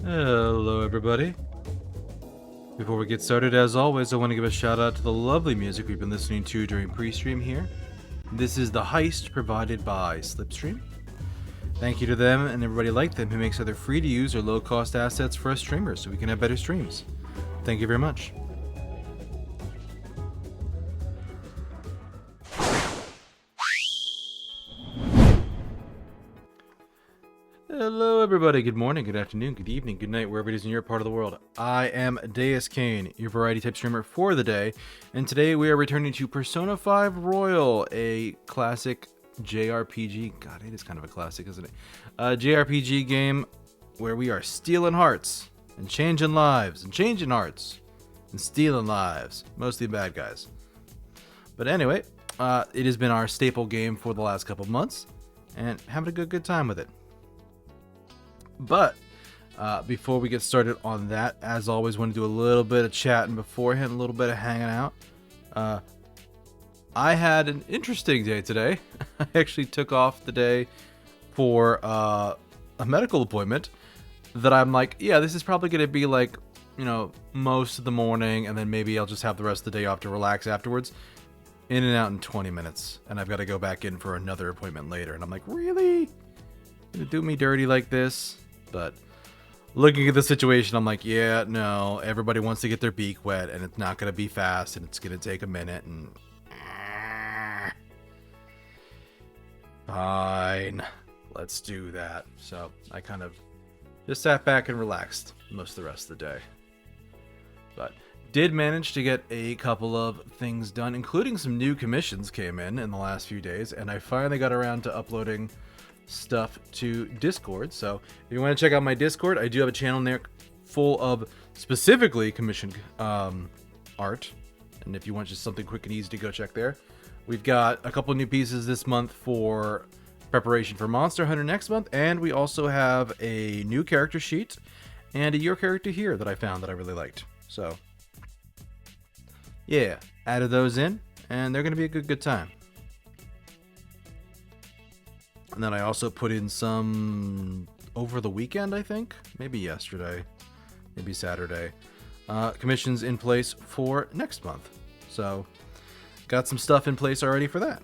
Hello, everybody. Before we get started, as always, I want to give a shout out to the lovely music we've been listening to during pre-stream here. This is The Heist, provided by Slipstream. Thank you to them and everybody like them who makes either free to use or low-cost assets for us streamers so we can have better streams. Thank you very much. Hello, everybody. Good morning, good afternoon, good evening, good night, wherever it is in your part of the world. I am Deuscain, your variety type streamer for the day, and today we are returning to Persona 5 Royal, a classic JRPG. God, it is kind of a classic, isn't it? A JRPG game where we are stealing hearts and changing lives and changing hearts and stealing lives, mostly bad guys. But anyway, it has been our staple game for the last couple of months, and having a good time with it. But before we get started on that, as always, want to do a little bit of chatting beforehand, a little bit of hanging out. I had an interesting day today. I actually took off the day for a medical appointment that I'm like, yeah, this is probably going to be like, you know, most of the morning, and then maybe I'll just have the rest of the day off to relax afterwards. In and out in 20 minutes, and I've got to go back in for another appointment later. And I'm like, really? You do me dirty like this? But looking at the situation, I'm like, yeah, no, everybody wants to get their beak wet, and it's not going to be fast, and it's going to take a minute, and fine, let's do that. So I kind of just sat back and relaxed most of the rest of the day. But did manage to get a couple of things done, including some new commissions came in the last few days, and I finally got around to uploading stuff to Discord. So if you want to check out my Discord, I do have a channel in there full of specifically commissioned art, and if you want just something quick and easy to go check there. We've got a couple new pieces this month for preparation for Monster Hunter next month, and we also have a new character sheet and a Your Character Here that I found that I really liked. So yeah, added those in, and they're going to be a good time. And then I also put in some over the weekend, I think. Maybe yesterday. Maybe Saturday. Commissions in place for next month. So, got some stuff in place already for that.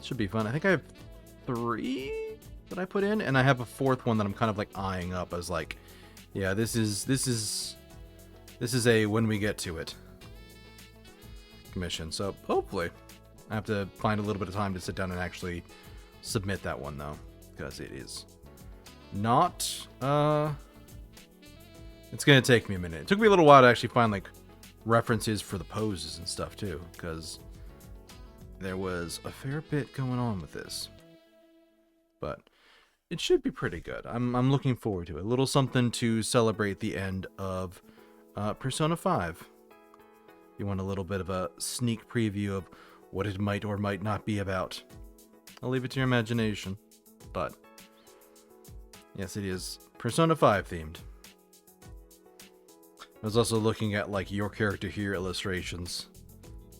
Should be fun. I think I have 3 that I put in, and I have a 4th one that I'm kind of like eyeing up as like, yeah, this is a when we get to it commission. So, hopefully, I have to find a little bit of time to sit down and actually submit that one though, because it is not it's gonna take me a minute. It took me a little while to actually find like references for the poses and stuff too, because there was a fair bit going on with this, but it should be pretty good. I'm looking forward to it. A little something to celebrate the end of Persona 5. You want a little bit of a sneak preview of what it might or might not be about. I'll leave it to your imagination, but yes, it is Persona 5 themed. I was also looking at like Your Character Here illustrations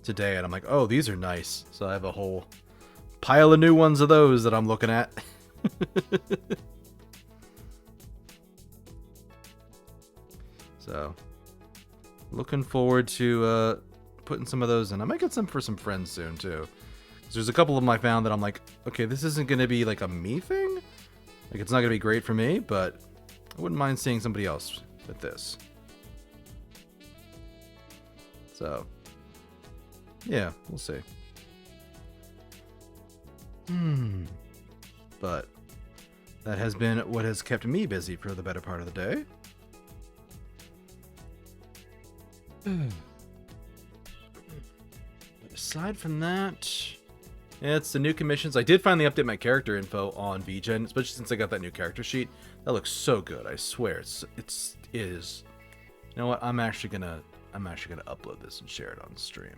today, and I'm like, oh, these are nice. So I have a whole pile of new ones of those that I'm looking at. So, looking forward to putting some of those in. I might get some for some friends soon too. There's a couple of them I found that I'm like, okay, this isn't going to be like a me thing. Like, it's not going to be great for me, but I wouldn't mind seeing somebody else with this. So, yeah, we'll see. But that has been what has kept me busy for the better part of the day. Aside from that, yeah, it's the new commissions. I did finally update my character info on VGen, especially since I got that new character sheet. That looks so good. I swear, it is. You know what? I'm actually gonna upload this and share it on stream.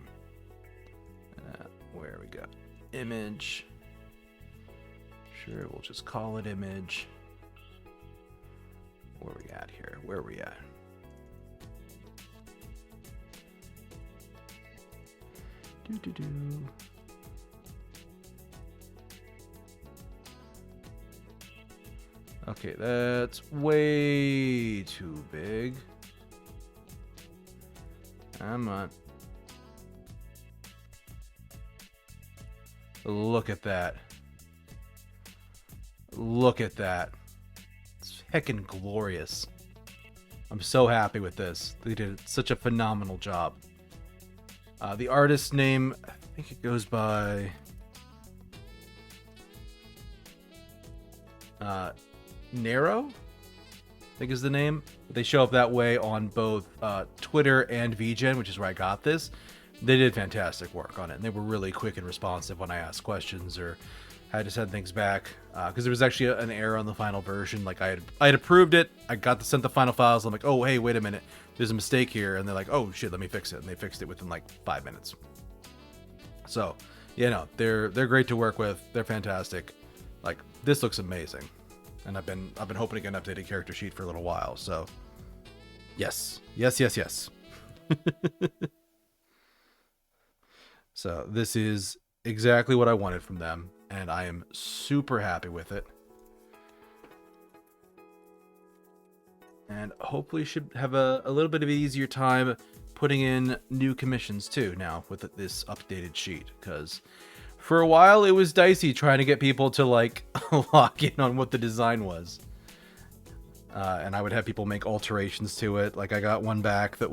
Where we go? Image. Sure, we'll just call it image. Where we at here? Where are we at? Do. Okay, that's way too big. Come on. Look at that. Look at that. It's heckin' glorious. I'm so happy with this. They did such a phenomenal job. The artist's name, I think it goes by... Nero, I think is the name. They show up that way on both Twitter and VGen, which is where I got this. They did fantastic work on it, and they were really quick and responsive when I asked questions or had to send things back. Because there was actually an error on the final version. Like I had approved it, I got to send the final files. I'm like, oh hey, wait a minute, there's a mistake here, and they're like, oh shit, let me fix it, and they fixed it within like 5 minutes. So yeah, no, they're great to work with. They're fantastic. Like this looks amazing. And I've been hoping to get an updated character sheet for a little while, so yes. So this is exactly what I wanted from them, and I am super happy with it. And hopefully should have a little bit of an easier time putting in new commissions too now with this updated sheet, because for a while it was dicey trying to get people to like lock in on what the design was. And I would have people make alterations to it. Like I got one back that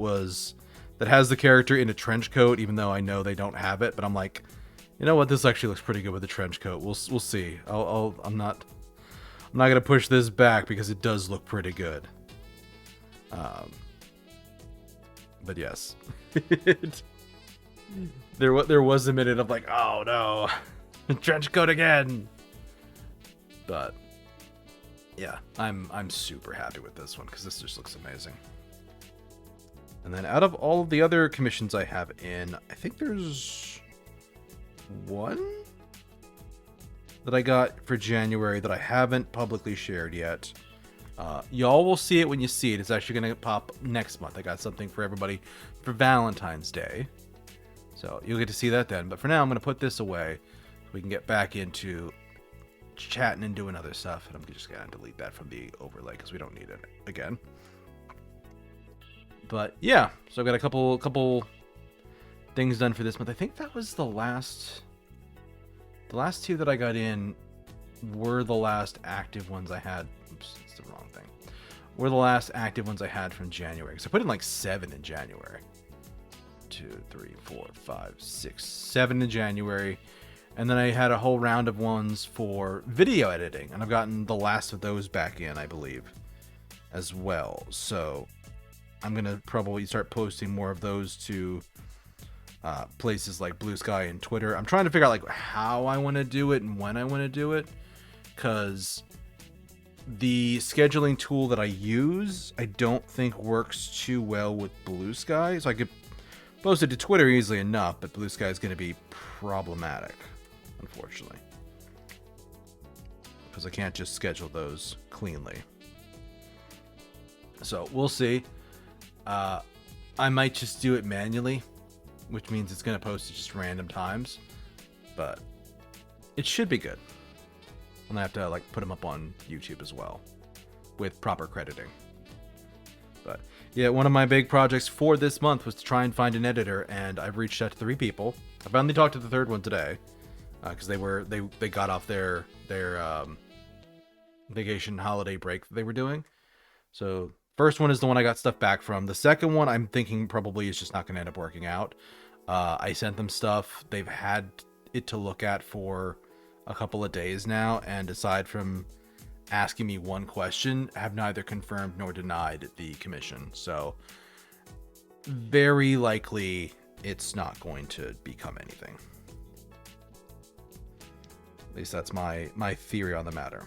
has the character in a trench coat, even though I know they don't have it. But I'm like, you know what? This actually looks pretty good with the trench coat. We'll see. I'm not gonna push this back because it does look pretty good. But yes, there was a minute of like, oh no, trench coat again. But yeah, I'm super happy with this one because this just looks amazing. And then out of all of the other commissions I have in, I think there's one that I got for January that I haven't publicly shared yet. Y'all will see it when you see it. It's actually going to pop next month. I got something for everybody for Valentine's Day. So you'll get to see that then. But for now, I'm going to put this away so we can get back into chatting and doing other stuff. And I'm just going to delete that from the overlay because we don't need it again. But yeah, so I've got a couple things done for this month. I think that was the last two that I got in were the last active ones I had. Oops, it's the wrong thing. Were the last active ones I had from January. Because I put in like 7 in January. 2, 3, 4, 5, 6, 7 in January. And then I had a whole round of ones for video editing. And I've gotten the last of those back in, I believe, as well. So I'm going to probably start posting more of those to places like Blue Sky and Twitter. I'm trying to figure out like how I want to do it and when I want to do it. Because the scheduling tool that I use, I don't think works too well with Blue Sky. So I could post it to Twitter easily enough, but Blue Sky is going to be problematic, unfortunately. Because I can't just schedule those cleanly. So we'll see. I might just do it manually, which means it's going to post at just random times. But it should be good. And I have to like put them up on YouTube as well with proper crediting. But yeah, one of my big projects for this month was to try and find an editor, and I've reached out to 3 people. I finally talked to the third one today because they got off their vacation holiday break that they were doing. So first one is the one I got stuff back from. The second one I'm thinking probably is just not going to end up working out. I sent them stuff. They've had it to look at for a couple of days now, and aside from asking me one question, have neither confirmed nor denied the commission. So very likely it's not going to become anything. At least that's my theory on the matter.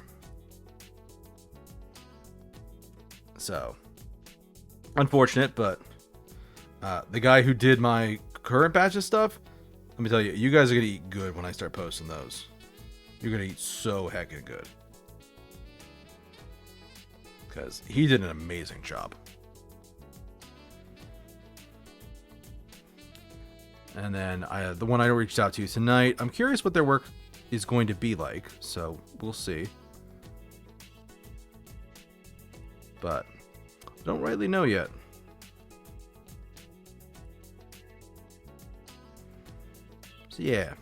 So unfortunate, but the guy who did my current batch of stuff, let me tell you, you guys are gonna eat good when I start posting those. You're gonna eat so heckin' good. Because he did an amazing job. And then the one I reached out to tonight, I'm curious what their work is going to be like, so we'll see. but I don't rightly know yet. So yeah.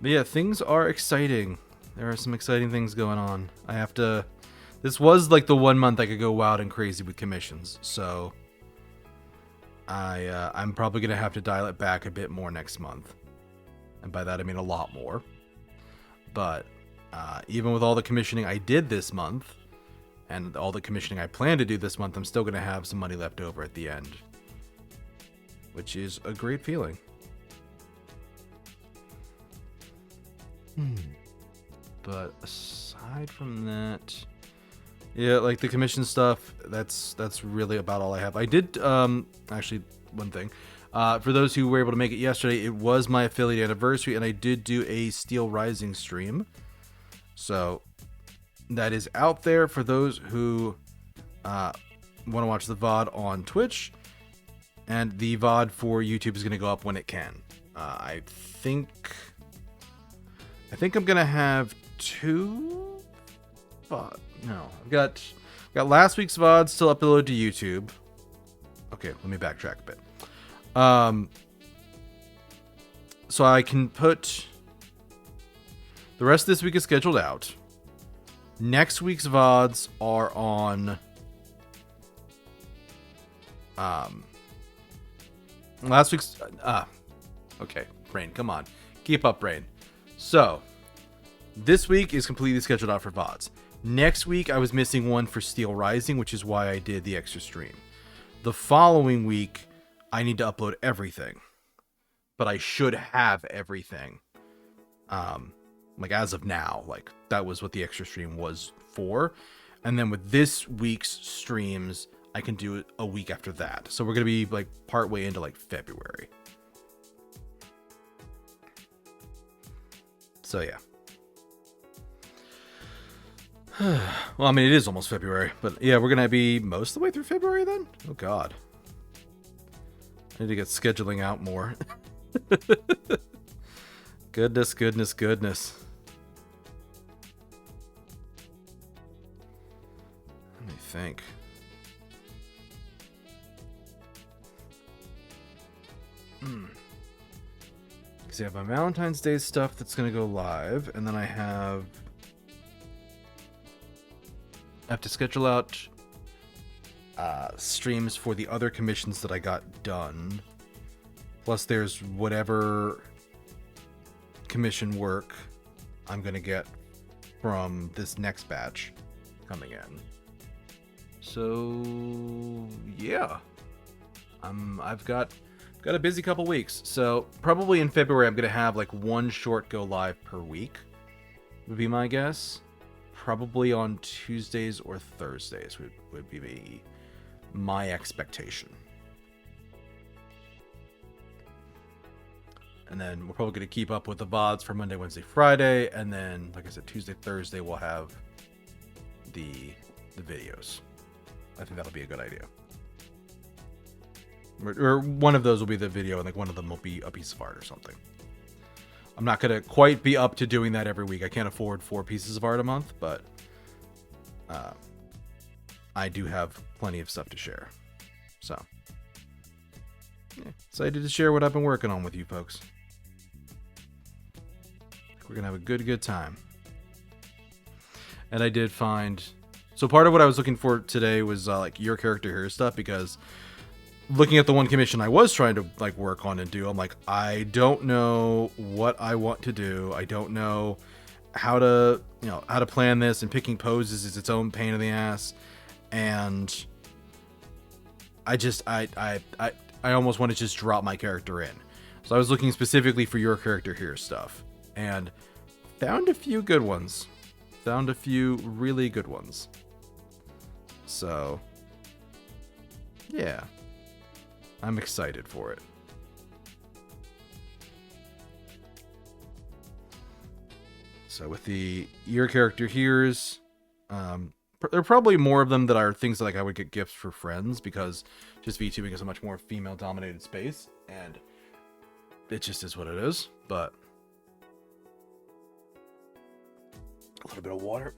But yeah, things are exciting. There are some exciting things going on. I have to... This was like the 1 month I could go wild and crazy with commissions, so I'm probably going to have to dial it back a bit more next month. And by that I mean a lot more. But even with all the commissioning I did this month, and all the commissioning I plan to do this month, I'm still going to have some money left over at the end. Which is a great feeling. But aside from that, yeah, like the commission stuff, that's really about all I have. I did actually one thing. For those who were able to make it yesterday, it was my affiliate anniversary, and I did do a Steel Rising stream. So that is out there for those who want to watch the VOD on Twitch, and the VOD for YouTube is going to go up when it can. I think I'm gonna have 2 VOD. No, I've got last week's VOD still uploaded to YouTube. Okay, let me backtrack a bit. So I can put the rest of this week is scheduled out. Next week's VODs are on last week's okay, brain, come on. Keep up, brain. So, this week is completely scheduled out for VODs. Next week, I was missing one for Steel Rising, which is why I did the extra stream. The following week, I need to upload everything. But I should have everything. Like, as of now. Like, that was what the extra stream was for. And then with this week's streams, I can do it a week after that. So we're going to be, like, partway into, like, February. So yeah. Well, I mean, it is almost February, but yeah, we're gonna be most of the way through February then? Oh god. I need to get scheduling out more. Goodness. Let me think. Because I have my Valentine's Day stuff that's going to go live, and then I have to schedule out streams for the other commissions that I got done. Plus there's whatever commission work I'm going to get from this next batch coming in. So, yeah. I've got a busy couple weeks, so probably in February I'm going to have like 1 short go live per week, would be my guess. Probably on Tuesdays or Thursdays would be my expectation. And then we're probably going to keep up with the VODs for Monday, Wednesday, Friday, and then, like I said, Tuesday, Thursday we'll have the videos. I think that'll be a good idea. Or one of those will be the video, and like one of them will be a piece of art or something. I'm not going to quite be up to doing that every week. I can't afford 4 pieces of art a month, but I do have plenty of stuff to share. So, yeah, excited to share what I've been working on with you folks. We're going to have a good time. And I did find... So part of what I was looking for today was like your character here stuff, because looking at the one commission I was trying to like work on and do, I'm like, I don't know what I want to do. I don't know how to plan this, and picking poses is its own pain in the ass. And I almost want to just drop my character in. So I was looking specifically for your character here stuff, and found a few good ones. Found a few really good ones. So, yeah. I'm excited for it. So with the your character here's, there are probably more of them that are things that, like, I would get gifts for friends, because just VTubing is a much more female-dominated space, and it just is what it is. But a little bit of water.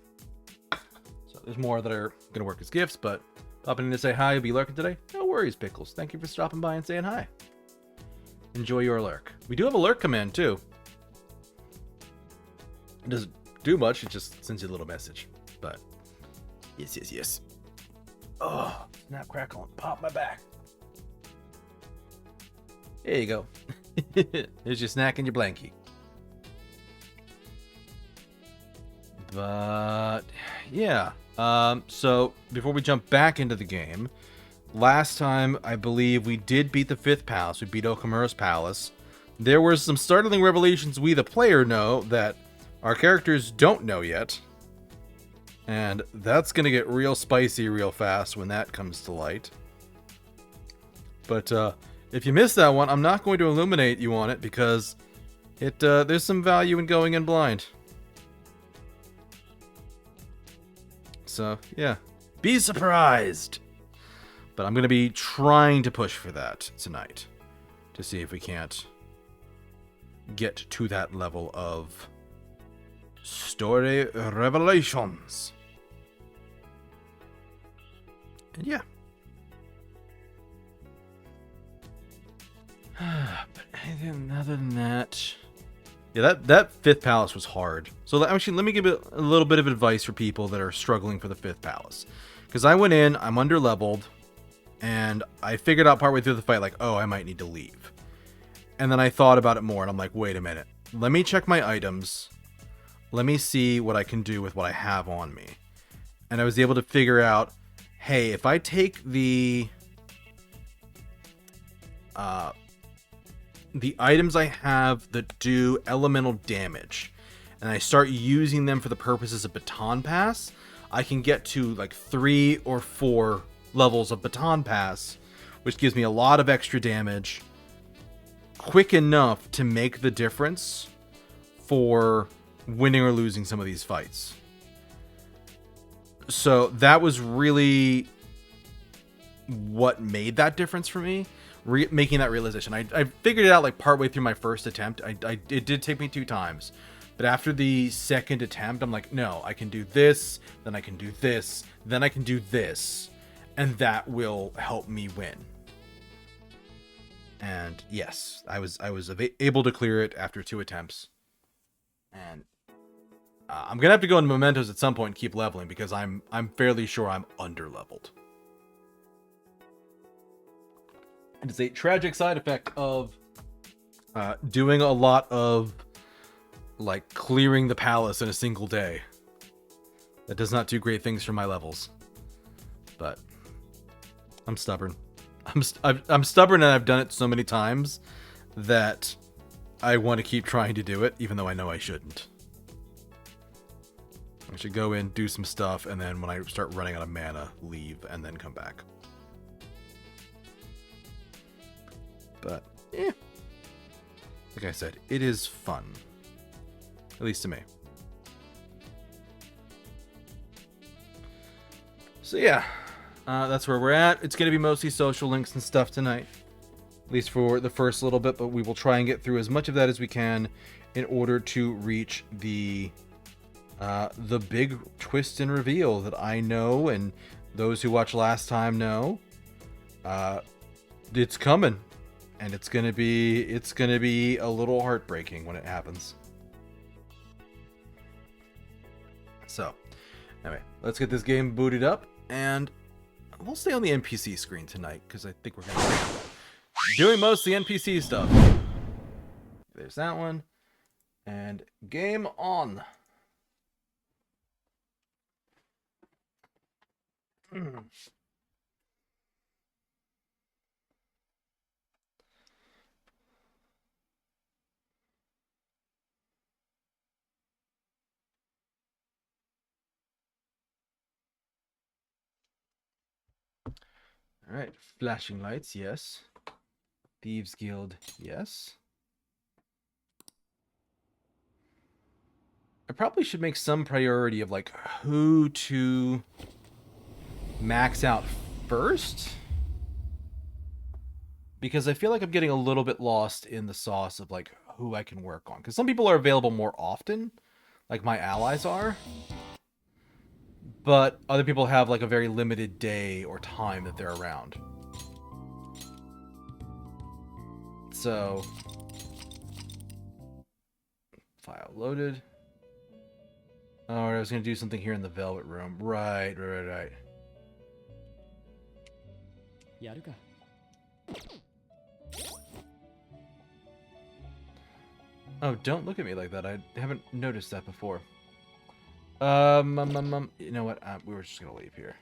there's more that are going to work as gifts, but popping in to say hi, you'll be lurking today? No worries, Pickles. Thank you for stopping by and saying hi. Enjoy your lurk. We do have a lurk command, too. It doesn't do much, it just sends you a little message. But, yes. Oh, snap, crackle, and pop my back. There you go. There's your snack and your blankie. But, yeah. So, before we jump back into the game, last time, I believe, we did beat the 5th palace. We beat Okumura's palace. There were some startling revelations we, the player, know that our characters don't know yet. And that's going to get real spicy real fast when that comes to light. But, if you missed that one, I'm not going to illuminate you on it because there's some value in going in blind. So, yeah. Be surprised! But I'm going to be trying to push for that tonight. To see if we can't get to that level of story revelations. And yeah. But anything other than that... Yeah, that 5th palace was hard. So actually, let me give it a little bit of advice for people that are struggling for the 5th palace. Because I went in, I'm under-leveled, and I figured out partway through the fight, like, oh, I might need to leave. And then I thought about it more, and I'm like, wait a minute. Let me check my items. Let me see what I can do with what I have on me. And I was able to figure out, hey, if I take the items I have that do elemental damage, and I start using them for the purposes of baton pass, I can get to like 3 or 4 levels of baton pass, which gives me a lot of extra damage, quick enough to make the difference for winning or losing some of these fights. So that was really what made that difference for me. Making that realization. I figured it out like partway through my first attempt. It did take me 2 times. But after the second attempt, I'm like, no, I can do this, then I can do this, then I can do this, and that will help me win. And yes, I was able to clear it after 2 attempts. And I'm gonna have to go into mementos at some point and keep leveling because I'm fairly sure I'm under-leveled. It's a tragic side effect of doing a lot of like clearing the palace in a single day. That does not do great things for my levels. But I'm stubborn. I'm stubborn, and I've done it so many times that I want to keep trying to do it, even though I know I shouldn't. I should go in, do some stuff, and then when I start running out of mana, leave, and then come back. But, yeah. Like I said, it is fun. At least to me. So yeah, that's where we're at. It's going to be mostly social links and stuff tonight. At least for the first little bit, but we will try and get through as much of that as we can in order to reach the big twist and reveal that I know and those who watched last time know. It's coming. And it's gonna be a little heartbreaking when it happens. So, anyway, let's get this game booted up, and we'll stay on the NPC screen tonight because I think we're gonna be doing most of the NPC stuff. There's that one, and game on. Alright, flashing lights, yes. Thieves Guild, yes. I probably should make some priority of like who to max out first. Because I feel like I'm getting a little bit lost in the sauce of like who I can work on. Because some people are available more often, like my allies are. but other people have like a very limited day or time that they're around. So, file loaded. Oh, I was gonna do something here in the Velvet Room. Right. Oh, don't look at me like that. I haven't noticed that before. You know what? We were just gonna leave here.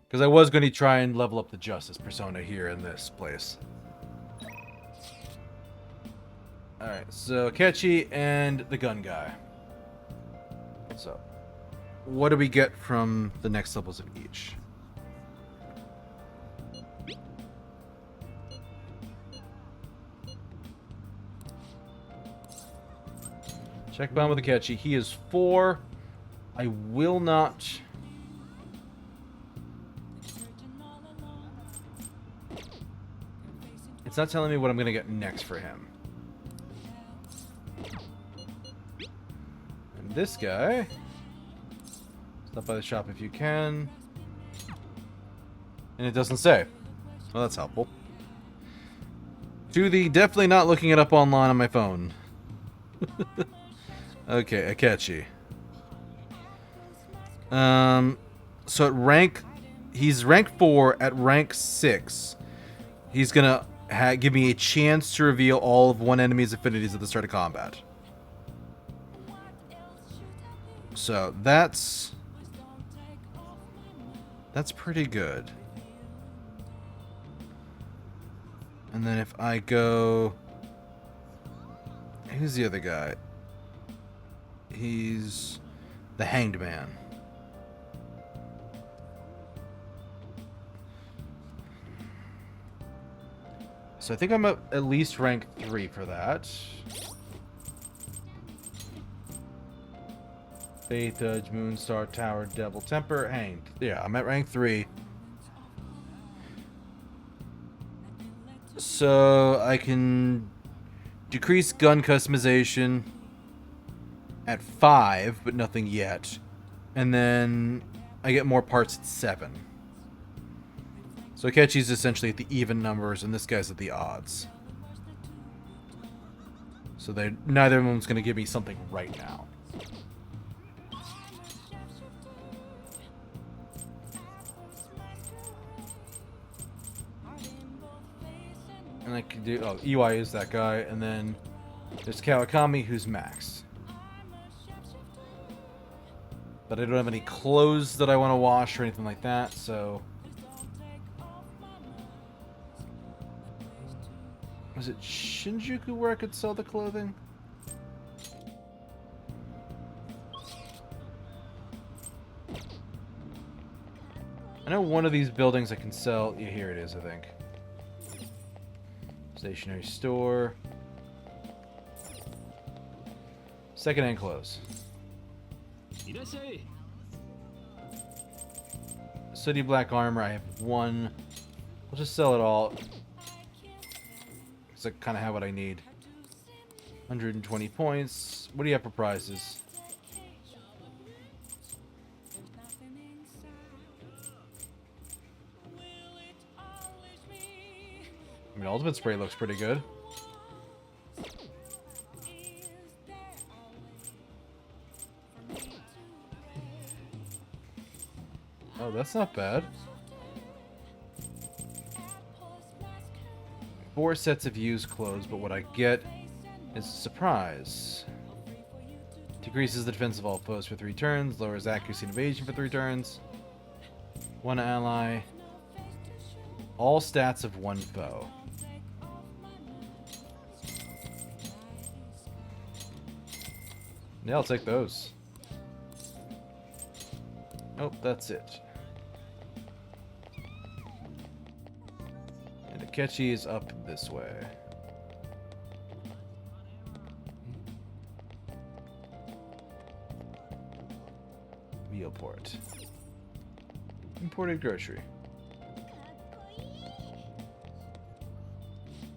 Because I was going to try and level up the Justice persona here in this place. Alright, so Akechi and the gun guy. So, what do we get from the next levels of each? Check bomb with Akechi. He is 4. I will not... It's not telling me what I'm going to get next for him. And this guy... Stop by the shop if you can. And it doesn't say. Well, that's helpful. To the definitely not looking it up online on my phone. Okay, Akechi. So at rank... He's rank 4. At rank 6, he's gonna... give me a chance to reveal all of one enemy's affinities at the start of combat. So that's pretty good. And then if I go... Who's the other guy? He's the Hanged Man. So I think I'm at least rank 3 for that. Faith, Edge, Moonstar, Tower, Devil, Temper, Hanged. Yeah, I'm at rank 3. So I can decrease gun customization at 5, but nothing yet. And then I get more parts at 7. So Akechi's essentially at the even numbers, and this guy's at the odds. So neither of them's going to give me something right now. And I can do... Oh, EY is that guy, and then there's Kawakami, who's max. But I don't have any clothes that I want to wash or anything like that, so... Was it Shinjuku where I could sell the clothing? I know one of these buildings I can sell... Yeah, here it is, I think. Stationery store. Second-hand clothes. Sooty black armor, I have 1. I'll just sell it all. I kind of have what I need. 120 points. What do you have for prizes? I mean, Ultimate Spray looks pretty good. Oh, that's not bad. 4 sets of used clothes, but what I get is a surprise. Decreases the defense of all foes for 3 turns, lowers accuracy and evasion for 3 turns. 1 ally. All stats of 1 foe. Yeah, I'll take those. Oh, that's it. Akechi is up this way. Wheelport. Imported grocery.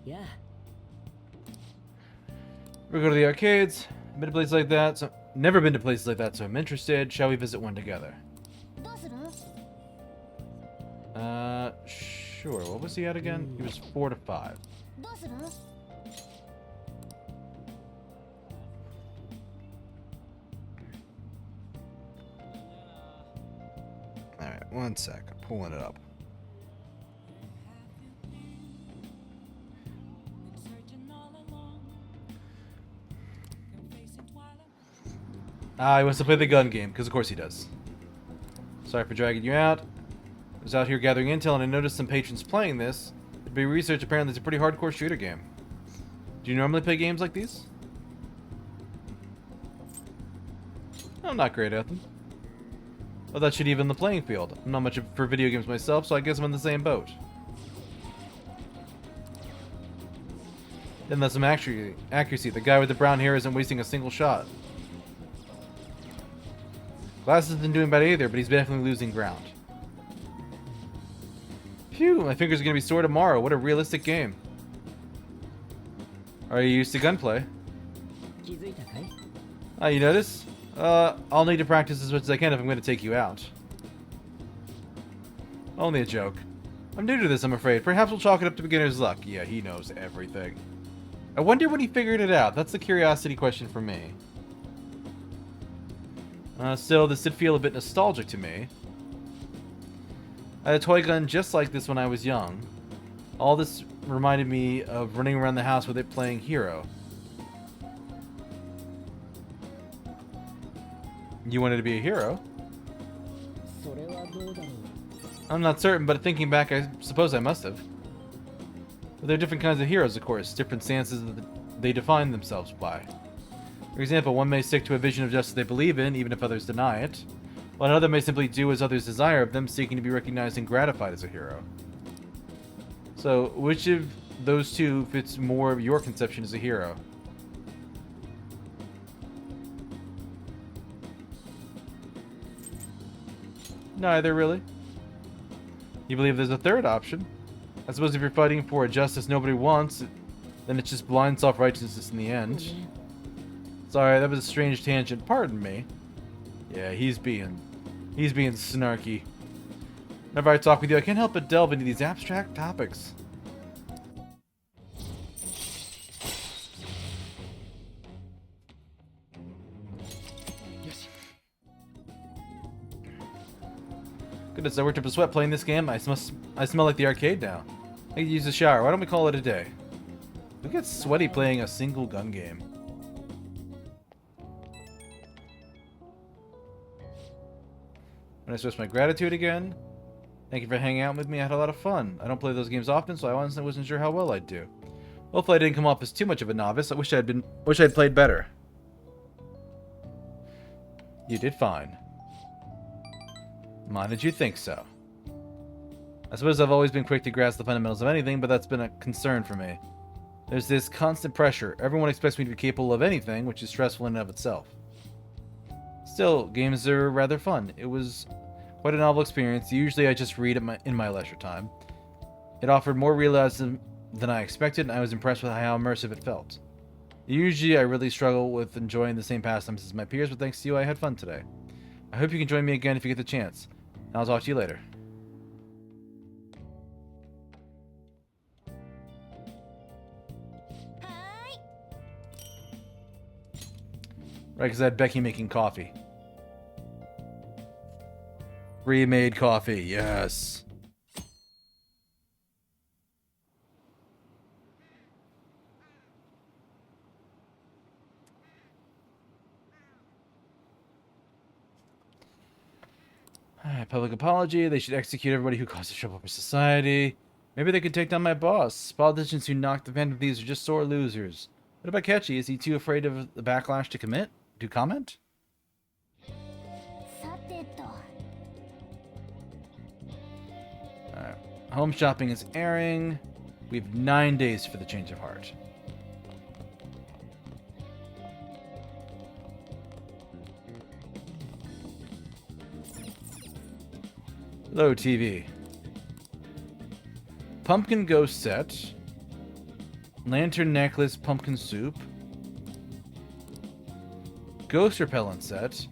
Yeah. We go to the arcades. A bit of place like that. So never been to places like that, so I'm interested. Shall we visit one together? Sure. What was he at again? He was 4 to 5. Alright, one sec. I'm pulling it up. He wants to play the gun game, because of course he does. Sorry for dragging you out. I was out here gathering intel and I noticed some patrons playing this. It'd be research, apparently it's a pretty hardcore shooter game. Do you normally play games like these? I'm not great at them. Well, that should even the playing field. I'm not much for video games myself, so I guess I'm in the same boat. Then that's some accuracy. The guy with the brown hair isn't wasting a single shot. Glass isn't doing bad either, but he's definitely losing ground. Phew, my fingers are gonna be sore tomorrow. What a realistic game. Are you used to gunplay? You notice? I'll need to practice as much as I can if I'm gonna take you out. Only a joke. I'm new to this, I'm afraid. Perhaps we'll chalk it up to beginner's luck. Yeah, he knows everything. I wonder when he figured it out. That's the curiosity question for me. Still, this did feel a bit nostalgic to me. I had a toy gun just like this when I was young. All this reminded me of running around the house with it playing hero. You wanted to be a hero? I'm not certain, but thinking back, I suppose I must have. But there are different kinds of heroes, of course, different stances that they define themselves by. For example, one may stick to a vision of justice they believe in, even if others deny it, while another may simply do as others desire of them, seeking to be recognized and gratified as a hero. So, which of those two fits more of your conception as a hero? Neither, really. You believe there's a third option? I suppose if you're fighting for a justice nobody wants, then it's just blind self-righteousness in the end. Sorry, that was a strange tangent. Pardon me. Yeah, he's being snarky. Whenever I talk with you, I can't help but delve into these abstract topics. Goodness, I worked up a sweat playing this game. I smell like the arcade now. I could use a shower. Why don't we call it a day? Who gets sweaty playing a single gun game? When I express my gratitude again. Thank you for hanging out with me. I had a lot of fun. I don't play those games often, so I honestly wasn't sure how well I'd do. Hopefully I didn't come off as too much of a novice. I wish I'd played better. You did fine. Why did you think so? I suppose I've always been quick to grasp the fundamentals of anything, but that's been a concern for me. There's this constant pressure. Everyone expects me to be capable of anything, which is stressful in and of itself. Still, games are rather fun. It was quite a novel experience. Usually I just read in my leisure time. It offered more realism than I expected, and I was impressed with how immersive it felt. Usually I really struggle with enjoying the same pastimes as my peers, but thanks to you I had fun today. I hope you can join me again if you get the chance. I'll talk to you later. Right, because I had Becky making coffee. Remade coffee, yes. Public apology. They should execute everybody who causes trouble for society. Maybe they could take down my boss. Politicians who knock the Phantom Thieves are just sore losers. What about Ketchy? Is he too afraid of the backlash to comment? Alright. Home shopping is airing. We have 9 days for the change of heart. Hello, TV. Pumpkin ghost set. Lantern necklace, pumpkin soup. ghost repellent set,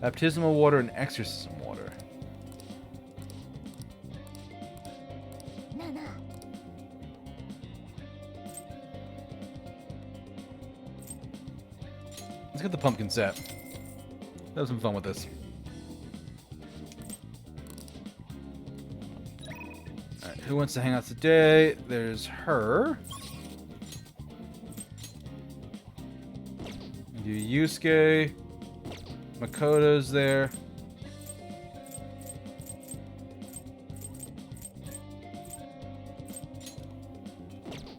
baptismal water, and exorcism water. Let's get the pumpkin set. Have some fun with this. Alright, who wants to hang out today? There's her. Do Yusuke. Makoto's there.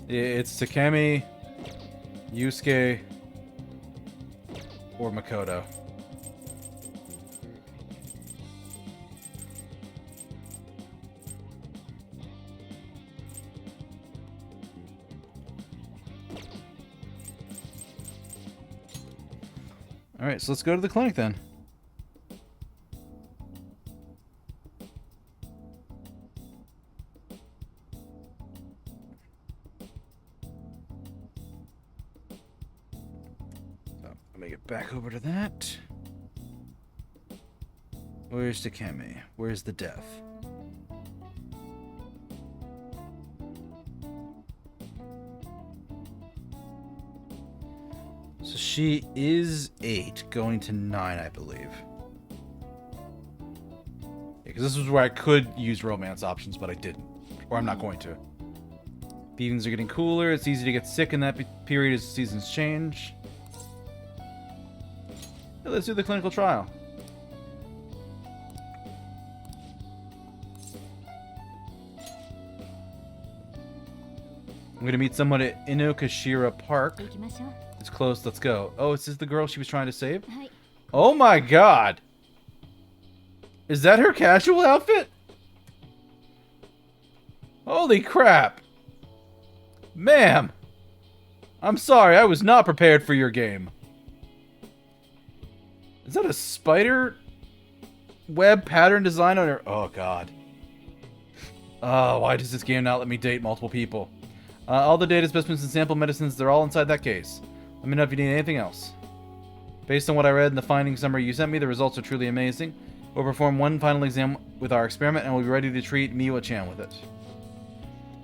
Yeah, it's Takemi, Yusuke, or Makoto. Alright, so let's go to the clinic then. So, let me get back over to that. Where's Takemi? Where's the death? So she is 8, going to 9, I believe. Because this was where I could use romance options, but I didn't. Or I'm not going to. The evenings are getting cooler. It's easy to get sick in that period as seasons change. Yeah, let's do the clinical trial. I'm going to meet someone at Inokashira Park. It's close, let's go. Oh, is this the girl she was trying to save? Oh my god! Is that her casual outfit? Holy crap! Ma'am! I'm sorry, I was not prepared for your game. Is that a spider web pattern design on her? Oh god. Oh, why does this game not let me date multiple people? All the data specimens and sample medicines, they're all inside that case. Let me know if you need anything else. Based on what I read in the findings summary you sent me, the results are truly amazing. We'll perform one final exam with our experiment, and we'll be ready to treat Miwa-chan with it.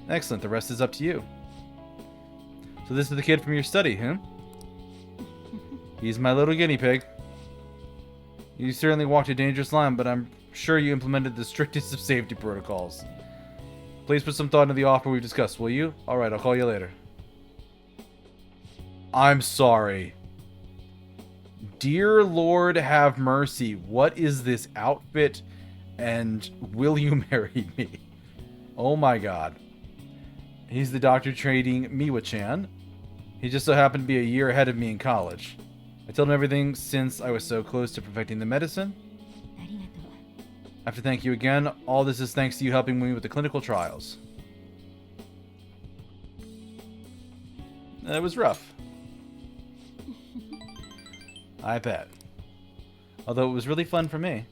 Excellent, the rest is up to you. So this is the kid from your study, huh? He's my little guinea pig. You certainly walked a dangerous line, but I'm sure you implemented the strictest of safety protocols. Please put some thought into the offer we've discussed, will you? Alright, I'll call you later. I'm sorry. Dear Lord, have mercy. What is this outfit? And will you marry me? Oh my god. He's the doctor treating Miwa-chan. He just so happened to be a year ahead of me in college. I told him everything since I was so close to perfecting the medicine. I have to thank you again. All this is thanks to you helping me with the clinical trials. It was rough. I bet. Although it was really fun for me.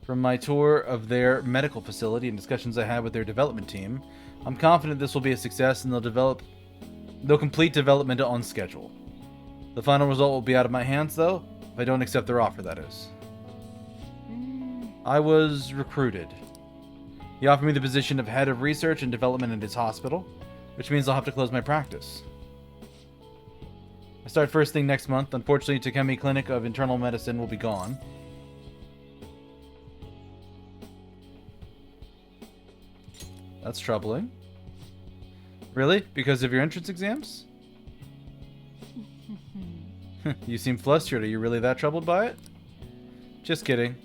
From my tour of their medical facility and discussions I had with their development team, I'm confident this will be a success and they'll complete development on schedule. The final result will be out of my hands, though, if I don't accept their offer, that is. I was recruited. He offered me the position of head of research and development at his hospital, which means I'll have to close my practice. I start first thing next month. Unfortunately, Takemi Clinic of Internal Medicine will be gone. That's troubling. Really? Because of your entrance exams? You seem flustered. Are you really that troubled by it? Just kidding.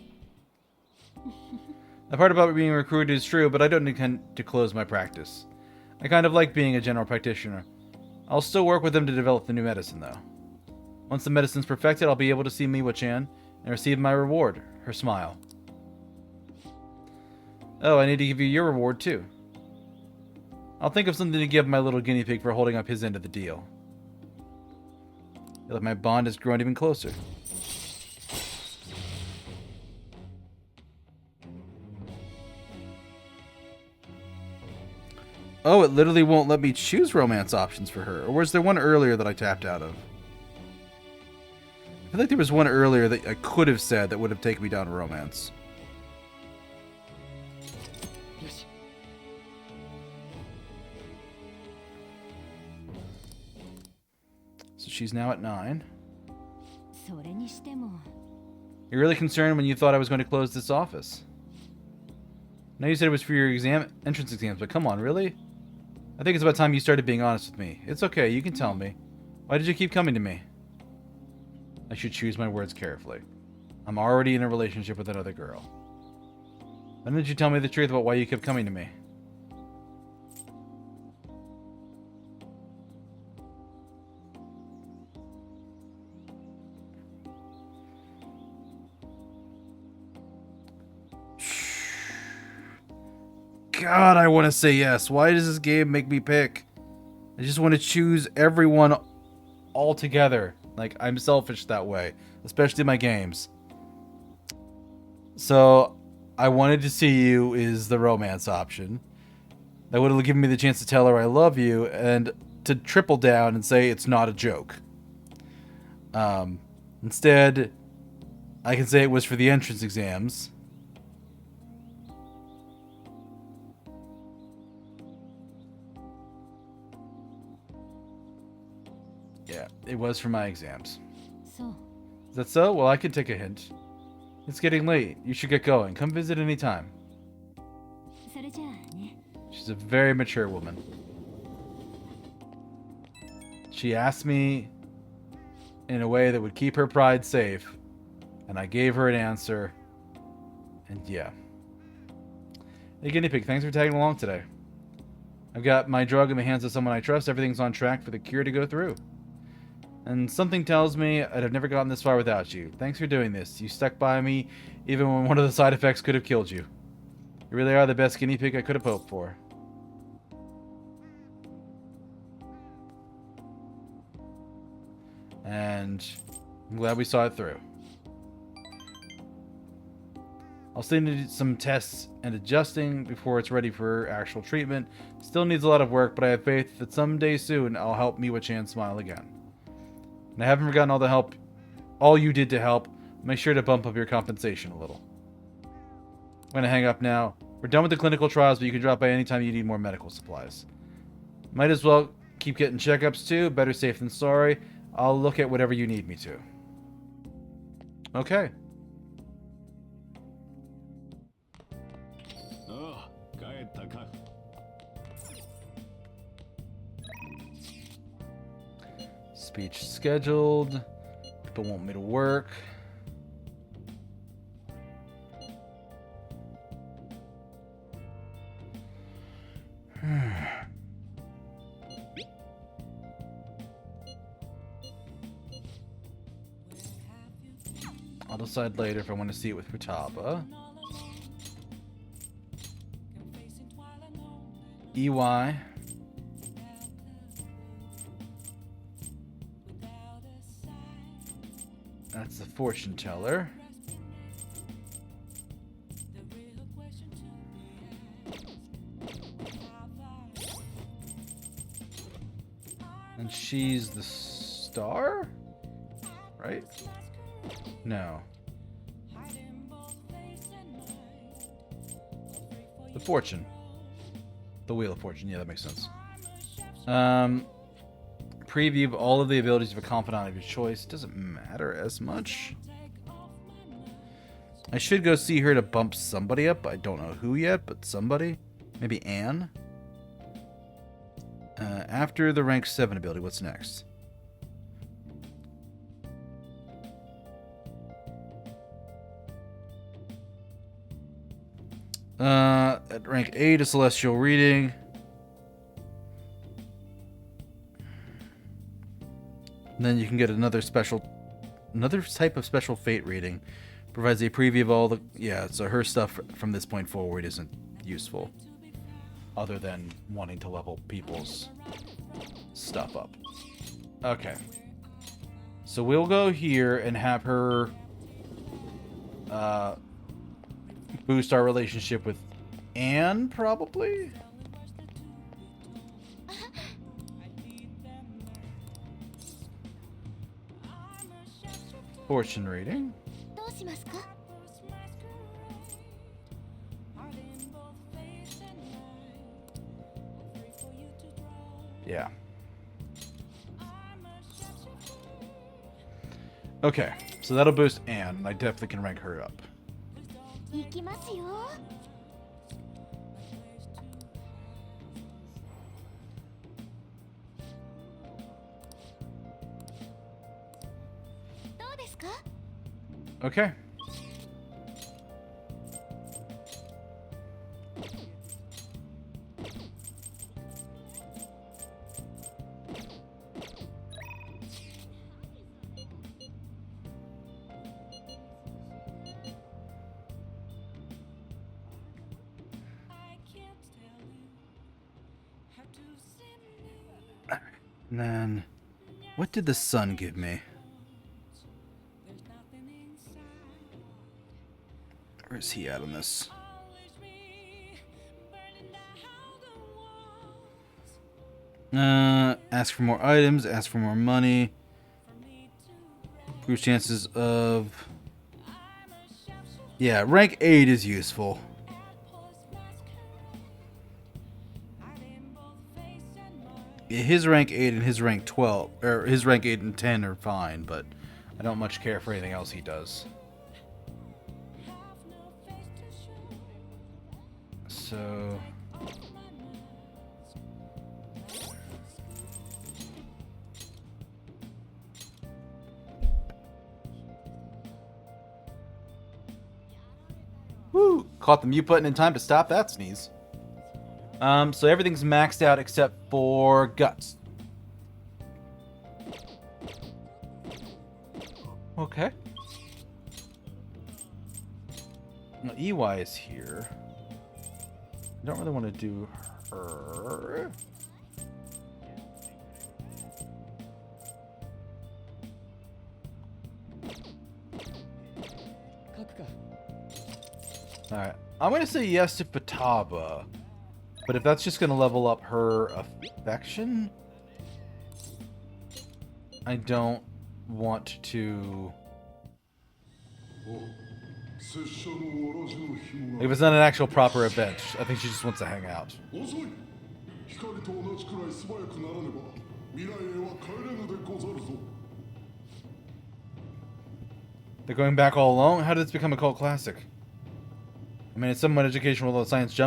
The part about being recruited is true, but I don't intend to close my practice. I kind of like being a general practitioner. I'll still work with them to develop the new medicine, though. Once the medicine's perfected, I'll be able to see Miwa-chan and receive my reward, her smile. Oh, I need to give you your reward, too. I'll think of something to give my little guinea pig for holding up his end of the deal. I feel like my bond has grown even closer. Oh, it literally won't let me choose romance options for her. Or was there one earlier that I tapped out of? feel like there was one earlier that I could have said that would have taken me down to romance. So she's now at 9. You're really concerned when you thought I was going to close this office. I know you said it was for your entrance exams, but come on, really? I think it's about time you started being honest with me. It's okay, you can tell me. Why did you keep coming to me? I should choose my words carefully. I'm already in a relationship with another girl. Why didn't you tell me the truth about why you kept coming to me? God, I want to say yes. Why does this game make me pick? I just want to choose everyone all together. Like, I'm selfish that way, especially in my games. So, I wanted to see you is the romance option. That would have given me the chance to tell her I love you and to triple down and say it's not a joke. Instead, I can say it was for the entrance exams. Yeah, it was for my exams. Is that so? Well, I could take a hint. It's getting late. You should get going. Come visit anytime. She's a very mature woman. She asked me in a way that would keep her pride safe, and I gave her an answer, and yeah. Hey, Guinea Pig, thanks for tagging along today. I've got my drug in the hands of someone I trust. Everything's on track for the cure to go through. And something tells me I'd have never gotten this far without you. Thanks for doing this. You stuck by me even when one of the side effects could have killed you. You really are the best guinea pig I could have hoped for. And I'm glad we saw it through. I'll still need some tests and adjusting before it's ready for actual treatment. Still needs a lot of work, but I have faith that someday soon I'll help Miwa-chan smile again. And I haven't forgotten all you did to help. Make sure to bump up your compensation a little. I'm going to hang up now. We're done with the clinical trials, but you can drop by anytime you need more medical supplies. Might as well keep getting checkups too. Better safe than sorry. I'll look at whatever you need me to. Okay. Speech scheduled. People want me to work. I'll decide later if I want to see it with Futaba. EY. That's the fortune teller. And she's the star? Right? No. The fortune. The Wheel of Fortune. Yeah, that makes sense. Preview of all of the abilities of a confidant of your choice. Doesn't matter as much. I should go see her to bump somebody up. I don't know who yet, but somebody. Maybe Anne. After the rank 7 ability, what's next? At rank 8, a celestial reading. And then you can get another type of special fate reading. Provides a preview of all the... Yeah, so her stuff from this point forward isn't useful. Other than wanting to level people's stuff up. Okay. So we'll go here and have her... boost our relationship with Anne, probably? fortune reading. どうしますか? Yeah. Okay, so that'll boost Anne, and I definitely can rank her up. 行きますよ. Okay. And then, what did the sun give me? Where's he at on this? Ask for more items, ask for more money. Improve chances of... Yeah, rank 8 is useful. Yeah, his rank 8 and his rank 12, or his rank 8 and 10 are fine, but I don't much care for anything else he does. So... Woo! Caught the mute button in time to stop that sneeze. So everything's maxed out except for guts. Okay. Now, EY is here. I don't really want to do her. Alright. I'm going to say yes to Futaba. But if that's just going to level up her affection, I don't want to... If it's not an actual proper event, I think she just wants to hang out. They're going back all along? How did this become a cult classic? I mean, it's somewhat educational, although science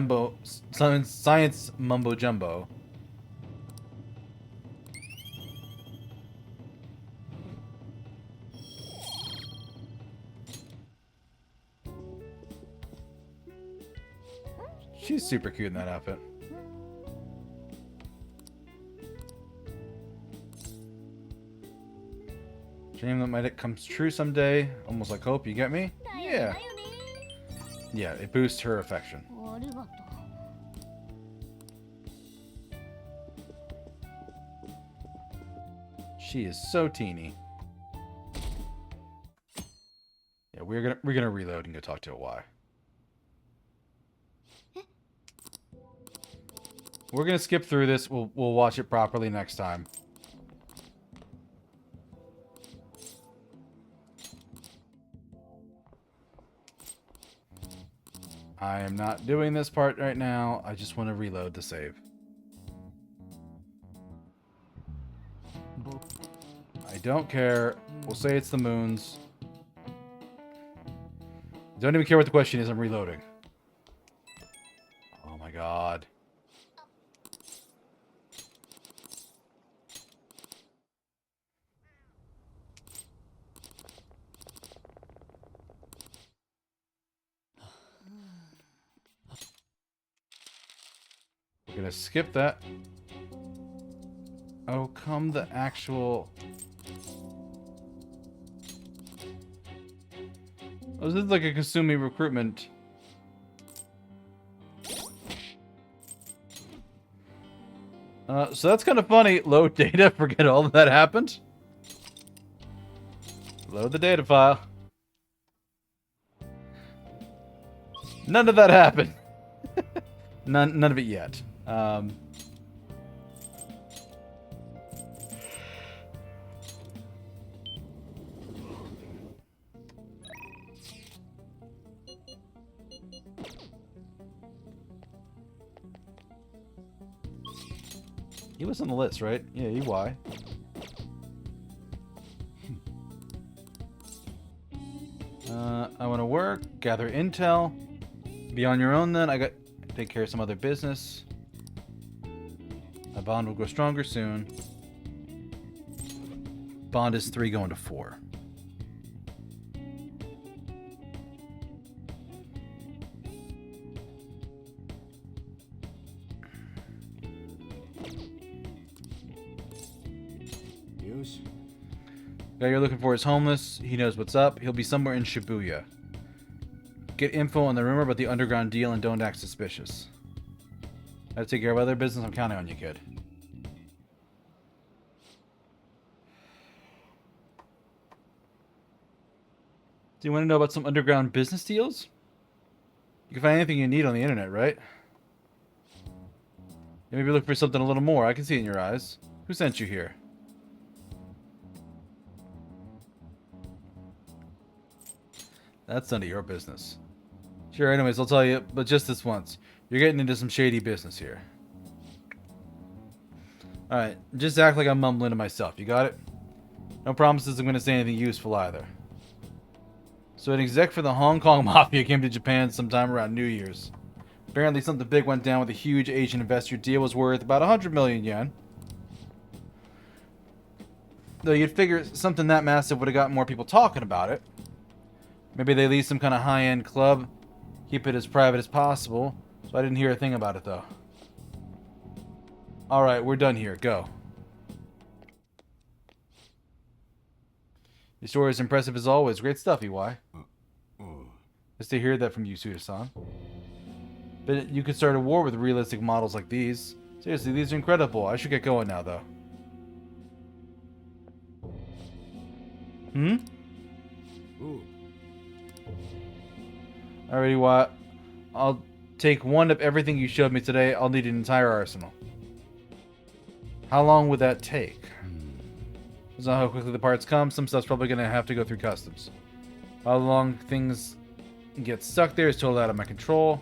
mumbo jumbo. She's super cute in that outfit. Dream that might comes true someday. Almost like hope, you get me? Yeah. Yeah, it boosts her affection. She is so teeny. Yeah, we're gonna reload and go talk to a Y. We're gonna skip through this. We'll watch it properly next time. I am not doing this part right now. I just want to reload the save. I don't care. We'll say it's the moons. Don't even care what the question is. I'm reloading. Oh my god. We're gonna skip that. Oh, come the actual... Oh, this is like a Kasumi recruitment. So that's kind of funny. Load data, forget all of that happened. Load the data file. None of that happened. None of it yet. He was on the list, right? Yeah, EY. I want to work, gather intel, be on your own then. I got take care of some other business. My bond will grow stronger soon. Bond is 3 going to 4. Guy you're looking for is homeless. He knows what's up. He'll be somewhere in Shibuya. Get info on the rumor about the underground deal and don't act suspicious. I have to take care of other business. I'm counting on you, kid. Do you want to know about some underground business deals? You can find anything you need on the internet, right? You maybe look for something a little more. I can see it in your eyes. Who sent you here? That's none of your business. Sure, anyways, I'll tell you, but just this once. You're getting into some shady business here. Alright, just act like I'm mumbling to myself. You got it? No promises I'm going to say anything useful either. So an exec for the Hong Kong Mafia came to Japan sometime around New Year's. Apparently something big went down with a huge Asian investor. Deal was worth about 100 million yen. Though you'd figure something that massive would have got more people talking about it. Maybe they lease some kind of high-end club. Keep it as private as possible. So I didn't hear a thing about it, though. Alright, we're done here. Go. Your story is impressive as always. Great stuff, EY. Just to hear that from you, Suda-san. But you could start a war with realistic models like these. Seriously, these are incredible. I should get going now, though. Hmm? Alrighty, what? I'll take one of everything you showed me today. I'll need an entire arsenal. How long would that take? That's not how quickly the parts come. Some stuff's probably going to have to go through customs. How long things get stuck there is totally out of my control.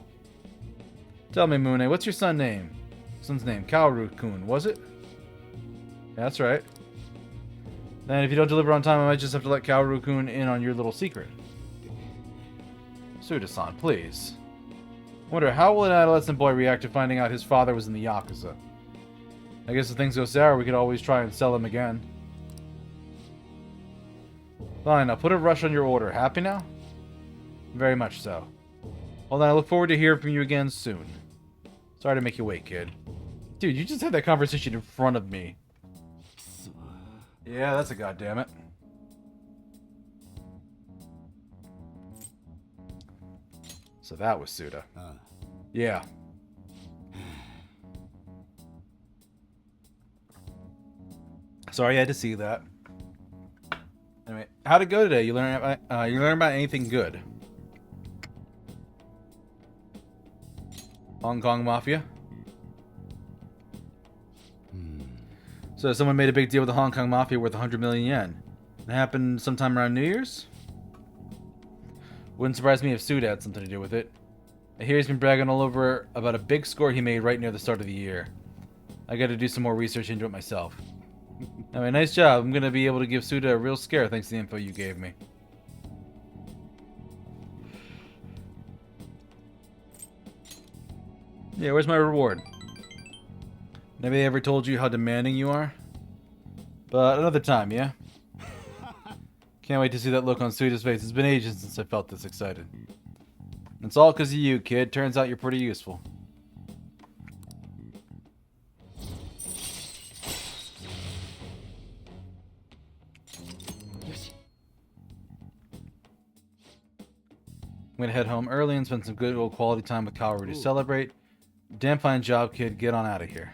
Tell me, Mune, what's your son's name? Kaoru-kun, was it? Yeah, that's right. Then if you don't deliver on time, I might just have to let Kaoru-kun in on your little secret. Suda-san, please. Wonder, how will an adolescent boy react to finding out his father was in the Yakuza? I guess if things go sour, we could always try and sell him again. Fine, I'll put a rush on your order. Happy now? Very much so. Well then, I look forward to hearing from you again soon. Sorry to make you wait, kid. Dude, you just had that conversation in front of me. Yeah, that's a goddammit. So that was Suda. Yeah. Sorry I had to see that. Anyway, how'd it go today? You learn about anything good? Hong Kong Mafia? So someone made a big deal with the Hong Kong Mafia worth 100 million yen. It happened sometime around New Year's? Wouldn't surprise me if Suda had something to do with it. I hear he's been bragging all over about a big score he made right near the start of the year. I gotta do some more research into it myself. Anyway, nice job. I'm gonna be able to give Suda a real scare thanks to the info you gave me. Yeah, where's my reward? Maybe they ever told you how demanding you are? But another time, yeah? Can't wait to see that look on Suda's face. It's been ages since I felt this excited. It's all because of you, kid. Turns out you're pretty useful. I'm gonna head home early and spend some good old quality time with Kaoru to celebrate. Damn fine job, kid. Get on out of here.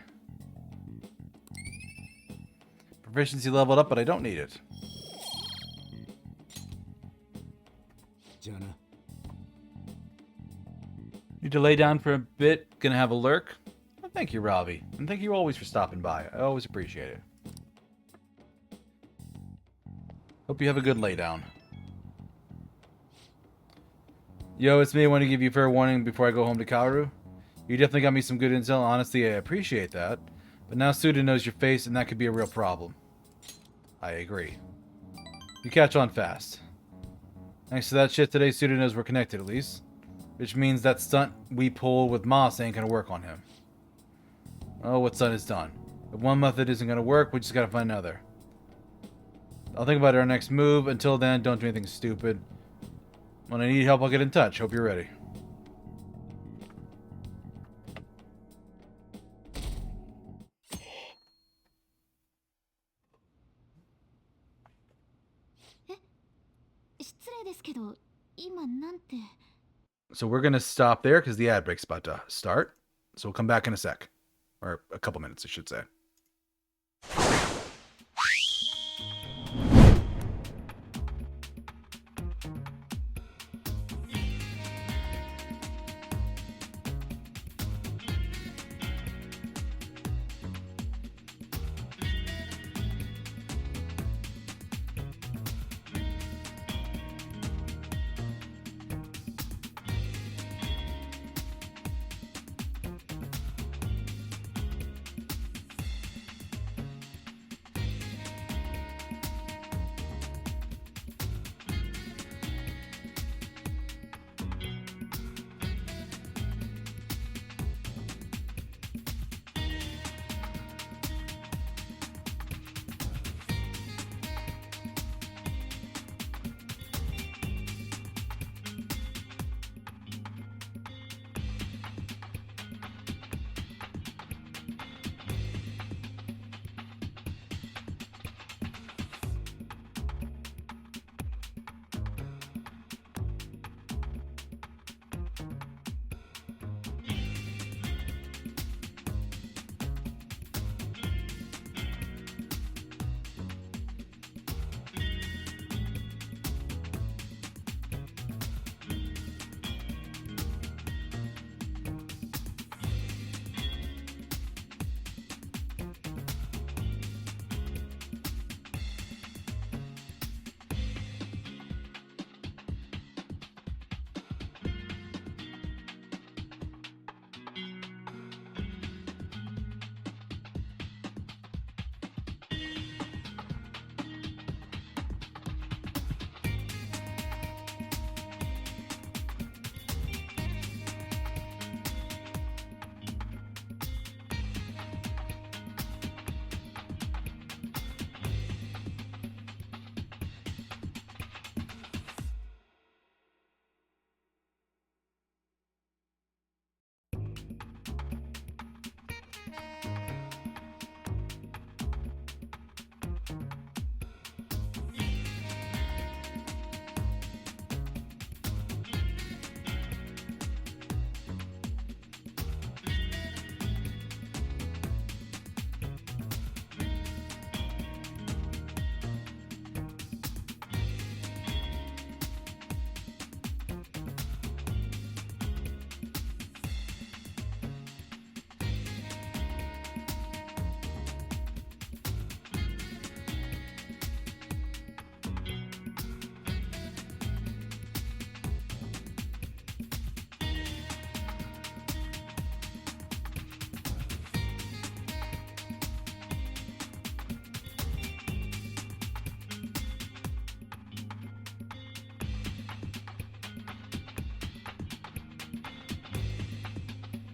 Proficiency leveled up, but I don't need it. Need to lay down for a bit. Gonna have a lurk. Well, thank you, Ravi. And thank you always for stopping by. I always appreciate it. Hope you have a good lay down. Yo, it's me. I want to give you fair warning before I go home to Kaoru. You definitely got me some good intel. Honestly, I appreciate that. But now Suda knows your face, and that could be a real problem. I agree. You catch on fast. Thanks to that shit today, Suda knows we're connected at least. Which means that stunt we pull with Moss ain't gonna work on him. Oh, what's done is done. If one method isn't gonna work, we just gotta find another. I'll think about our next move. Until then, don't do anything stupid. When I need help, I'll get in touch. Hope you're ready. So we're going to stop there because the ad break's about to start. So we'll come back in a sec. Or a couple minutes, I should say.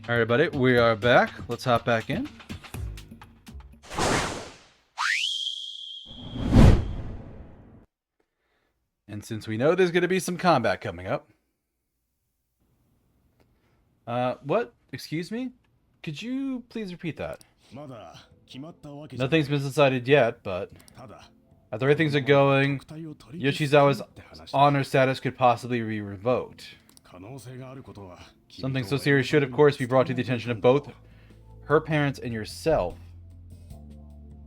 All right, everybody, we are back. Let's hop back in. And since we know there's going to be some combat coming up. What? Excuse me? Could you please repeat that? Nothing's been decided yet, but as the way things are going, Yoshizawa's honor status could possibly be revoked. Something so serious should, of course, be brought to the attention of both her parents and yourself.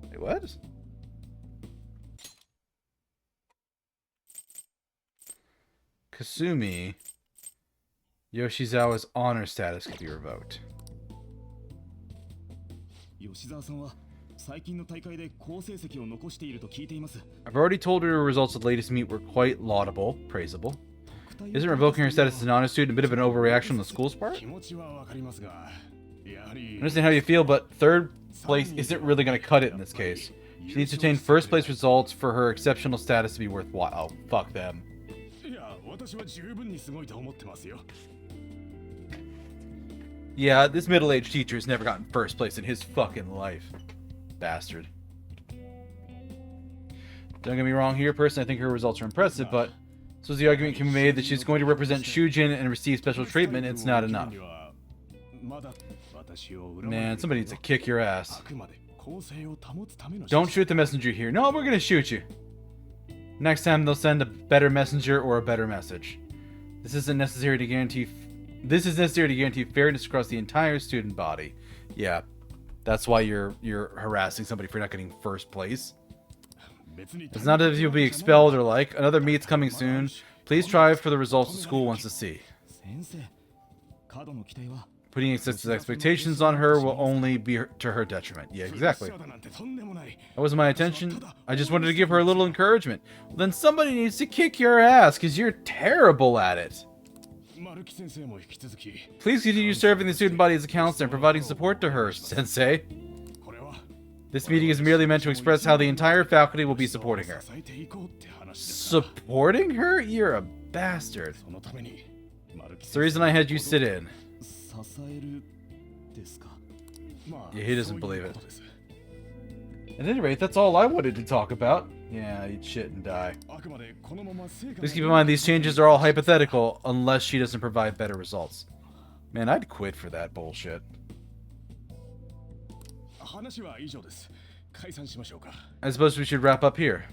Wait, what? Kasumi, Yoshizawa's honor status could be revoked. I've already told her the results of the latest meet were quite laudable, praisable. Isn't revoking her status as an honor student a bit of an overreaction on the school's part? I understand how you feel, but third place isn't really going to cut it in this case. She needs to obtain first place results for her exceptional status to be worthwhile. Oh, fuck them. Yeah, this middle-aged teacher has never gotten first place in his fucking life. Bastard. Don't get me wrong here, personally, I think her results are impressive, but so the argument can be made that she's going to represent Shujin and receive special treatment, it's not enough. Man, somebody needs to kick your ass. Don't shoot the messenger here. No, we're gonna shoot you. Next time they'll send a better messenger or a better message. This is necessary to guarantee fairness across the entire student body. Yeah, that's why you're harassing somebody for not getting first place. It's not as if you'll be expelled or like. Another meet's coming soon. Please strive for the results the school wants to see. Putting excessive expectations on her will only be to her detriment. Yeah, exactly. That wasn't my intention. I just wanted to give her a little encouragement. Well, then somebody needs to kick your ass, because you're terrible at it. Please continue serving the student body as a counselor and providing support to her, Sensei. This meeting is merely meant to express how the entire faculty will be supporting her. Supporting her? You're a bastard. It's the reason I had you sit in. Yeah, he doesn't believe it. At any rate, that's all I wanted to talk about. Yeah, eat shit and die. Please keep in mind these changes are all hypothetical unless she doesn't provide better results. Man, I'd quit for that bullshit. I suppose we should wrap up here.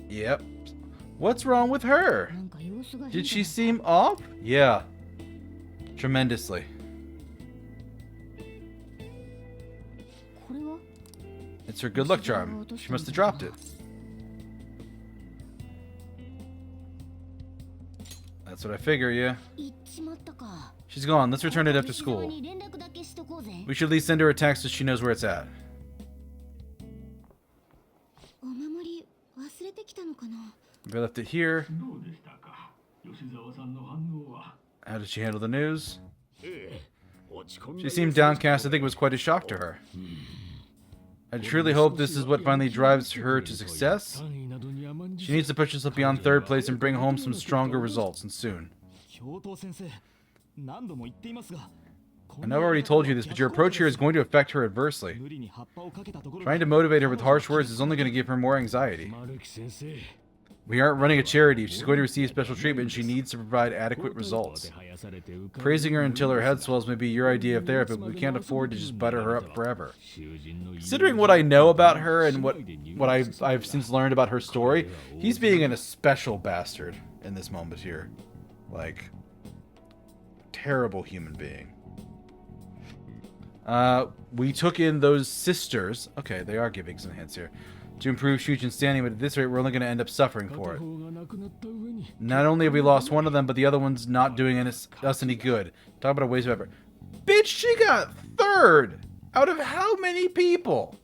Yep. What's wrong with her? Did she seem off? Yeah. Tremendously. It's her good luck charm. She must have dropped it. That's what I figure, yeah. She's gone. Let's return it after school. We should at least send her a text so she knows where it's at. Maybe I left it here. How did she handle the news? She seemed downcast. I think it was quite a shock to her. I truly hope this is what finally drives her to success. She needs to push herself beyond third place and bring home some stronger results, and soon. I know I've already told you this, but your approach here is going to affect her adversely. Trying to motivate her with harsh words is only going to give her more anxiety. We aren't running a charity. If she's going to receive special treatment, she needs to provide adequate results. Praising her until her head swells may be your idea of therapy, but we can't afford to just butter her up forever. Considering what I know about her and what I've since learned about her story, he's being an especial bastard in this moment here. Like, terrible human being. We took in those sisters. Okay, they are giving some hints here. To improve Shujin's standing, but at this rate, we're only going to end up suffering for it. Not only have we lost one of them, but the other one's not doing us any good. Talk about a waste of effort. Bitch, she got third! Out of how many people?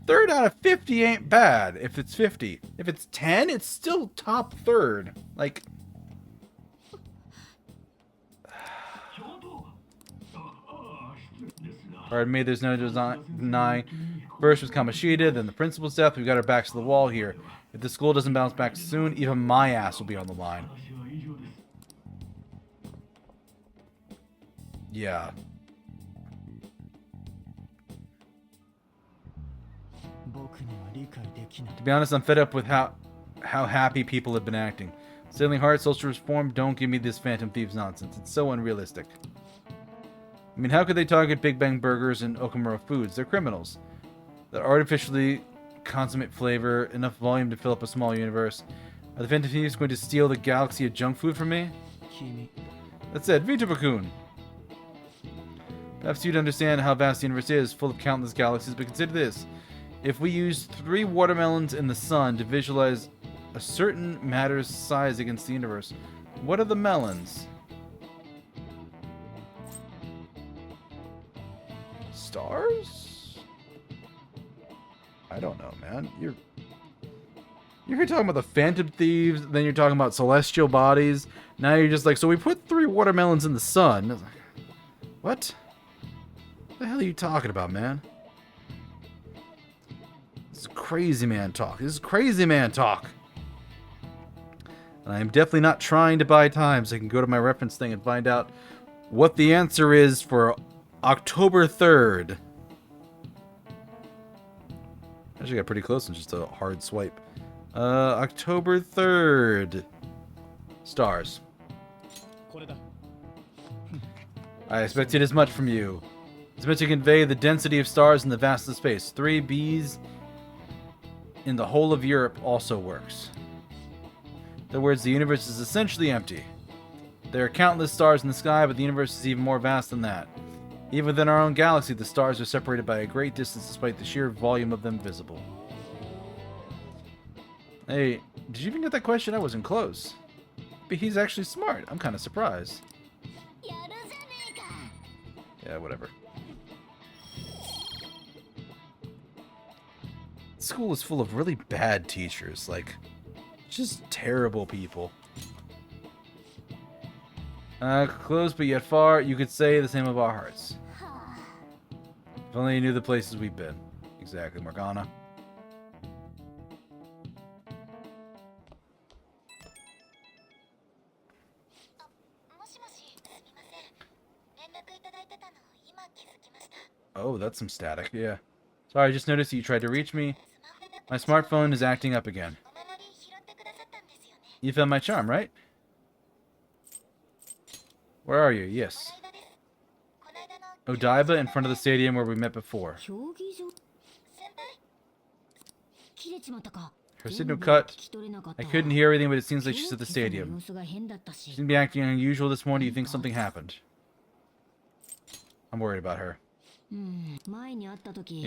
Third out of 50 ain't bad, if it's 50. If it's 10, it's still top third. Like... Pardon me, there's no denying. First was Kamashita, then the principal's death. We've got our backs to the wall here. If the school doesn't bounce back soon, even my ass will be on the line. Yeah. To be honest, I'm fed up with how happy people have been acting. Stealing hearts, social reform, don't give me this Phantom Thieves nonsense. It's so unrealistic. I mean, how could they target Big Bang Burgers and Okumura Foods? They're criminals. That artificially consummate flavor, enough volume to fill up a small universe. Are the Phantom Thieves going to steal the galaxy of junk food from me? That's it, Vita-Bakun. Perhaps you'd understand how vast the universe is, full of countless galaxies, but consider this. If we use 3 watermelons in the sun to visualize a certain matter's size against the universe, what are the melons? Stars? I don't know, man. You're You're talking about the Phantom Thieves, then you're talking about celestial bodies. Now you're just like, so we put 3 watermelons in the sun. What? What the hell are you talking about, man? This is crazy man talk. This is crazy man talk. And I am definitely not trying to buy time, so I can go to my reference thing and find out what the answer is for October 3rd. Actually got pretty close and just a hard swipe. October 3rd. Stars. I expected as much from you. It's meant to convey the density of stars and the vastness of space. 3 Bs in the whole of Europe also works. In other words, the universe is essentially empty. There are countless stars in the sky, but the universe is even more vast than that. Even within our own galaxy, the stars are separated by a great distance despite the sheer volume of them visible. Hey, did you even get that question? I wasn't close. But he's actually smart. I'm kind of surprised. Yeah, whatever. School is full of really bad teachers, like, just terrible people. Close but yet far, you could say the same of our hearts. If only you knew the places we've been. Exactly, Morgana. Oh, that's some static, yeah. Sorry, I just noticed that you tried to reach me. My smartphone is acting up again. You found my charm, right? Where are you? Yes. Odaiba, in front of the stadium where we met before. Her signal cut. I couldn't hear everything, but it seems like she's at the stadium. She seemed to be acting unusual this morning. Do you think something happened? I'm worried about her. Me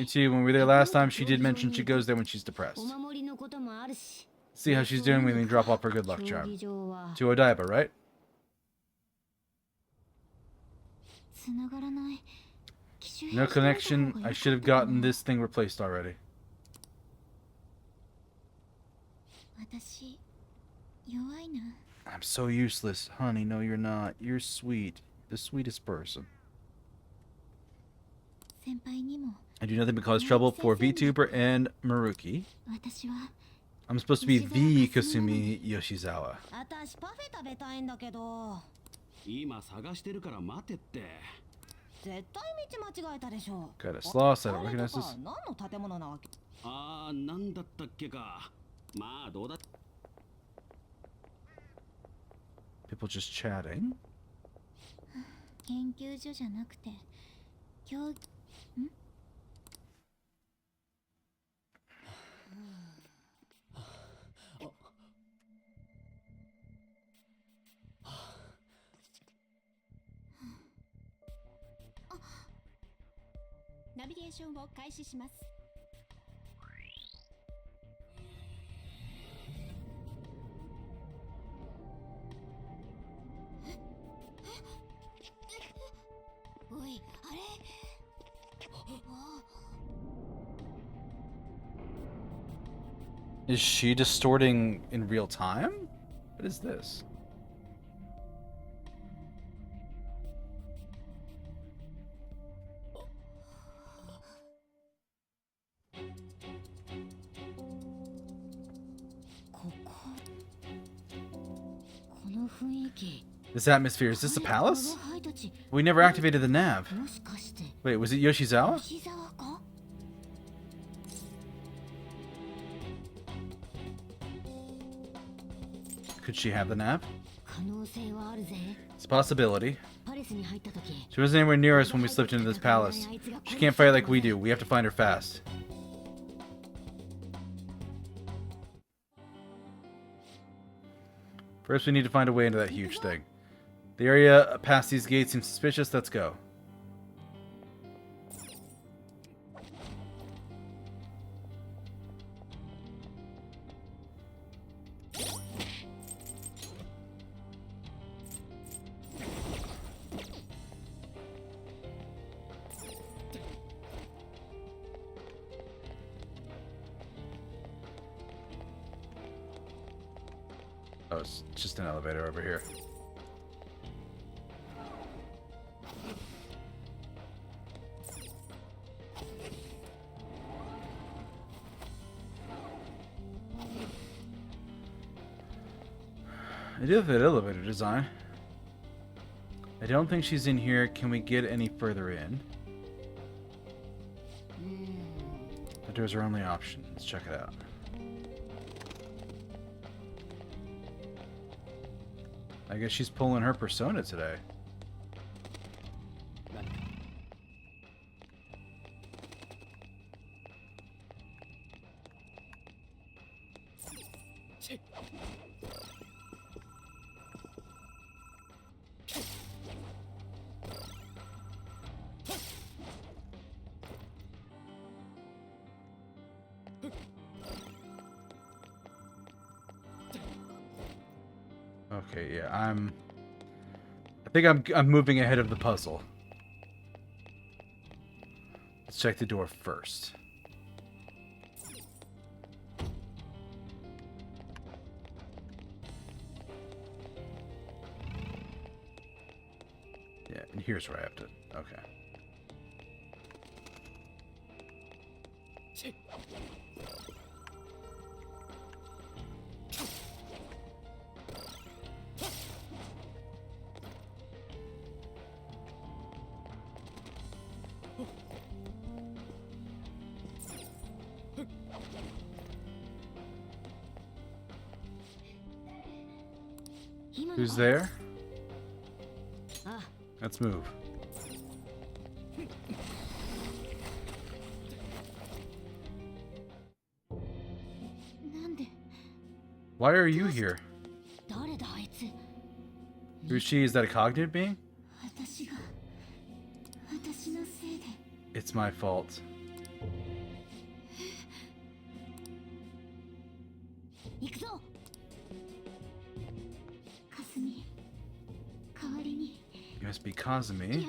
too. When we were there last time, she did mention she goes there when she's depressed. See how she's doing when we drop off her good luck charm. To Odaiba, right? No connection. I should have gotten this thing replaced already. I'm so useless. Honey, no you're not. You're sweet. The sweetest person. I do nothing but cause trouble for VTuber and Maruki. I'm supposed to be the Kasumi Yoshizawa. Got a sloth, I don't recognize this. People just chatting. Is she distorting in real time? What is this? This atmosphere, is this a palace? We never activated the nav. Wait, was it Yoshizawa? Could she have the nav? It's a possibility. She wasn't anywhere near us when we slipped into this palace. She can't fight like we do. We have to find her fast. First, we need to find a way into that huge thing. The area past these gates seems suspicious. Let's go. Oh, it's just an elevator over here. I do have that elevator design. I don't think she's in here. Can we get any further in? The door's our only option. Let's check it out. I guess she's pulling her persona today. Okay, yeah, I think I'm moving ahead of the puzzle. Let's check the door first. Yeah, and here's where I have to. Okay. Who's there? Let's move. Why are you here? Who's she? Is that a cognitive being? It's my fault. You must be Kazumi.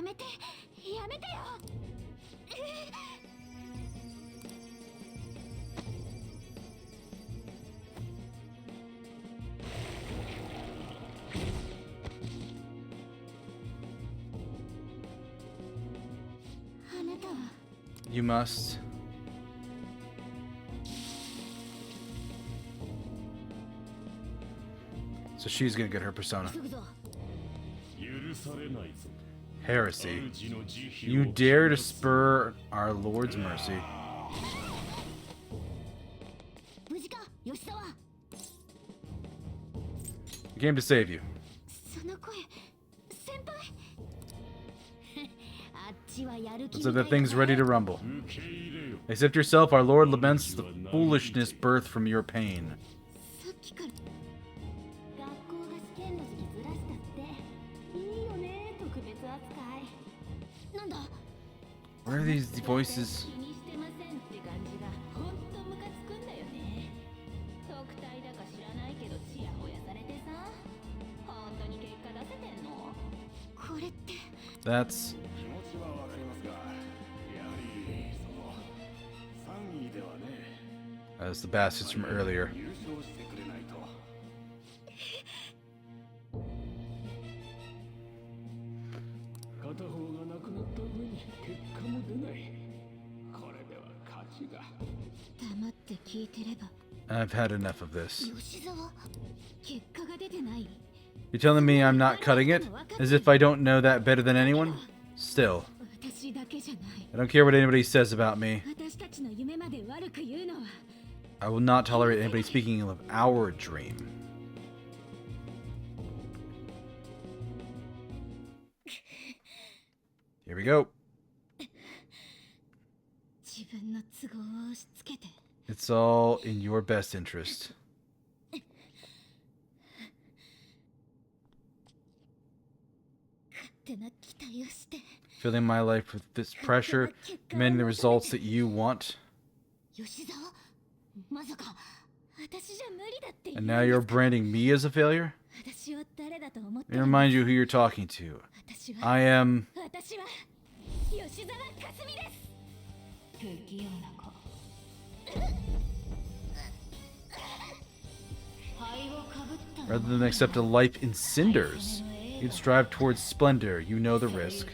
You must. So she's gonna get her persona. Heresy. You dare to spur our Lord's mercy. I came to save you. So the thing's ready to rumble. Accept yourself, our Lord laments the foolishness birthed from your pain. Where are these voices? That's... That's the bastards from earlier. I've had enough of this. You're telling me I'm not cutting it? As if I don't know that better than anyone? Still. I don't care what anybody says about me. I will not tolerate anybody speaking of our dream. Here we go. It's all in your best interest. Filling my life with this pressure, demanding the results that you want. And now you're branding me as a failure? Let me remind you who you're talking to. I am... Rather than accept a life in cinders, you'd strive towards splendor. You know the risk.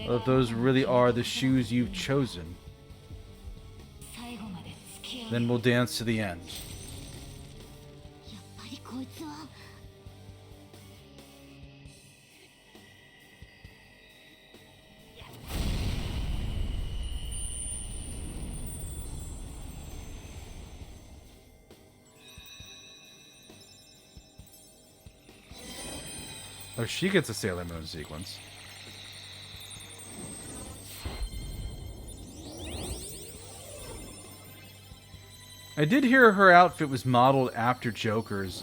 Well, if those really are the shoes you've chosen, then we'll dance to the end. やっぱりこいつは Oh, she gets a Sailor Moon sequence. I did hear her outfit was modeled after Joker's,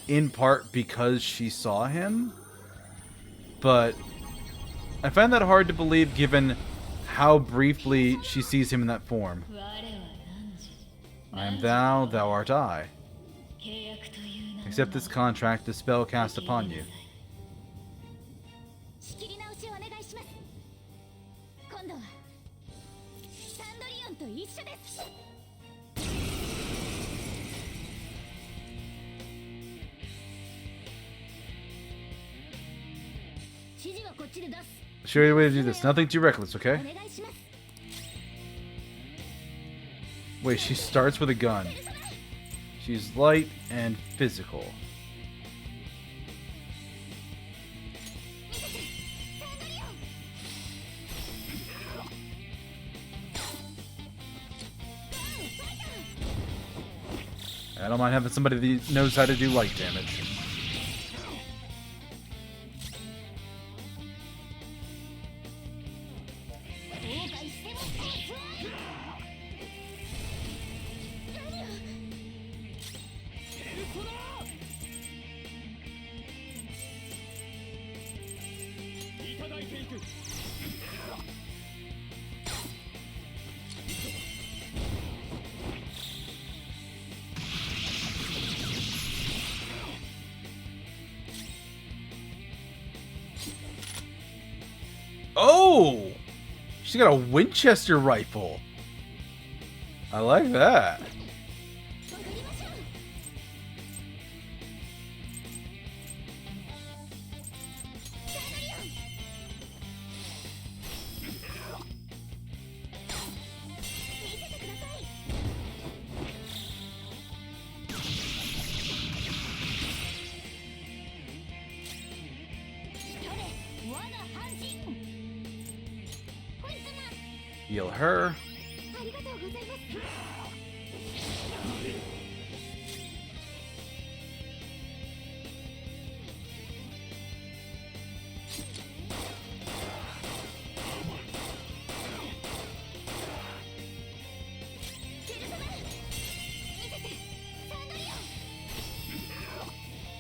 in part because she saw him, but I find that hard to believe given how briefly she sees him in that form. I am thou, thou art I. Accept this contract, the spell cast upon you. 仕切り直しお願いします。今度はサンドリオンと一緒です。指示はこっちで出す。 Show you a way to do this. Nothing too reckless, お okay? 願いします。 Wait, she starts with a gun. She's light and physical. I don't mind having somebody that knows how to do light damage. Oh! She's got a Winchester rifle. I like that. Heal her.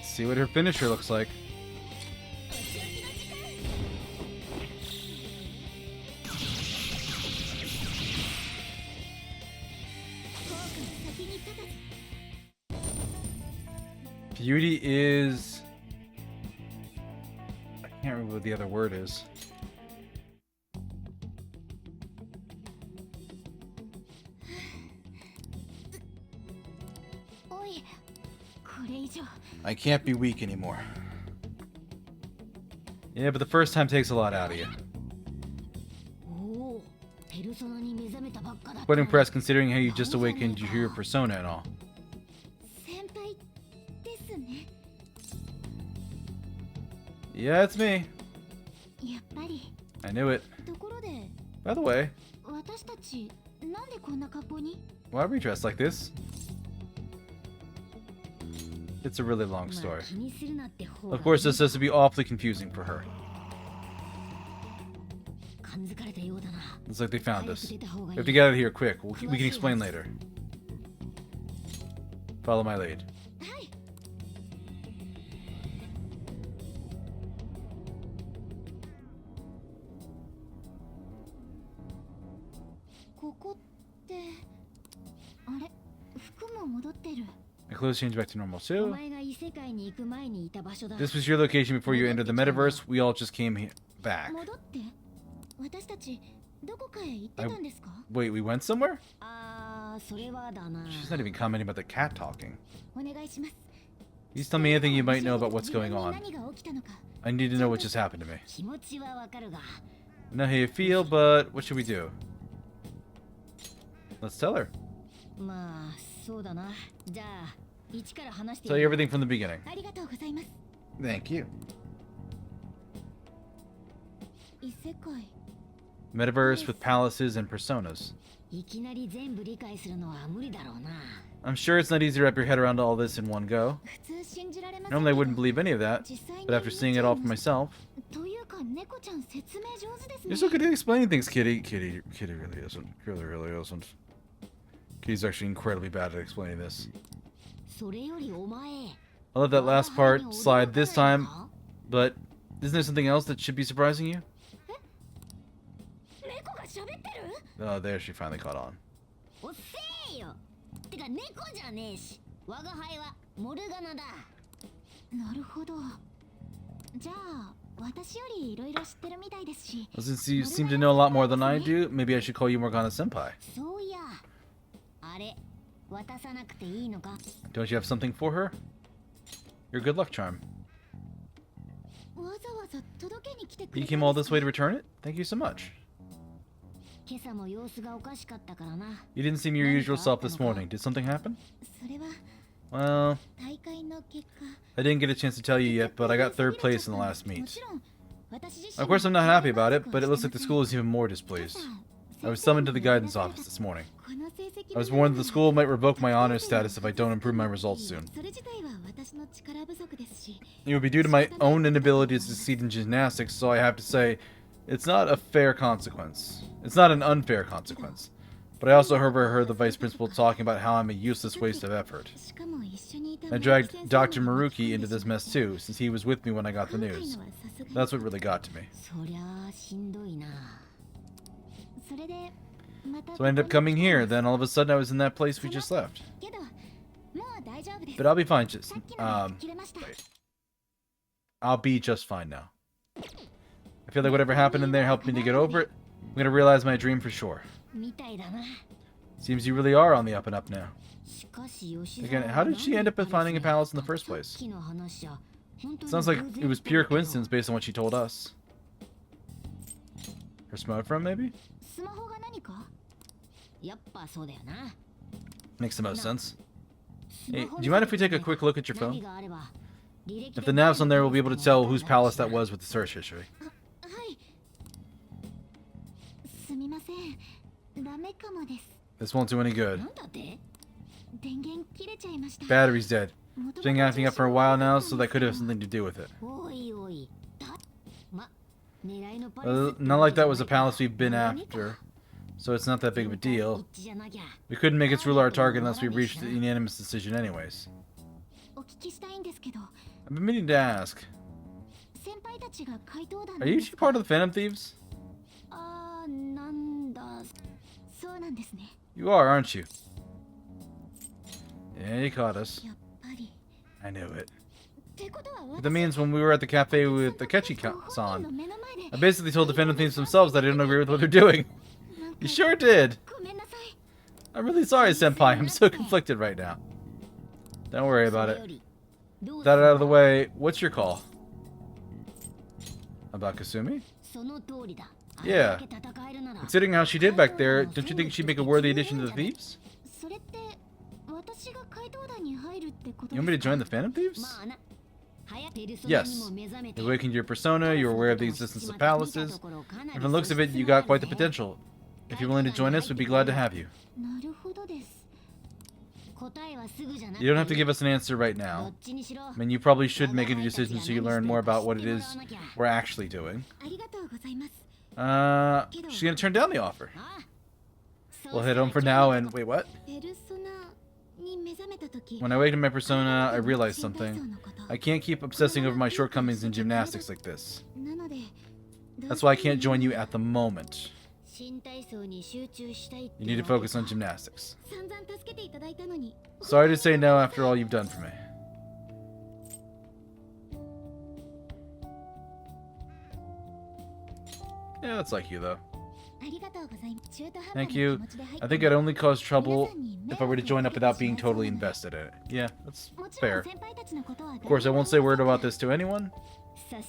See what her finisher looks like. Beauty is... I can't remember what the other word is. I can't be weak anymore. Yeah, but the first time takes a lot out of you. Quite impressed considering how you just awakened your persona and all. Yeah, it's me. I knew it. By the way, why are we dressed like this? It's a really long story. Of course, this has to be awfully confusing for her. Looks like they found us. We have to get out of here quick. We can explain later. Follow my lead. My clothes change back to normal too. This was your location before you entered the metaverse. We all just came back. どこかへ行ってたんですか？ Wait, we went somewhere? それはだな。 She's not even commenting about the cat talking. お願いします。 Please tell me anything you might know about what's going 自分 on. に何が起きたのか I need to know what just happened to me. 気持ちはわかるが。 I know how you feel, but what should we do? Let's tell her. まあ、そうだな。じゃあ、一から話して。 Tell you everything from the beginning. ありがとうございます。 Thank you. 異世界。 Metaverse with palaces and personas. いきなり全部理解するのは無理だろうな。 I'm sure it's not easy to wrap your head around all this in one go. 普通信じられませんけど。 Normally I wouldn't believe any of that, but after seeing it all for myself... というか、猫ちゃん説明上手ですね。 You're so good at explaining things, Kitty. Kitty really isn't. Really isn't. Kitty's actually incredibly bad at explaining this. それよりお前。 I let that last part slide this time, but isn't there something else that should be surprising you? 猫が喋ってる？ Oh, there she finally caught on. おっせーよ。てか猫じゃねえし。我が輩はモルガナだ。なるほど。じゃあ、私よりいろいろ知ってるみたいですし。 Well, since you seem to know a lot more than I do, maybe I should call you Morgana Senpai. そういや。あれ、渡さなくていいのか？ Don't you have something for her? Your good luck charm. わざわざ届けに来てくれ You たん came all です this か？ way to return it? Thank you so much. 今朝も様子がおかしかったからな。 You didn't seem your usual self this morning. Did something happen? それは Well, 大会の結果。 I didn't get a chance to tell you yet, but I got third place in the last も meet. ちろん、私自身 Of course, I'm not happy about it, but it looks like the school is even more displeased. I was summoned to the guidance office this morning. I was warned that the school might revoke my honor status if I don't improve my results soon. それ自体は私の力不足ですし。 It would be due to my own inability to succeed in gymnastics, so I have to say, it's not a fair consequence. It's not an unfair consequence. But I also overheard the vice principal talking about how I'm a useless waste of effort. しかも一緒にいた I dragged Dr. Maruki into this mess too, since he was with me when I got the news. That's what really got to me. そりゃあしんどいな。それでまた So I ended up coming here, then all of a sudden I was in that place we just left. けど、もう大丈夫です。 But I'll be fine, just, さっきので切れました。 I'll be just fine now. I feel like whatever happened in there helped me to get over it. I'm gonna realize my dream for sure. みたいだな。 Seems you really are on the up and up now. しかし吉沢 Again, how did she end up finding a palace in the first place? さっきの話じゃ本当に Sounds like 偶然 it was pure coincidence based on what she told us. Her smartphone, maybe? スマホが何か？やっぱそうだよな。 Makes the most sense. スマ Hey, ホ do に you mind if we take a quick look at your 何 phone? があれば履歴 If で the nav's on there, we'll be able to tell whose palace that was with the search history. はい。すみません。ダメかもです。 This won't do any good. なんだって？電源切れちゃいました。 Battery's dead. もと It's been もと acting up for a while now, so that could have something to do with it. おいおい。ま、狙いのパレスって Not like that was a palace we've been 何か after, so it's not that big of a deal. 一致じゃなきゃ We couldn't make its ruler our target unless we reached a unanimous decision anyways. お聞きしたいんですけど、 I've been meaning to ask, 先輩たちが怪盗団 are you two part of the Phantom Thieves? あー、なんだ。そうなんですね。 You are, aren't you? Yeah, you caught us. やっぱり。 I knew it. ってことは That means when we were at the cafe with the Kechi-san, の目の前で I basically told the Phantom Thieves themselves that I didn't agree with what they're doing. You sure did. ごめんなさい。 I'm really sorry, Senpai. I'm so conflicted right now. Don't worry about it. With that out of the way, what's your call? About Kasumi? その通りだ。 Yeah. あれだけ戦えるなら Considering how she did back there, don't you think she'd make a worthy addition to the Thieves? それって私が怪盗団に入るってこと You want me to join the Phantom Thieves? まあな。Yes. You awakened your persona, you're aware of the existence of palaces. From the looks of it, you got quite the potential. If you're willing to join us, we'd be glad to have you. なるほどです。答えはすぐじゃなくて You don't have to give us an answer right ど now. っちにしろ I mean, you probably should make a decision so you learn more about what it is we're actually doing. ありがとうございます。 She's gonna turn down the offer. ああ We'll head home for now and wait, what? ペルソナに目覚めた時 When I awakened my persona, I realized something. I can't keep obsessing over my shortcomings in gymnastics like this. なので That's why I can't join you at the moment. 新体操に集中したいって You need to focus on gymnastics. 散々助けていただいたのに Sorry to say no after all you've done for me. Yeah, that's like you though. Thank you. I think I'd only cause trouble if I were to join up without being totally invested in it. Yeah, that's fair. Of course, I won't say a word about this to anyone. I'm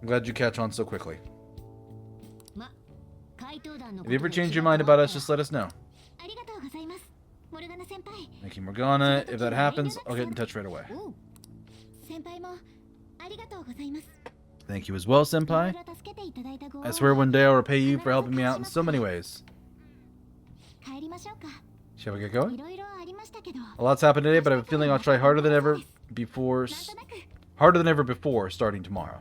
glad you catch on so quickly. If you ever change your mind about us, just let us know. Thank you, Morgana. If that happens, I'll get in touch right away. Thank you as well, Senpai. I swear one day I'll repay you for helping me out in so many ways. Shall we get going? A lot's happened today, but I have a feeling I'll try harder than ever before starting tomorrow.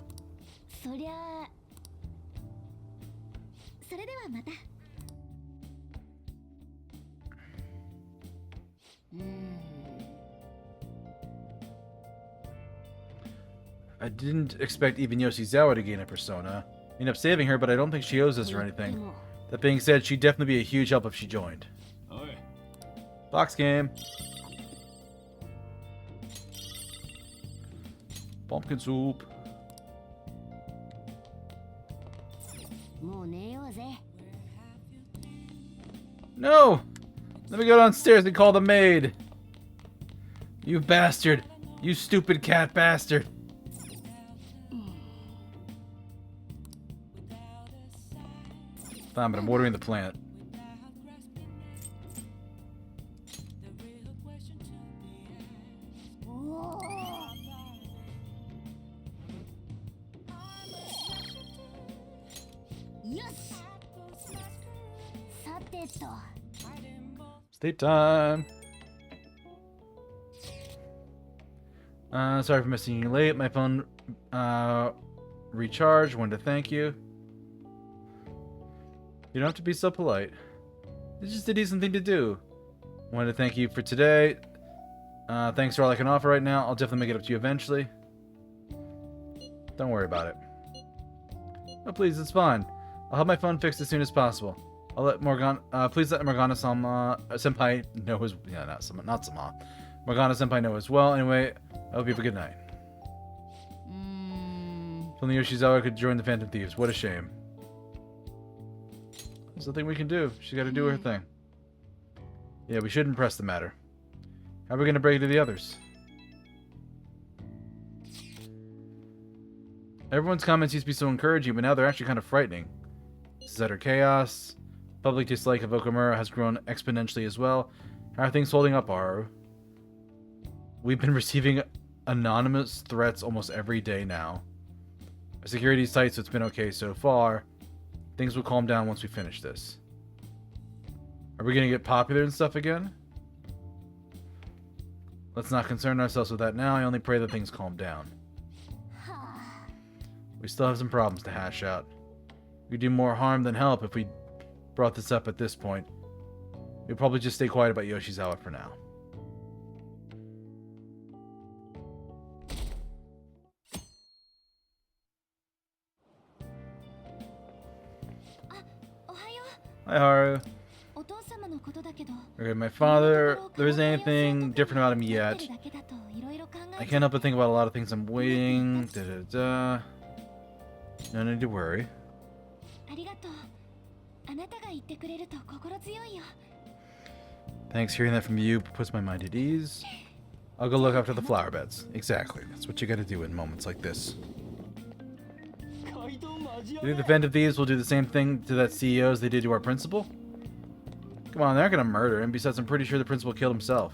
I didn't expect even Yoshizawa to gain a persona. I ended up saving her, but I don't think she owes us or anything. That being said, she'd definitely be a huge help if she joined. Box game. Pumpkin soup. No! Let me go downstairs and call the maid. You bastard. You stupid cat bastard. Fine, but I'm watering the plant. State time. Sorry for missing you late. My phone recharged. Wanted to thank you. You don't have to be so polite. It's just a decent thing to do. Wanted to thank you for today. Thanks for all I can offer right now. I'll definitely make it up to you eventually. Don't worry about it. Oh, please, it's fine. I'll have my phone fixed as soon as possible. I'll let Morgana. Please let Morgana-sama senpai know as not Sama. Morgana senpai know as well. Anyway, I hope you have a good night. If only Yoshizawa could join the Phantom Thieves. What a shame. There's nothing we can do. She's got to do her thing. Yeah, we shouldn't press the matter. How are we going to break it to the others? Everyone's comments used to be so encouraging, but now they're actually kind of frightening. This is utter chaos. Public dislike of Okumura has grown exponentially as well. How are things holding up, Aru? We've been receiving anonymous threats almost every day now. Our security's tight, so it's been okay so far. Things will calm down once we finish this. Are we going to get popular and stuff again? Let's not concern ourselves with that now. I only pray that things calm down. We still have some problems to hash out. We'd do more harm than help if we brought this up at this point. We'll probably just stay quiet about Yoshizawa for now. Hi, Haru. Okay, my father, there isn't anything different about him yet. I can't help but think about a lot of things. I'm waiting. No need to worry. Thanks, hearing that from you puts my mind at ease. I'll go look after the flower beds. Exactly, that's what you gotta do in moments like this. You think the Phantom Thieves will do the same thing to that CEO as they did to our principal? Come on, they're not gonna murder him. Besides, I'm pretty sure the principal killed himself.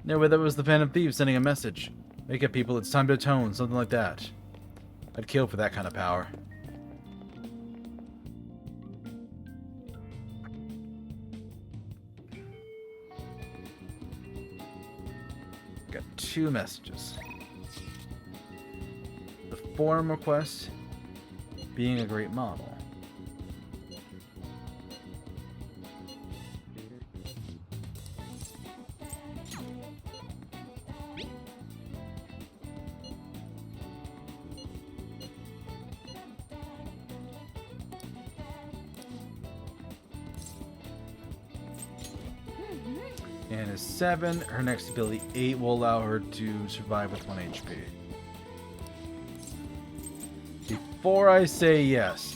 No way, that was the Phantom Thieves sending a message. Wake up, people, it's time to atone, something like that. I'd kill for that kind of power. Got 2 messages. The forum request, being a great model. And is 7. Her next ability, 8, will allow her to survive with 1 HP. Before I say yes,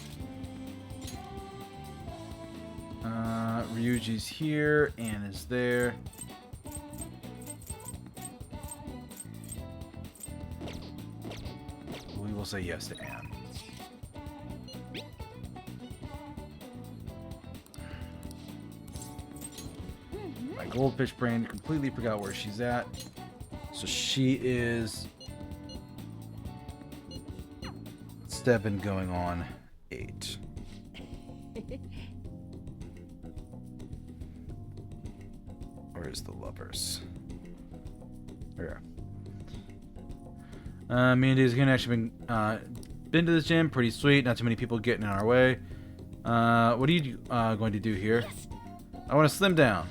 Ryuji's here. Anne is there. We will say yes to Anne. My goldfish brain completely forgot where she's at. So she is 7 going on 8. Where's the lovers? There. Me and Deuscain actually been to this gym. Pretty sweet. Not too many people getting in our way. What are you going to do here? I want to slim down.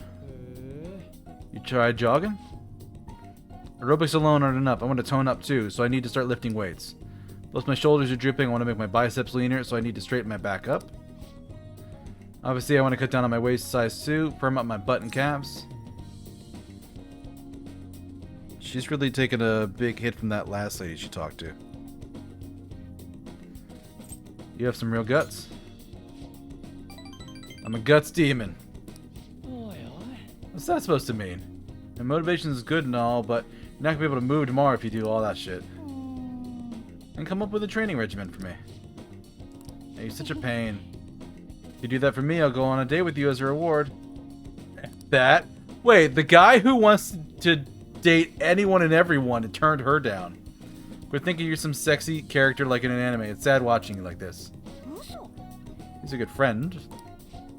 You tried jogging? Aerobics alone aren't enough. I want to tone up too, so I need to start lifting weights. Plus my shoulders are drooping. I want to make my biceps leaner, so I need to straighten my back up. Obviously, I want to cut down on my waist size too. Firm up my butt and calves. She's really taken a big hit from that last lady she talked to. You have some real guts. I'm a guts demon. What's that supposed to mean? And motivation is good and all, but you're not gonna be able to move tomorrow if you do all that shit. And come up with a training regimen for me. Hey, you're such a pain. If you do that for me, I'll go on a date with you as a reward. That? Wait, the guy who wants to date anyone and everyone and turned her down. Quit thinking you're some sexy character like in an anime. It's sad watching you like this. He's a good friend.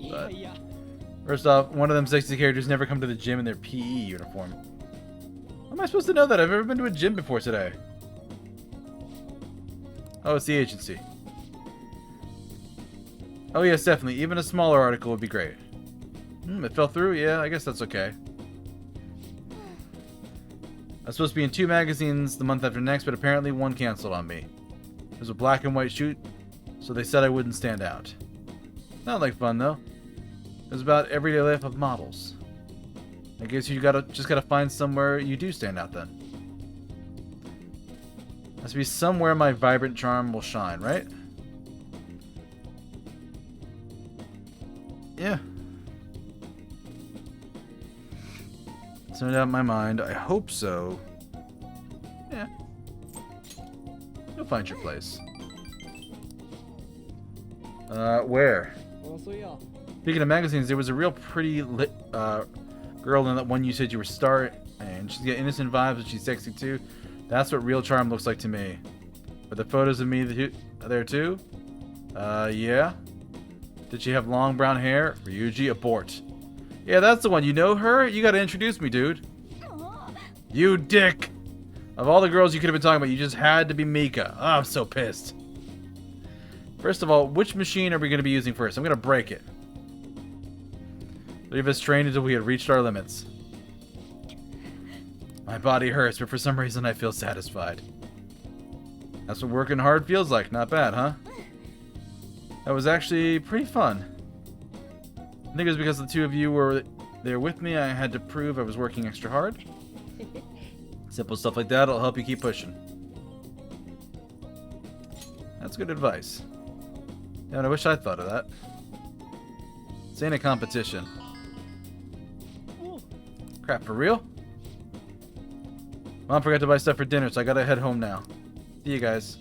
But first off, one of them sexy characters never come to the gym in their PE uniform. How am I supposed to know that? I've never been to a gym before today. Oh, it's the agency. Oh yes, definitely. Even a smaller article would be great. It fell through? Yeah, I guess that's okay. I was supposed to be in 2 magazines the month after next, but apparently one canceled on me. It was a black and white shoot, so they said I wouldn't stand out. Not like fun though. It was about everyday life of models. I guess you just gotta find somewhere you do stand out then. Has to be somewhere my vibrant charm will shine, right? Yeah. It's no doubt in my mind. I hope so. Yeah. You'll find your place. Where? Speaking of magazines, there was a real pretty girl in that one you said you were starring. She's got innocent vibes, but she's sexy too. That's what real charm looks like to me. Are the photos of me there too? Yeah. Did she have long brown hair? Ryuji, abort. Yeah, that's the one. You know her? You gotta introduce me, dude. You dick! Of all the girls you could have been talking about, you just had to be Mika. Oh, I'm so pissed. First of all, which machine are we going to be using first? I'm going to break it. Leave us trained until we had reached our limits. My body hurts, but for some reason I feel satisfied. That's what working hard feels like. Not bad, huh? That was actually pretty fun. I think it was because the two of you were there with me. I had to prove I was working extra hard. Simple stuff like that will help you keep pushing. That's good advice. Yeah, and I wish I'd thought of that. This ain't a competition. Crap, for real? Mom forgot to buy stuff for dinner, so I gotta head home now. See you guys.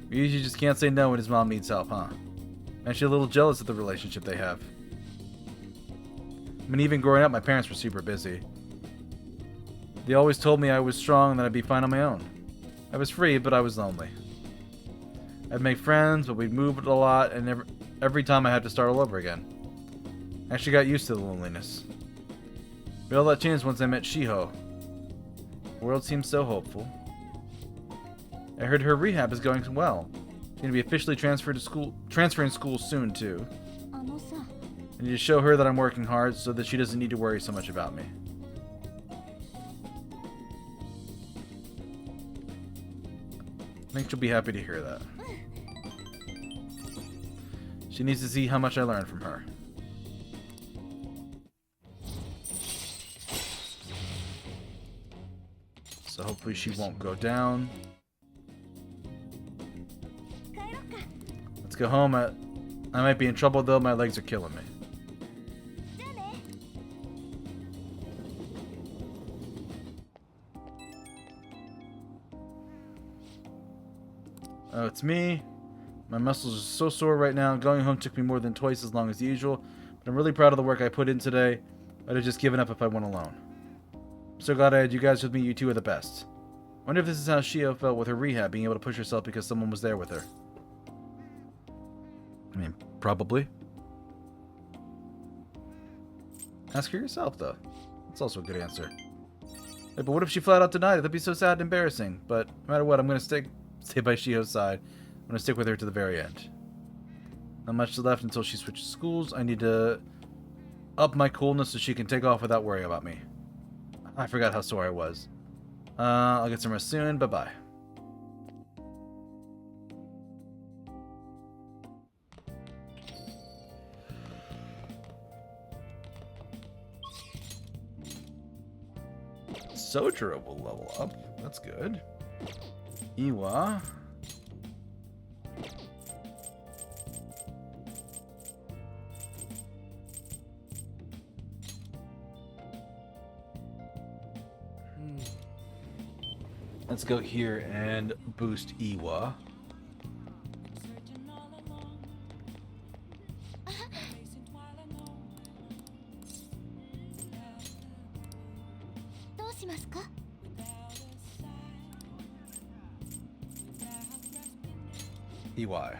We usually just can't say no when his mom needs help, huh? I'm actually a little jealous of the relationship they have. I mean, even growing up, my parents were super busy. They always told me I was strong and that I'd be fine on my own. I was free, but I was lonely. I'd make friends, but we'd move a lot, and every time I had to start all over again. I actually got used to the loneliness. But all that changed once I met Shiho. The world seems so hopeful. I heard her rehab is going well. She's going to be officially transferring school soon, too. I need to show her that I'm working hard so that she doesn't need to worry so much about me. I think she'll be happy to hear that. She needs to see how much I learned from her. So hopefully she won't go down. Let's go home. I might be in trouble though, my legs are killing me. Oh, it's me. My muscles are so sore right now. Going home took me more than twice as long as usual. But I'm really proud of the work I put in today. I'd have just given up if I went alone. I'm so glad I had you guys with me. You two are the best. Wonder if this is how Shio felt with her rehab, being able to push herself because someone was there with her. I mean, probably. Ask her yourself, though. That's also a good answer. Hey, but what if she flat out denied it? That'd be so sad and embarrassing. But no matter what, I'm going to stay by Shio's side. I'm going to stick with her to the very end. Not much left until she switches schools. I need to up my coolness so she can take off without worrying about me. I forgot how sore I was. I'll get some rest soon. Bye-bye. Sojiro will level up. That's good. Iwa. Let's go here and boost Iwa. EY.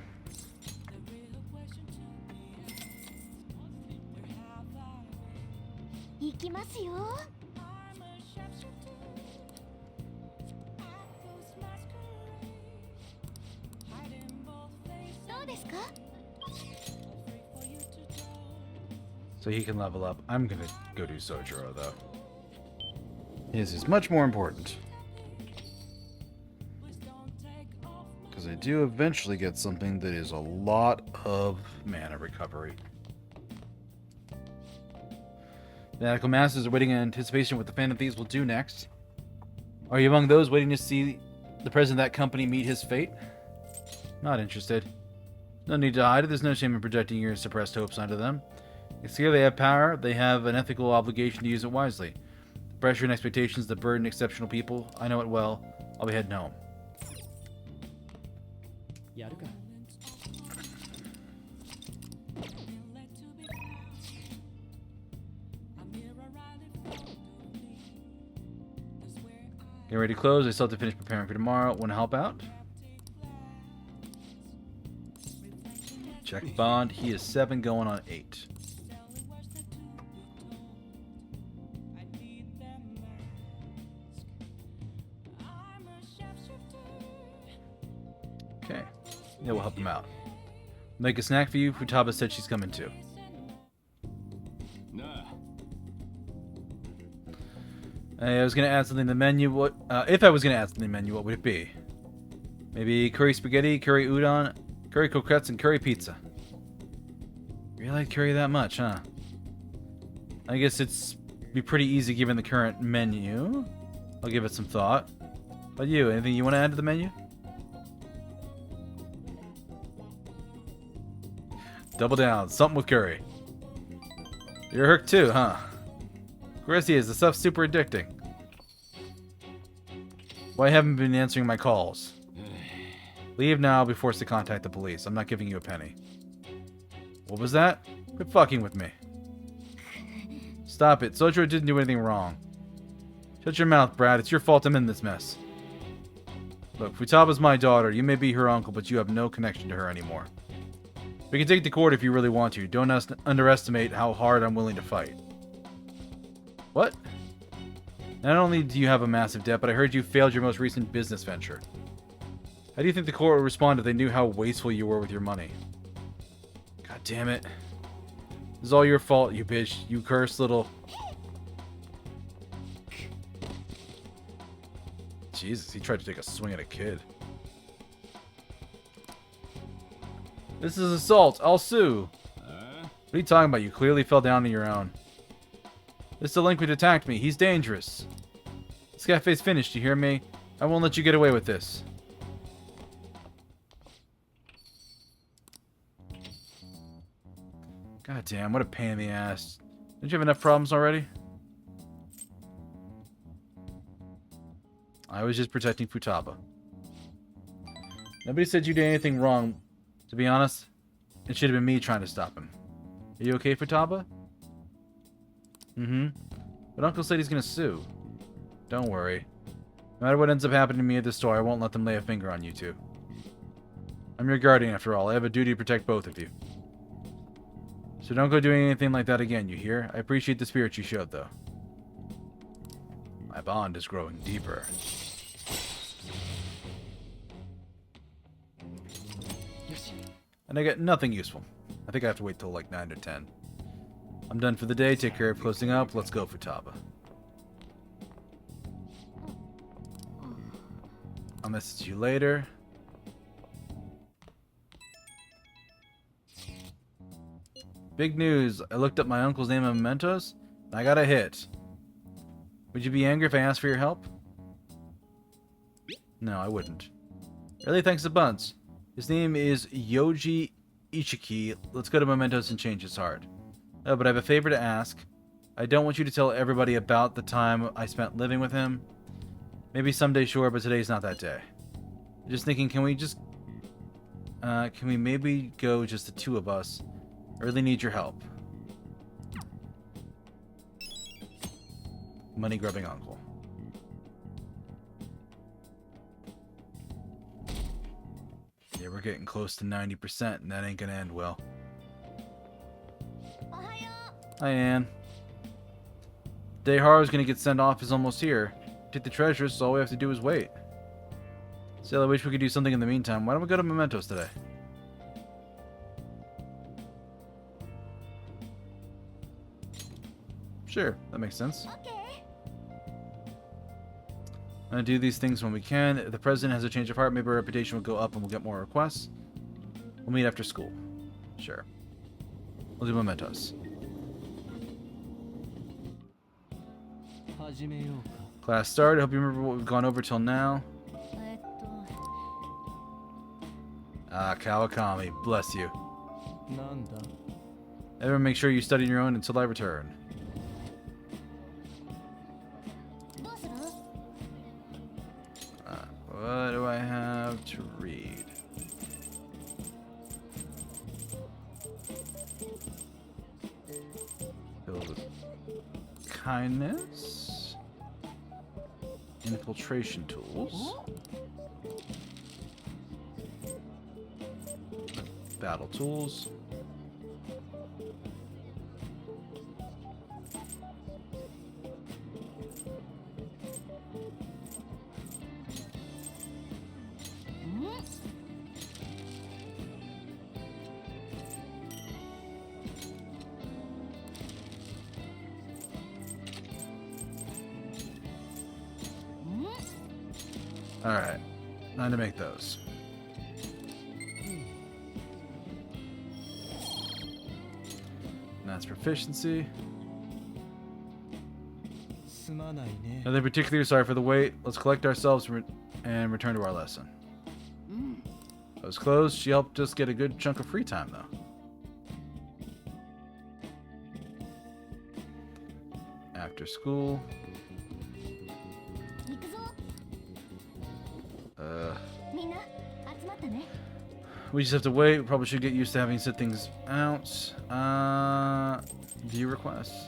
So he can level up. I'm gonna go do Sojiro though. His is much more important. Because I do eventually get something that is a lot of mana recovery. Fanatical Masters are waiting in anticipation what the Phantom Thieves will do next. Are you among those waiting to see the president of that company meet his fate? Not interested. No need to hide it. There's no shame in projecting your suppressed hopes onto them. It's clear they have power. They have an ethical obligation to use it wisely. The pressure and expectations that burden exceptional people. I know it well. I'll be heading home. Getting ready to close. I still have to finish preparing for tomorrow. Want to help out? Check bond. He is 7 going on 8. Okay. Yeah, we'll help him out. Make a snack for you. Futaba said she's coming too. I was gonna add something to the menu. What if I was gonna add something to the menu? What would it be? Maybe curry spaghetti, curry udon, curry croquettes, and curry pizza. Really like curry that much, huh? I guess it's be pretty easy given the current menu. I'll give it some thought. But you, anything you want to add to the menu? Double down, something with curry. You're hooked too, huh? Of course he is. The stuff's super addicting. Why haven't you been answering my calls? Leave now. I'll be forced to contact the police. I'm not giving you a penny. What was that? Quit fucking with me. Stop it. Sojiro didn't do anything wrong. Shut your mouth, Brad. It's your fault I'm in this mess. Look, Futaba's my daughter. You may be her uncle, but you have no connection to her anymore. We can take it to court if you really want to. Don't underestimate how hard I'm willing to fight. What? Not only do you have a massive debt, but I heard you failed your most recent business venture. How do you think the court would respond if they knew how wasteful you were with your money? God damn it. This is all your fault, you bitch. You cursed little... Jesus, he tried to take a swing at a kid. This is assault. I'll sue. What are you talking about? You clearly fell down on your own. This delinquent attacked me. He's dangerous. This cafe's finished, you hear me? I won't let you get away with this. God damn, what a pain in the ass. Don't you have enough problems already? I was just protecting Futaba. Nobody said you did anything wrong. To be honest, it should have been me trying to stop him. Are you okay, Futaba? Mm-hmm. But Uncle said he's gonna sue. Don't worry. No matter what ends up happening to me at the store, I won't let them lay a finger on you two. I'm your guardian, after all. I have a duty to protect both of you. So don't go doing anything like that again, you hear? I appreciate the spirit you showed, though. My bond is growing deeper. And I get nothing useful. I think I have to wait till like 9 or 10. I'm done for the day. Take care of closing up. Let's go, Futaba. I'll message you later. Big news. I looked up my uncle's name on mementos, and I got a hit. Would you be angry if I asked for your help? No, I wouldn't. Really, thanks a bunch. His name is Yoji Ichiki. Let's go to mementos and change his heart. Oh, but I have a favor to ask. I don't want you to tell everybody about the time I spent living with him. Maybe someday, sure, but today's not that day. Just thinking, can we maybe go just the two of us? I really need your help. Money grubbing uncle. Yeah, we're getting close to 90%, and that ain't gonna end well. Hi, Anne. Day Haru's gonna get sent off is almost here. Take the treasures, so all we have to do is wait. Still, I wish we could do something in the meantime. Why don't we go to mementos today? Sure, that makes sense. Okay. I'm gonna do these things when we can. If the president has a change of heart, maybe our reputation will go up and we'll get more requests. We'll meet after school. Sure. We'll do mementos. Class started. Hope you remember what we've gone over till now. Ah, Kawakami. Bless you. Everyone make sure you study on your own until I return. What do I have to read? Filled with kindness. Infiltration tools. Battle tools. Alright, time to make those. And that's proficiency. Nothing particularly, sorry for the wait. Let's collect ourselves and return to our lesson. That was close. She helped us get a good chunk of free time, though. After school. We just have to wait. We probably should get used to having to sit things out. View requests.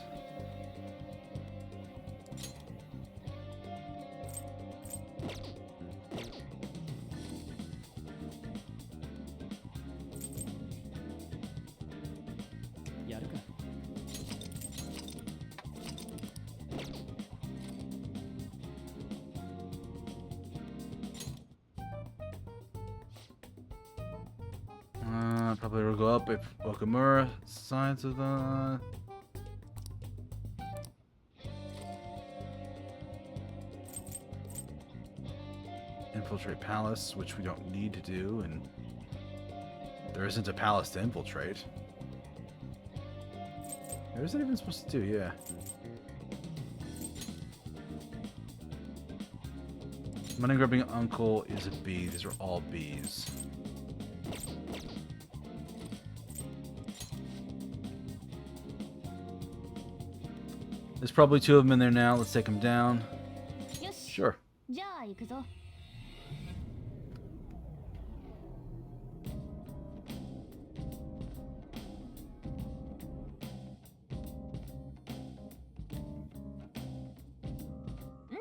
Probably will go up if Okumura signs of the... Infiltrate palace, which we don't need to do, and there isn't a palace to infiltrate. There isn't even supposed to do, yeah. Money grubbing uncle is a B. These are all B's. There's probably 2 of them in there now. Let's take them down. よし Sure. じゃあ行くぞ。ん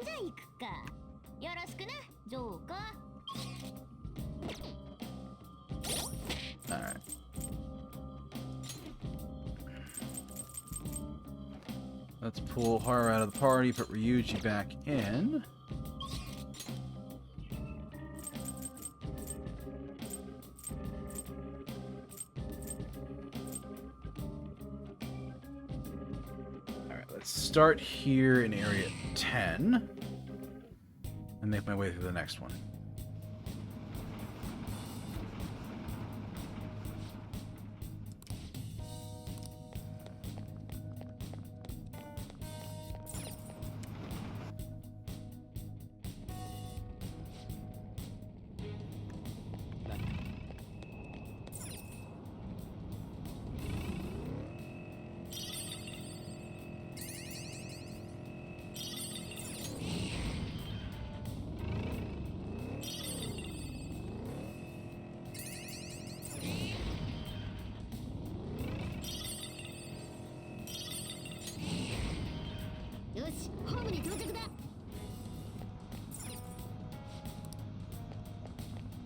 じゃ行くか。よろしくな、ジョーカー。 Alright. Let's pull Haru out of the party, put Ryuji back in. Alright, let's start here in area 10 and make my way through the next one.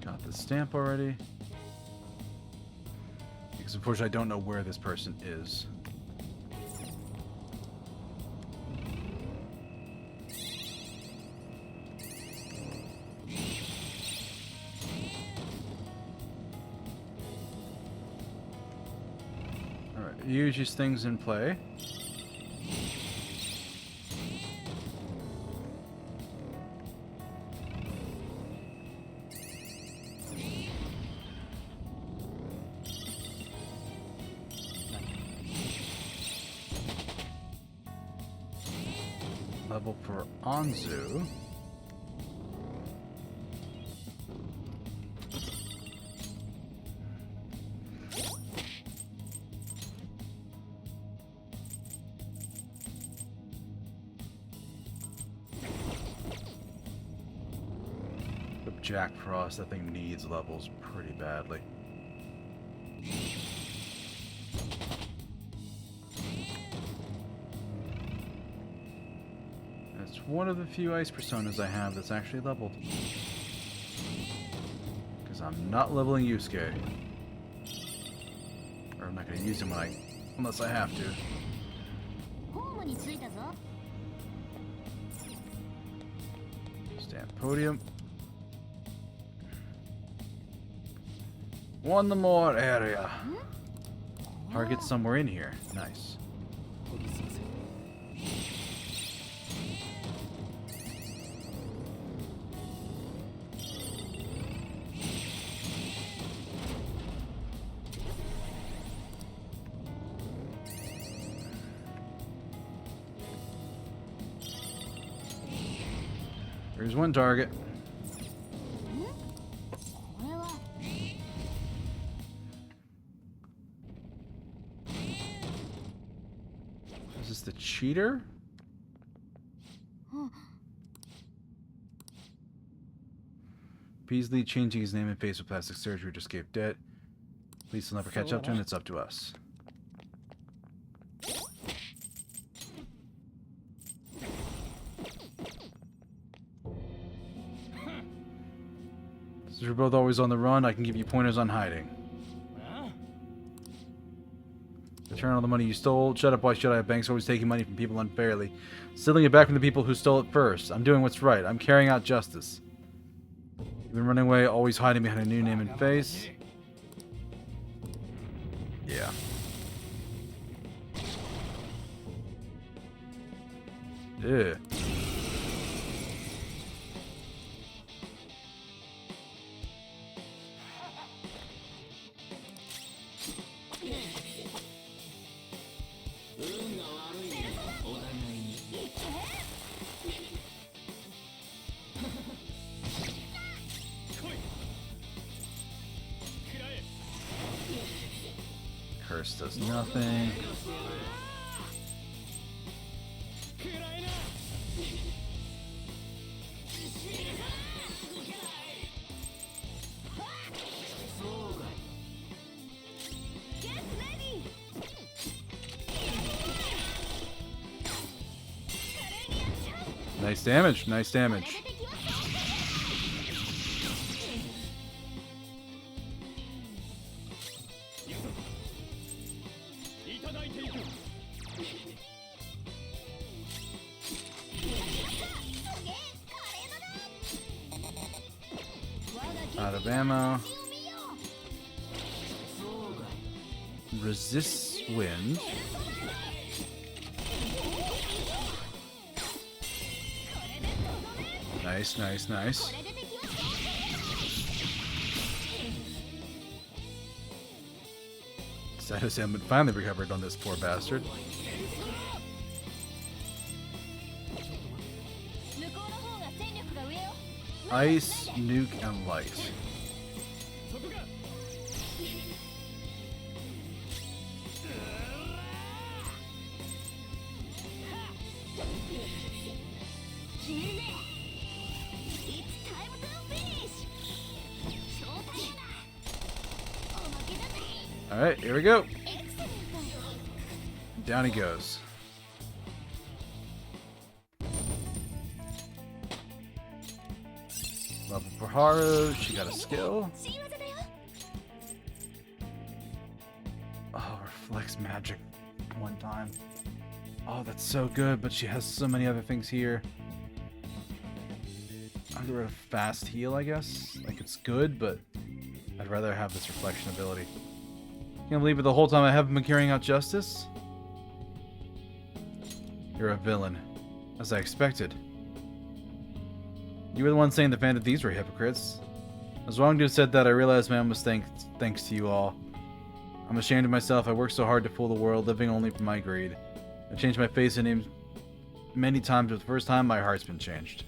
Got the stamp already. Because unfortunately I don't know where this person is. Alright, use these things in play. Level for Anzu. Jack Frost, that thing needs levels pretty badly. That's one of the few ice personas I have that's actually leveled. Because I'm not leveling Deuscain. Or I'm not going to use him unless I have to. Stand podium. One more area. Target somewhere in here. Nice. Here's one target. Is this the cheater? Beasley changing his name and face with plastic surgery to escape debt. Police will never catch up to him. It's up to us. Since you're both always on the run, I can give you pointers on hiding. Return all the money you stole. Shut up, why should I? Banks always taking money from people unfairly. Stealing it back from the people who stole it first. I'm doing what's right. I'm carrying out justice. You've been running away, always hiding behind a new name and face. Yeah. Yeah. Curse does nothing. Nice damage. Nice damage. Out of ammo. Resists wind. Nice, nice, nice. Status ailment finally recovered on this poor bastard. Ice, nuke, and light. Alright, here we go. Down he goes. Level for Haru, she got a skill. Oh, reflects magic one time. Oh, that's so good, but she has so many other things here. I'll get rid of fast heal, I guess. Like, it's good, but I'd rather have this reflection ability. Can't believe it, the whole time I haven't been carrying out justice? You're a villain. As I expected. You were the one saying the Phantom Thieves were hypocrites. I was wrong to have said that. I realized my own mistake thanks to you all. I'm ashamed of myself. I worked so hard to fool the world, living only for my greed. I changed my face and name many times, but the first time my heart's been changed.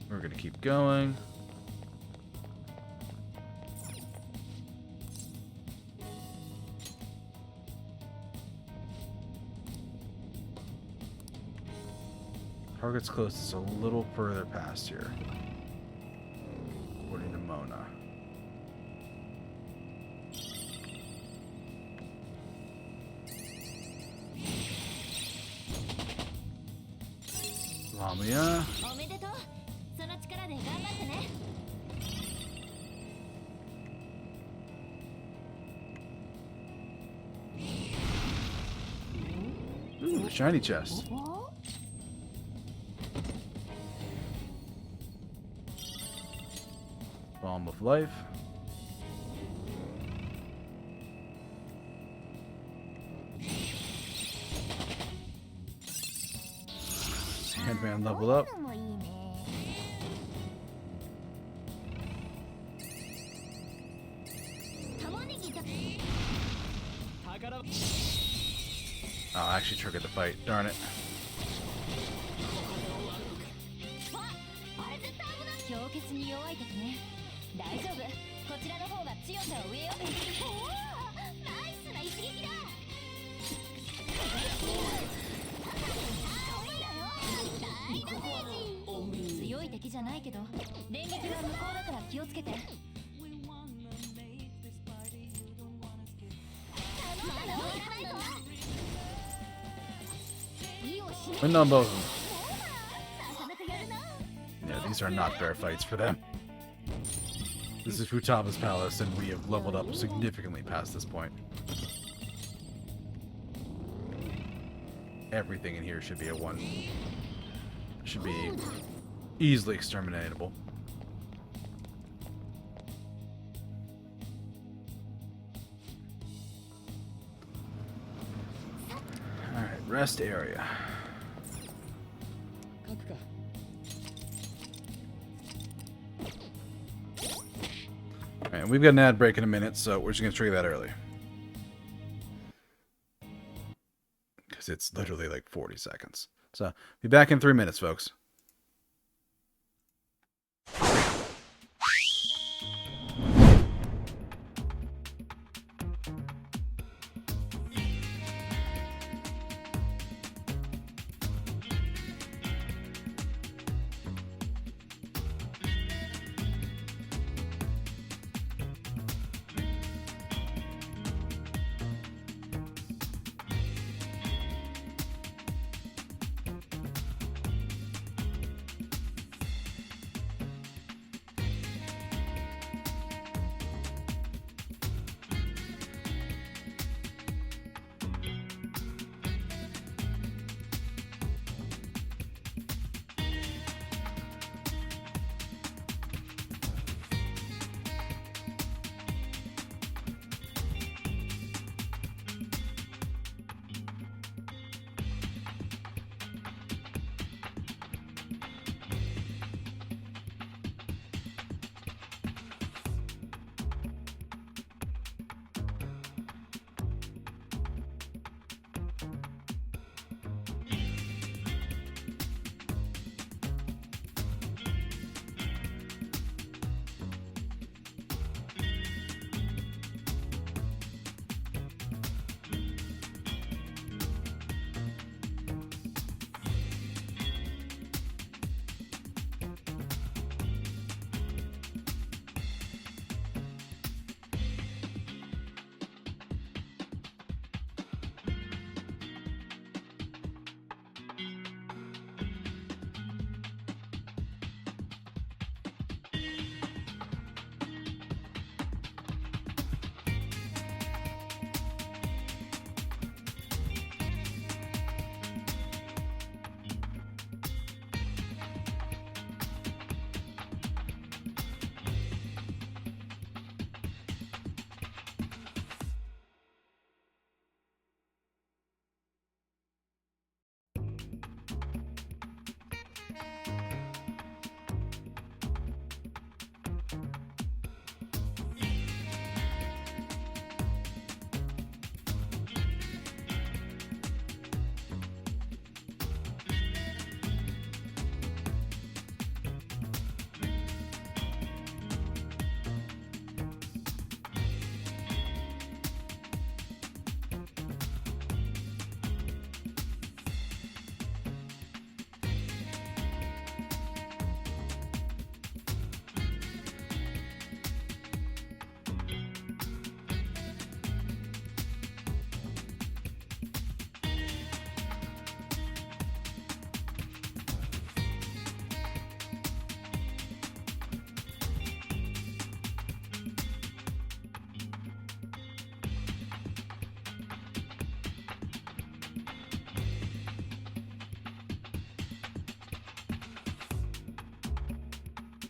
We're gonna keep going. Target's closest a little further past here, according to Mona. Lamia. Ooh, shiny chest. Balm of life. Sandman leveled up. Oh, I actually triggered the fight. Darn it. Win on both of them. Yeah, these are not fair fights for them. This is Futaba's palace, and we have leveled up significantly past this point. Everything in here should be a 1. Should be easily exterminatable. Alright, rest area. Alright, we've got an ad break in a minute, so we're just going to trigger that early. Because it's literally like 40 seconds. So, be back in 3 minutes, folks.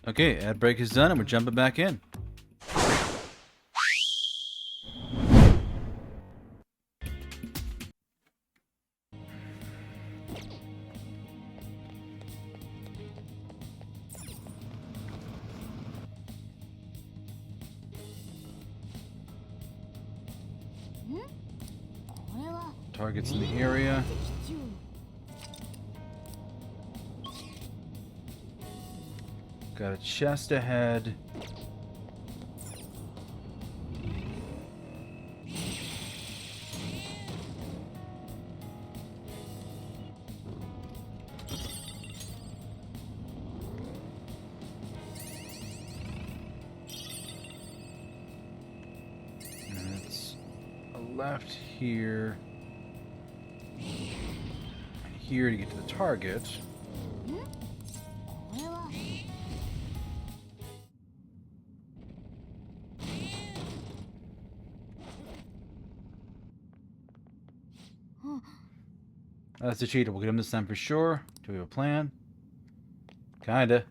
Okay, ad break is done and we're jumping back in. Targets in the area. Got a chest ahead. And it's a left here. And here to get to the target. That's a cheater. We'll get him this time for sure. Do we have a plan? Kinda.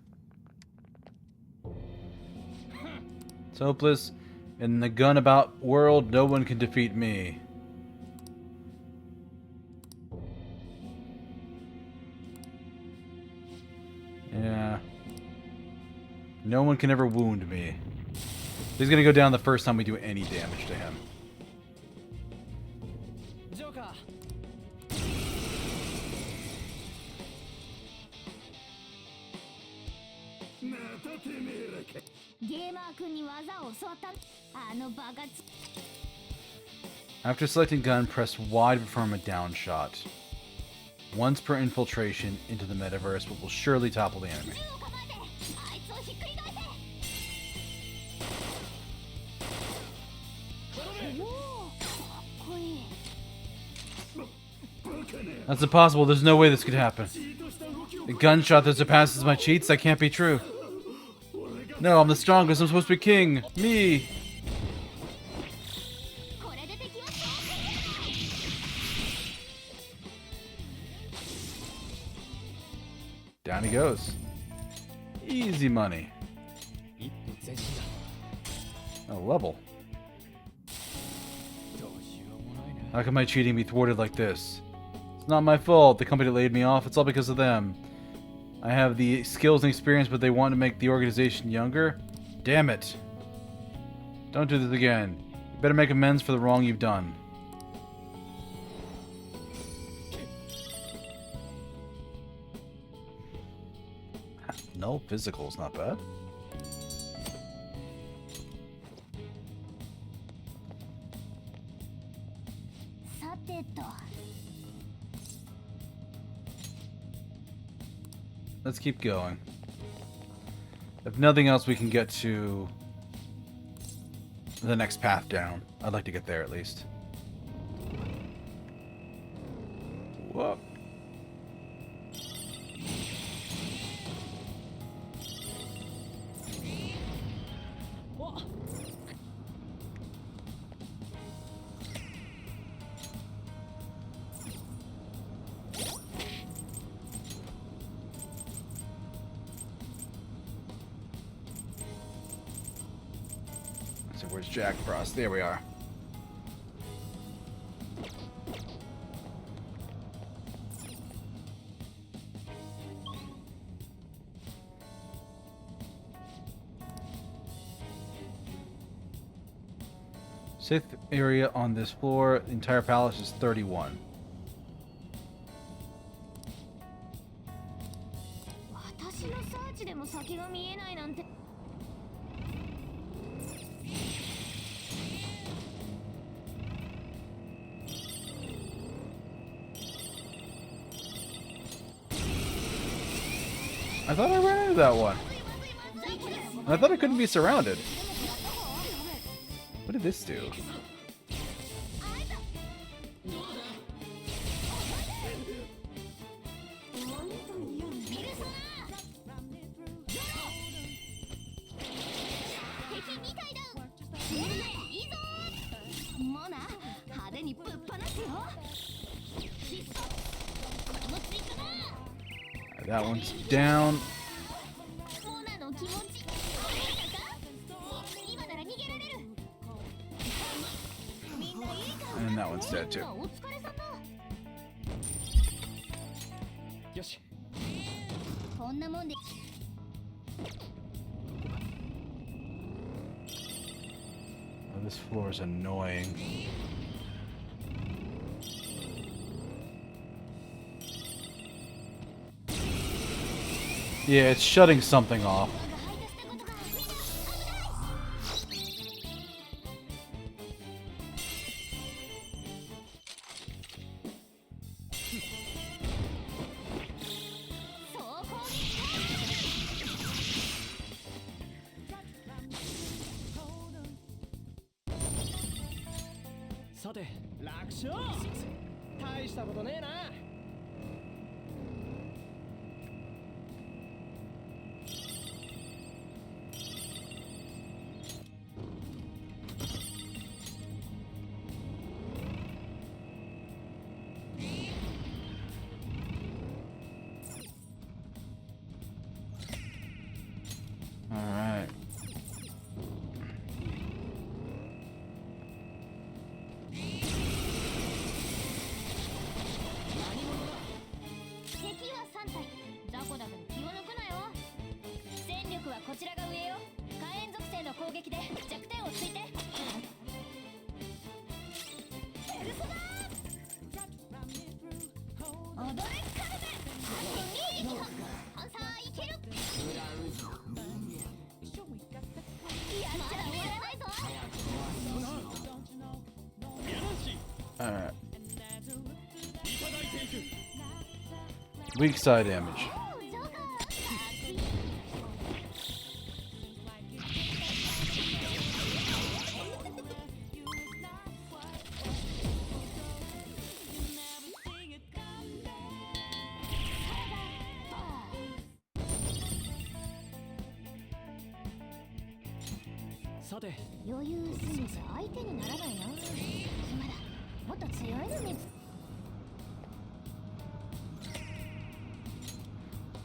It's hopeless. In the gun-about world, no one can defeat me. Yeah. No one can ever wound me. He's gonna go down the first time we do any damage to him. After selecting gun, press Y to perform a down shot. Once per infiltration into the metaverse, but will surely topple the enemy. That's impossible. There's no way this could happen. A gunshot that surpasses my cheats? That can't be true. No, I'm the strongest. I'm supposed to be king. Me. Down he goes. Easy money. A level. How can my cheating be thwarted like this? It's not my fault. The company laid me off. It's all because of them. I have the skills and experience, but they want to make the organization younger? Damn it. Don't do this again. You better make amends for the wrong you've done. No, physical's not bad. Let's keep going. If nothing else, we can get to the next path down. I'd like to get there at least. Whoa. So where's Jack Frost? There we are. Sixth area on this floor. The entire palace is 31. I thought I ran into that one. I thought I couldn't be surrounded. What did this do? That one's down. こんなもんで Oh, this floor is annoying. Yeah, it's shutting something off. Alright. Alright. Weak side damage.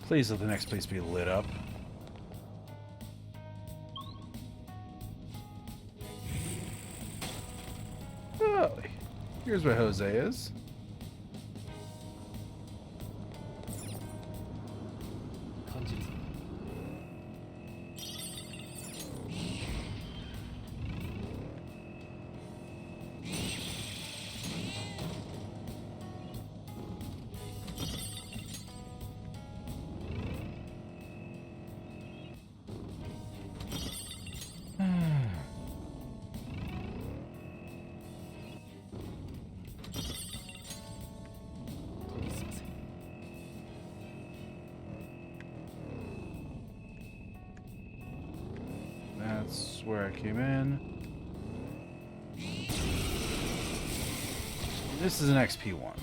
Please let the next place be lit up. Oh, here's where Jose is. That's where I came in. This is an XP one.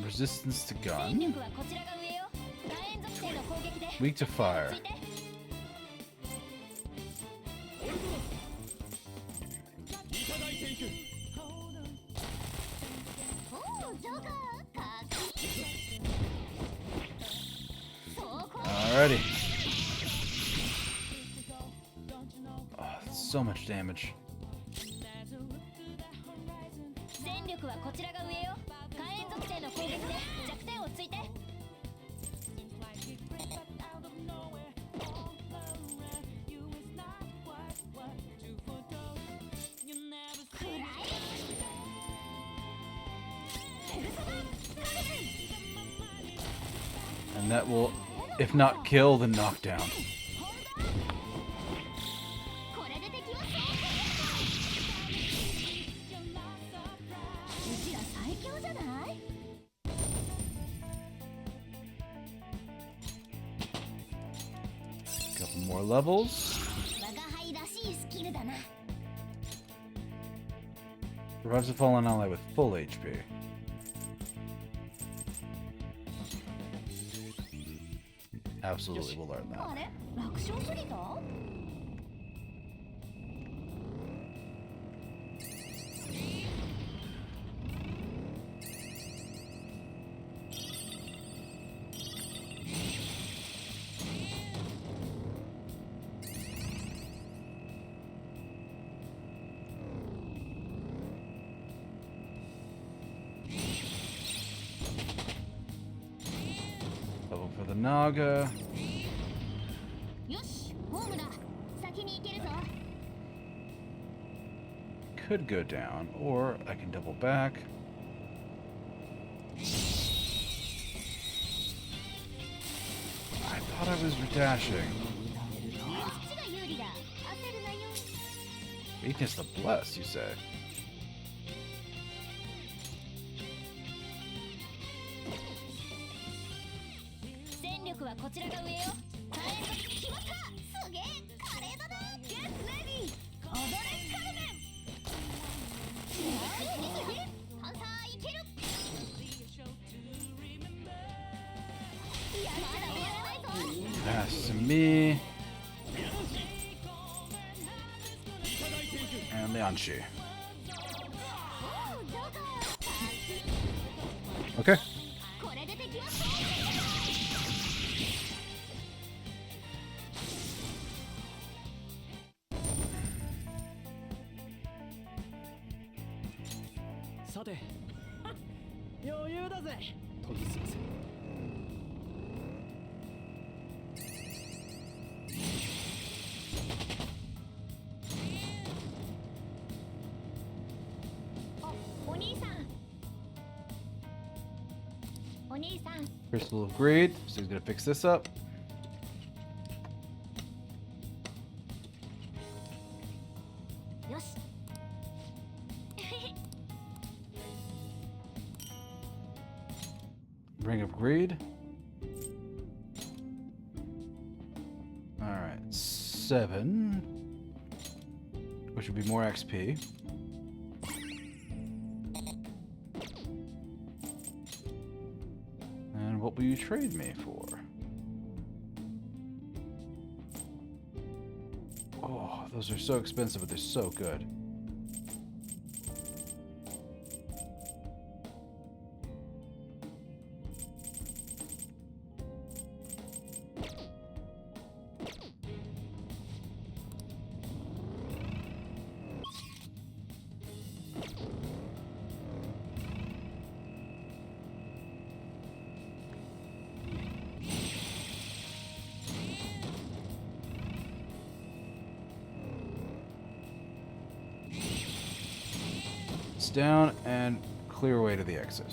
Resistance to gun. Weak to fire. Alrighty. Oh, so much damage. And that will, if not kill, then knock down. Couple more levels. Revives a fallen ally with full HP. Absolutely, we'll learn that. Naga. よし、ホームだ。先に行けるぞ。 Could go down, or I can double back. I thought I was dashing. こっちが有利だ。焦るなよ。 Weakness to bless, you say? 戦力はこちらが上よ。カレード決まった。すげえカレードだ。ゲットレディー。踊れカルメン。ハンターいける。まだ終わらないぞ。 Pass to me. And Leonchi. おうどうぞ。 Okay. これで敵はそう。 さて余裕だぜ研ぎ澄ませお兄さん。お兄さん。 Crystal of Greed, so he's gonna fix this up. Ring of Greed. Alright, 7. Which would be more XP. And what will you trade me for? Oh, those are so expensive, but they're so good. Down and clear away to the exit.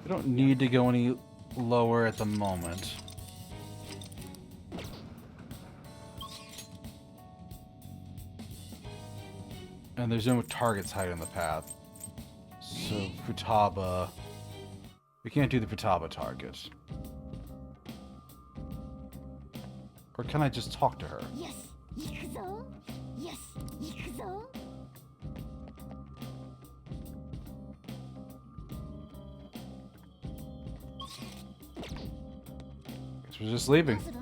I don't need to go any lower at the moment. And there's no targets hiding in the path. So Futaba... We can't do the Futaba target. Or can I just talk to her? Yes, 行くぞ。Yes, 行くぞ。 Guess we're just leaving. どうする？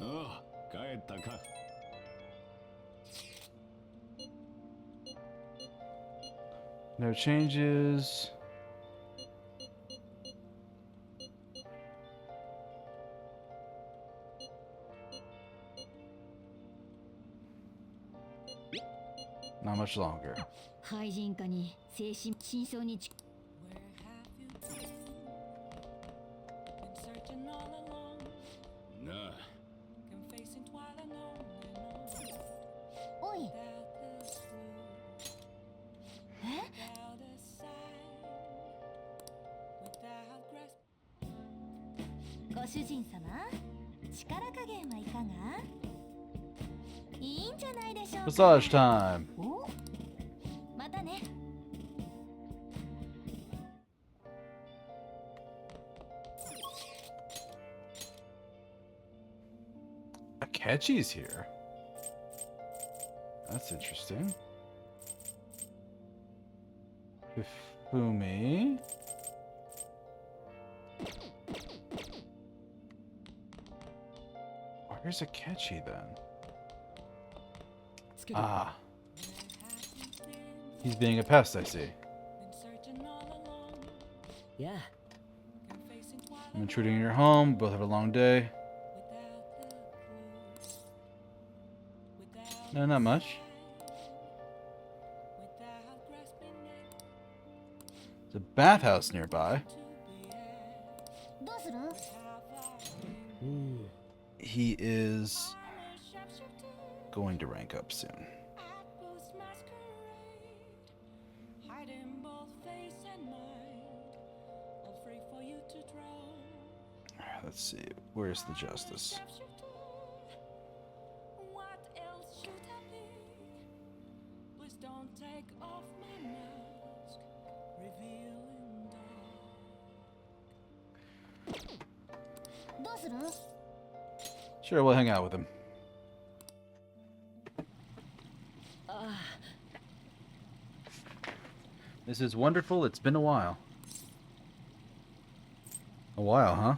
ああ帰ったか No changes. Not much longer. 廃人化に精神真相に なあ おい。ご主人様、力加減はいかが？いいんじゃないでしょうか。 Massage time. お？またね。Akechi's here. That's interesting. Hifumi. Where's Akechi then? Ah. He's being a pest, I see. Yeah. I'm intruding in your home. We both have a long day. No, not much. There's a bathhouse nearby. どうする？ He is going to rank up soon. Let's see. Where's the justice? Sure, we'll hang out with him. This is wonderful. It's been a while. A while, huh?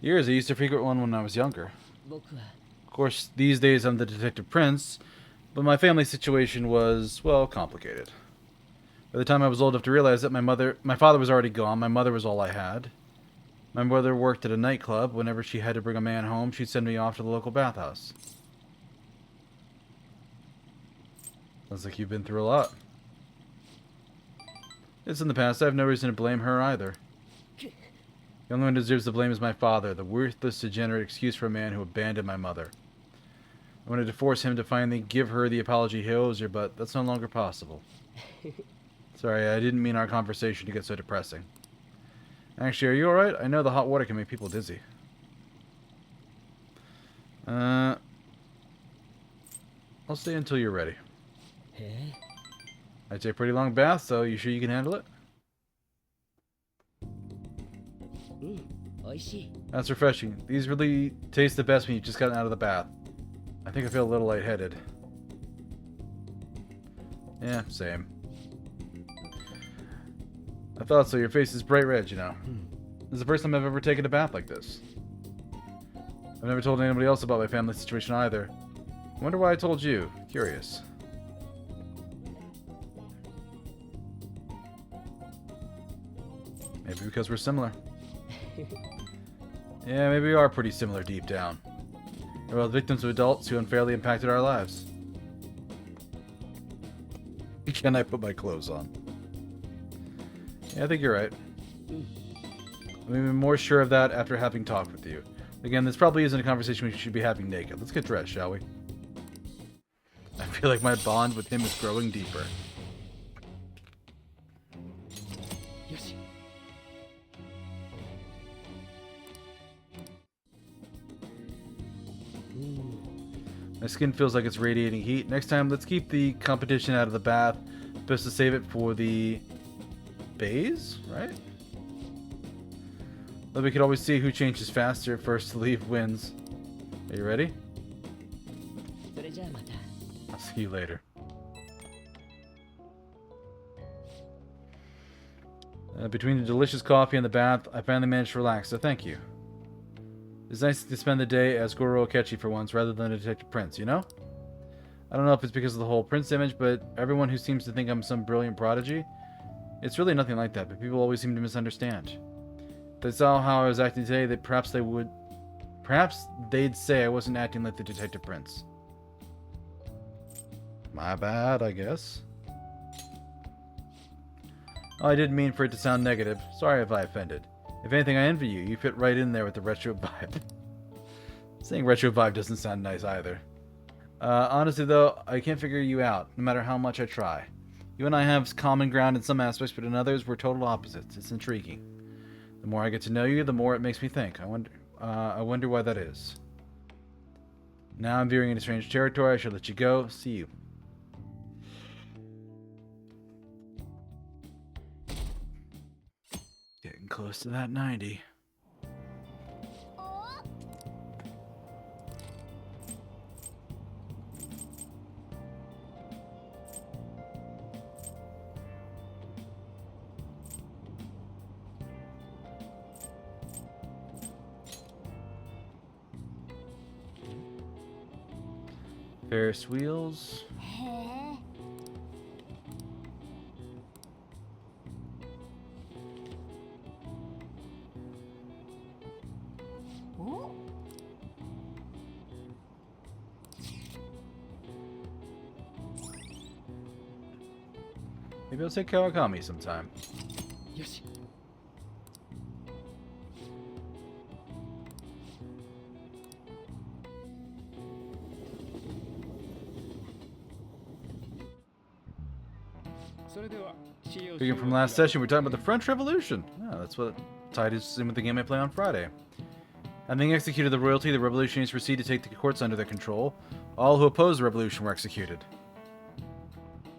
Years. I used to frequent one when I was younger. Of course, these days I'm the detective prince, but my family situation was, well, complicated. By the time I was old enough to realize that my father was already gone, my mother was all I had. My mother worked at a nightclub. Whenever she had to bring a man home, she'd send me off to the local bathhouse. Sounds like you've been through a lot. It's in the past. I have no reason to blame her either. The only one who deserves the blame is my father, the worthless, degenerate excuse for a man who abandoned my mother. I wanted to force him to finally give her the apology he owes her, but that's no longer possible. Sorry, I didn't mean our conversation to get so depressing. Actually, are you alright? I know the hot water can make people dizzy. I'll stay until you're ready. I'd say a pretty long bath, so you sure you can handle it? That's refreshing. These really taste the best when you've just gotten out of the bath. I think I feel a little lightheaded. Yeah, same. I thought so. Your face is bright red, you know. This is the first time I've ever taken a bath like this. I've never told anybody else about my family situation either. I wonder why I told you. Curious. Maybe because we're similar. Yeah, maybe we are pretty similar deep down. We're both victims of adults who unfairly impacted our lives. Can I put my clothes on? Yeah, I think you're right. I'm even more sure of that after having talked with you. Again, this probably isn't a conversation we should be having naked. Let's get dressed, shall we? I feel like my bond with him is growing deeper. My skin feels like it's radiating heat. Next time, let's keep the competition out of the bath. Best to save it for the bays, right? But we could always see who changes faster. First to leave wins. Are you ready? I'll see you later. Between the delicious coffee and the bath, I finally managed to relax, so thank you. It's nice to spend the day as Goro Akechi for once, rather than a detective prince, you know? I don't know if it's because of the whole prince image, but everyone who seems to think I'm some brilliant prodigy, it's really nothing like that, but people always seem to misunderstand. If they saw how I was acting today, that perhaps they'd say I wasn't acting like the detective prince. My bad, I guess. Oh, I didn't mean for it to sound negative. Sorry if I offended. If anything, I envy you. You fit right in there with the retro vibe. Saying retro vibe doesn't sound nice either. Honestly, though, I can't figure you out, no matter how much I try. You and I have common ground in some aspects, but in others, we're total opposites. It's intriguing. The more I get to know you, the more it makes me think. I wonder why that is. Now I'm veering into strange territory. I should let you go. See you. Getting close to that 90. お Ferris wheels. へえ。お？ Maybe I'll take Kawakami sometime. よし。 Speaking from last session, we're talking about the French Revolution. Yeah, that's what tied us in with the game I play on Friday. Having executed the royalty, the revolutionaries proceeded to take the courts under their control. All who opposed the revolution were executed.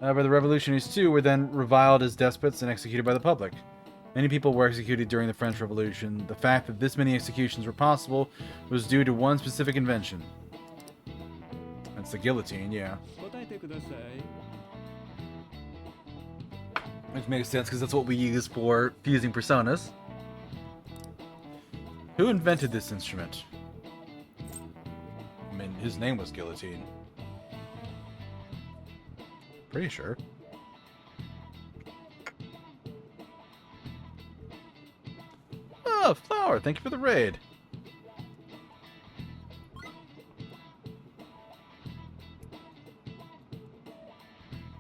However, the revolutionaries too were then reviled as despots and executed by the public. Many people were executed during the French Revolution. The fact that this many executions were possible was due to one specific invention. That's the guillotine, yeah. Which makes sense because that's what we use for fusing personas. Who invented this instrument? I mean, his name was Guillotine. Pretty sure. Oh, Flower, thank you for the raid.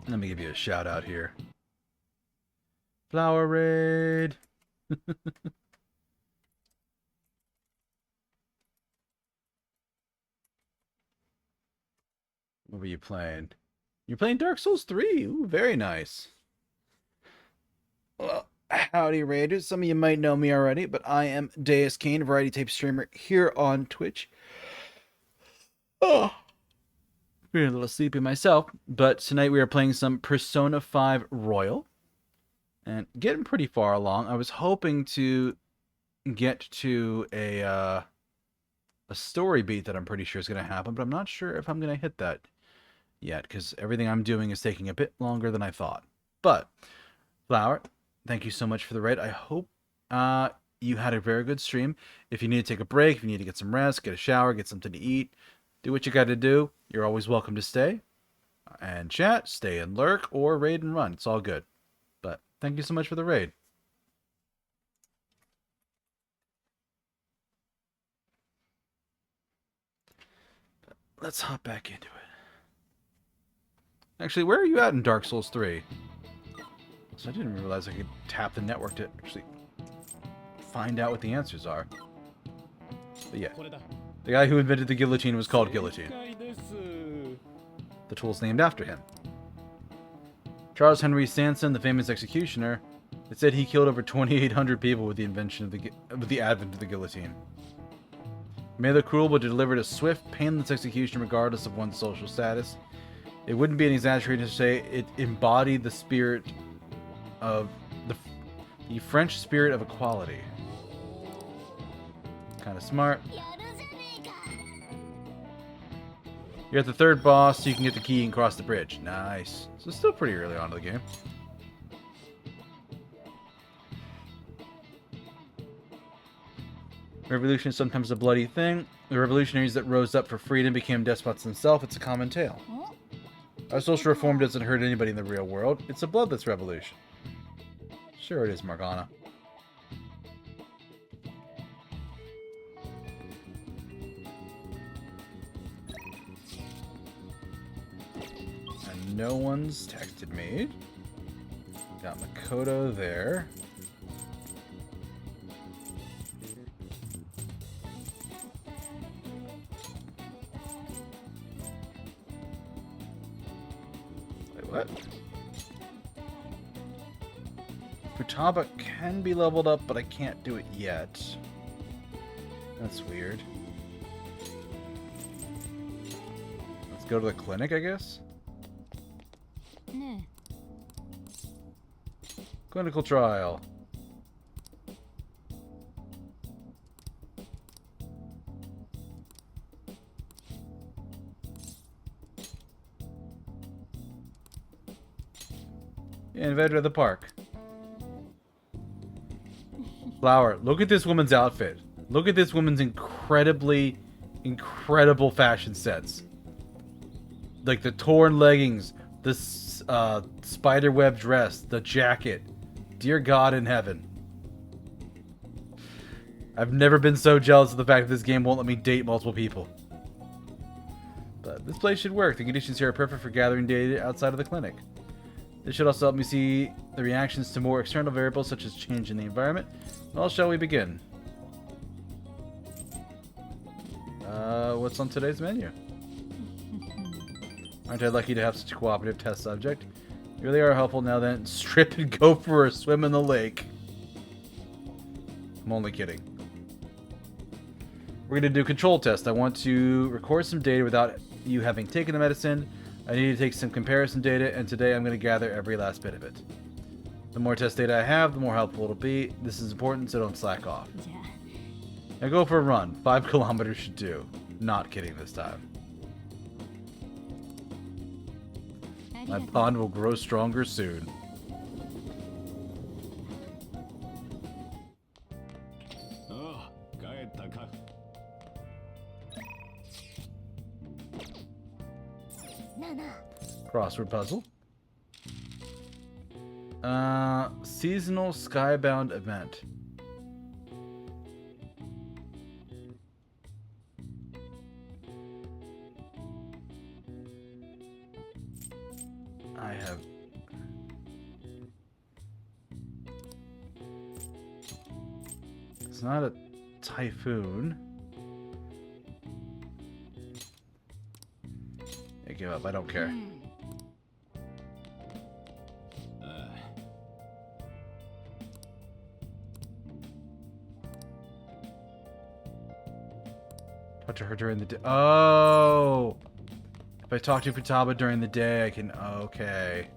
Let me give you a shout out here. Flower raid. What were you playing? You're playing Dark Souls 3. Ooh, very nice. Well, howdy raiders. Some of you might know me already, but I am Deuscain, variety tape streamer here on Twitch. Oh, feeling a little sleepy myself, but tonight we are playing some Persona 5 Royal. And getting pretty far along. I was hoping to get to a story beat that I'm pretty sure is going to happen, but I'm not sure if I'm going to hit that yet, because everything I'm doing is taking a bit longer than I thought. But, Flower, thank you so much for the raid. I hope you had a very good stream. If you need to take a break, if you need to get some rest, get a shower, get something to eat, do what you got to do. You're always welcome to stay and chat, stay and lurk, or raid and run. It's all good. But thank you so much for the raid. Let's hop back into it. Actually, where are you at in Dark Souls 3? So I didn't realize I could tap the network to actually find out what the answers are. But yeah, the guy who invented the guillotine was called Guillotine. The tool's named after him. Charles Henry Sanson, the famous executioner, it said he killed over 2,800 people with the invention of the advent of the guillotine. May the cruel but delivered a swift, painless execution regardless of one's social status. It wouldn't be an exaggeration to say it embodied the spirit of the French spirit of equality. Kind of smart. You're at the third boss, so you can get the key and cross the bridge. Nice. So it's still pretty early on in the game. Revolution is sometimes a bloody thing. The revolutionaries that rose up for freedom became despots themselves. It's a common tale. Our social reform doesn't hurt anybody in the real world. It's a bloodless revolution. Sure it is, Morgana. And no one's texted me. Got Makoto there. What? Futaba can be leveled up, but I can't do it yet. That's weird. Let's go to the clinic, I guess? Clinical trial. Invader of the park. Flower, look at this woman's outfit. Look at this woman's incredible fashion sets. like the torn leggings, the spiderweb dress, the jacket. Dear God in heaven. I've never been so jealous of the fact that this game won't let me date multiple people. But this place should work. The conditions here are perfect for gathering data outside of the clinic. This should also help me see the reactions to more external variables such as change in the environment. Well, shall we begin? What's on today's menu? Aren't I lucky to have such a cooperative test subject? You really are helpful. Now then, strip and go for a swim in the lake. I'm only kidding. We're going to do control test. I want to record some data without you having taken the medicine. I need to take some comparison data, and today I'm going to gather every last bit of it. The more test data I have, the more helpful it'll be. This is important, so don't slack off. Now go for a run. 5 kilometers should do. Not kidding this time. My bond will grow stronger soon. Crossword puzzle. Seasonal skybound event. I have... It's not a typhoon. I give up. I don't care. Talk to her during the day. Oh! If I talk to Futaba during the day, I can... Okay.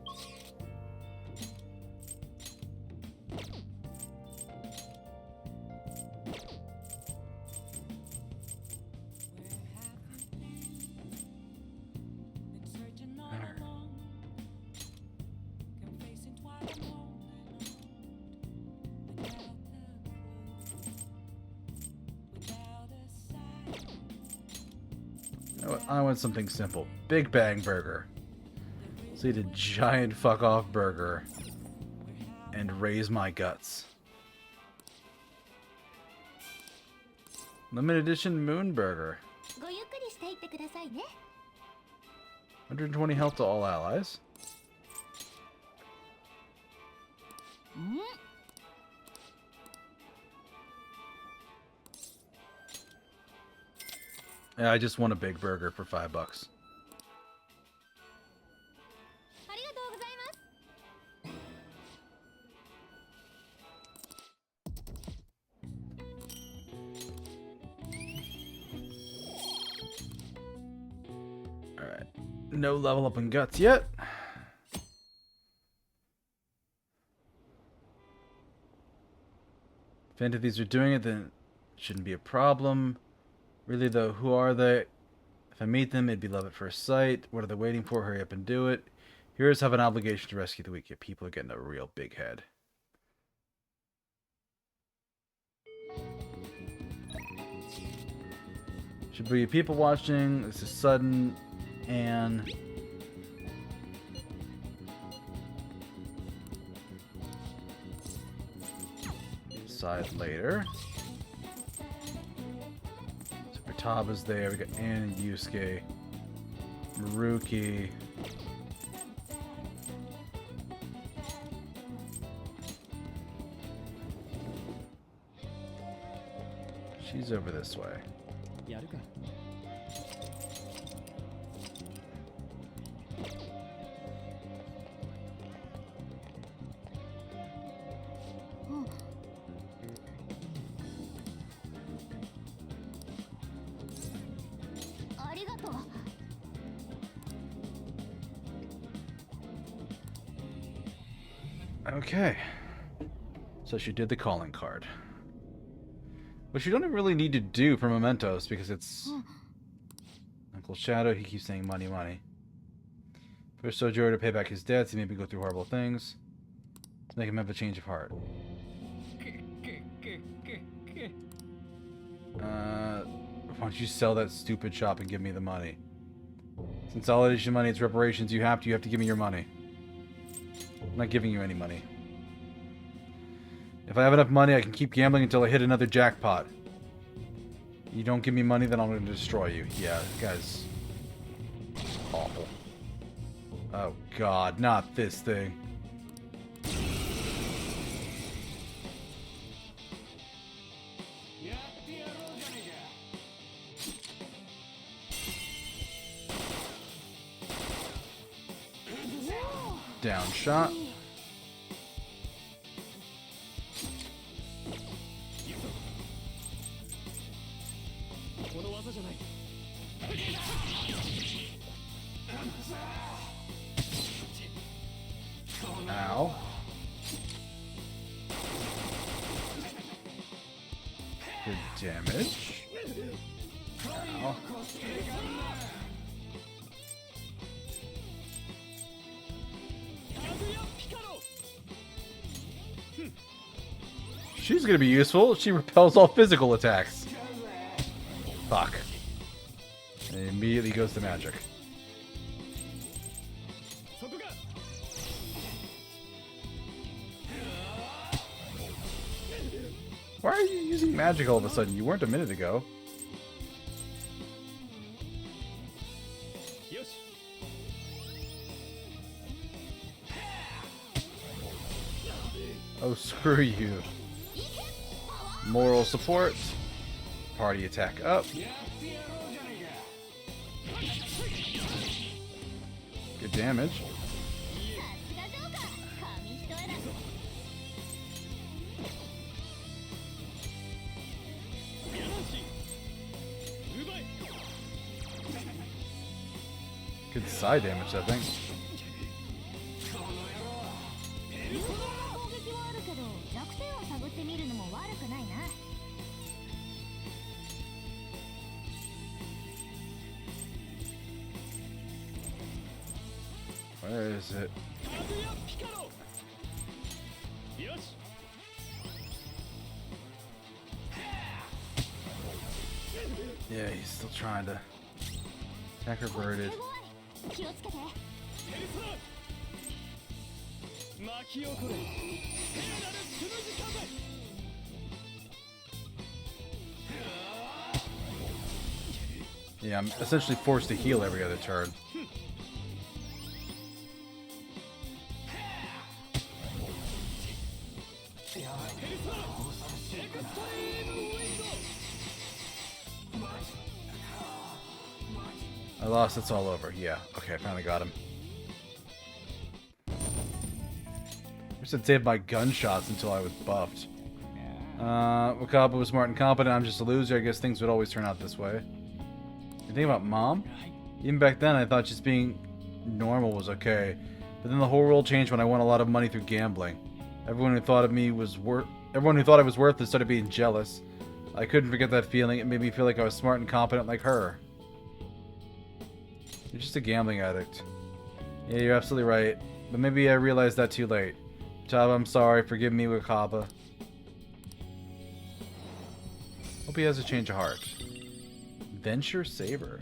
I want something simple. Big Bang Burger. Let's eat a giant fuck off burger and raise my guts. Limited edition Moon Burger. 120 health to all allies. Yeah, I just want a big burger for $5. Alright. No level up in guts yet. If any of these are doing it, then it shouldn't be a problem. Really though, who are they? If I meet them, it'd be love at first sight. What are they waiting for? Hurry up and do it. Heroes have an obligation to rescue the weak. Yeah, people are getting a real big head. Should be people watching. This is sudden and decide later. Taba's there. We got Ann and Deuscain, Maruki. She's over this way. Okay. So she did the calling card. Which you don't really need to do for mementos because it's Uncle Shadow. He keeps saying money, money. For Sojiro to pay back his debts, he made me go through horrible things. Let's make him have a change of heart. Why don't you sell that stupid shop and give me the money? consolidation money, it's reparations. You have to give me your money. I'm not giving you any money. If I have enough money, I can keep gambling until I hit another jackpot. You don't give me money, then I'm going to destroy you. Yeah, this guy's awful. Oh god, not this thing. Down shot. Ow. Good damage. Ow. She's gonna be useful. She repels all physical attacks. Fuck. And it immediately goes to magic. Why are you using magic all of a sudden? You weren't a minute ago. Oh, screw you. Moral support. Party attack up. Good damage. Good side damage, I think. Where is it? Yeah, he's still trying to attack reverted. Yeah, I'm essentially forced to heal every other turn. I lost, it's all over. Yeah, okay, I finally got him. I should save my gunshots until I was buffed. Wakaba was smart and competent, I'm just a loser. I guess things would always turn out this way. You think about Mom? Even back then, I thought just being normal was okay. But then the whole world changed when I won a lot of money through gambling. Everyone who thought I was worthless started being jealous. I couldn't forget that feeling. It made me feel like I was smart and competent like her. You're just a gambling addict. Yeah, you're absolutely right. But maybe I realized that too late. Taba, I'm sorry. Forgive me, Wakaba. Hope he has a change of heart. Venture Saver.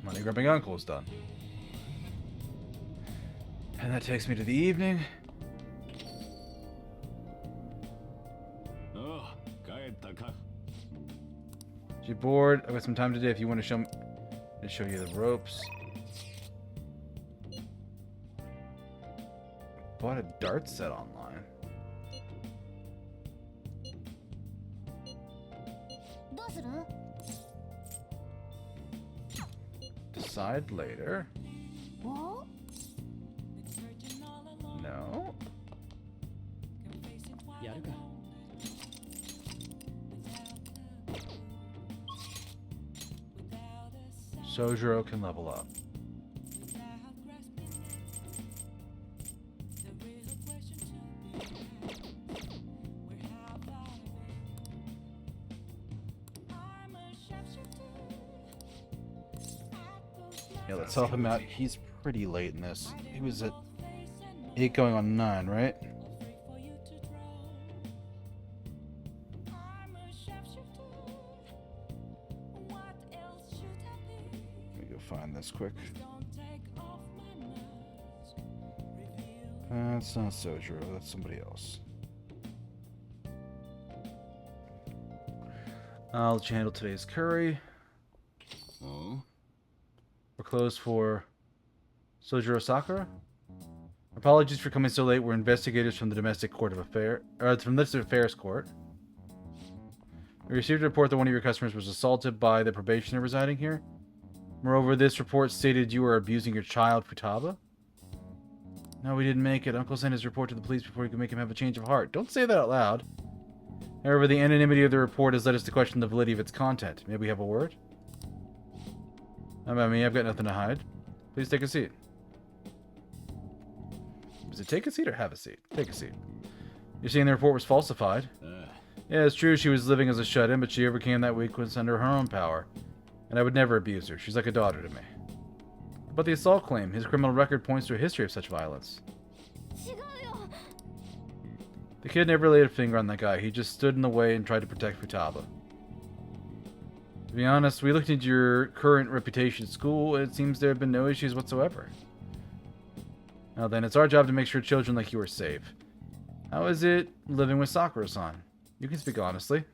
Money grubbing uncle is done. And that takes me to the evening. You're bored? I've got some time today if you want to show you the ropes. Bought a dart set online. Decide later. No. Sojiro can level up. Yeah, let's help him out. He's pretty late in this. He was at 8 going on 9, right? find this quick. That's not Sojiro, that's somebody else. I'll let you handle today's curry. Oh? We're closed for Sojiro Sakura. Apologies for coming so late. We're investigators from the Domestic Court of Affairs, from the Affairs Court. We received a report that one of your customers was assaulted by the probationer residing here. Moreover, this report stated you were abusing your child, Futaba. No, we didn't make it. Uncle sent his report to the police before he could make him have a change of heart. Don't say that out loud. However, the anonymity of the report has led us to question the validity of its content. May we have a word? How about me? I've got nothing to hide. Please take a seat. Is it take a seat or have a seat? Take a seat. You're saying the report was falsified? Yeah, it's true she was living as a shut-in, but she overcame that weakness under her own power. And I would never abuse her. She's like a daughter to me. But the assault claim, his criminal record points to a history of such violence. The kid never laid a finger on that guy. He just stood in the way and tried to protect Futaba. To be honest, we looked into your current reputation at school, and it seems there have been no issues whatsoever. Now then, it's our job to make sure children like you are safe. How is it living with Sakura-san? You can speak honestly.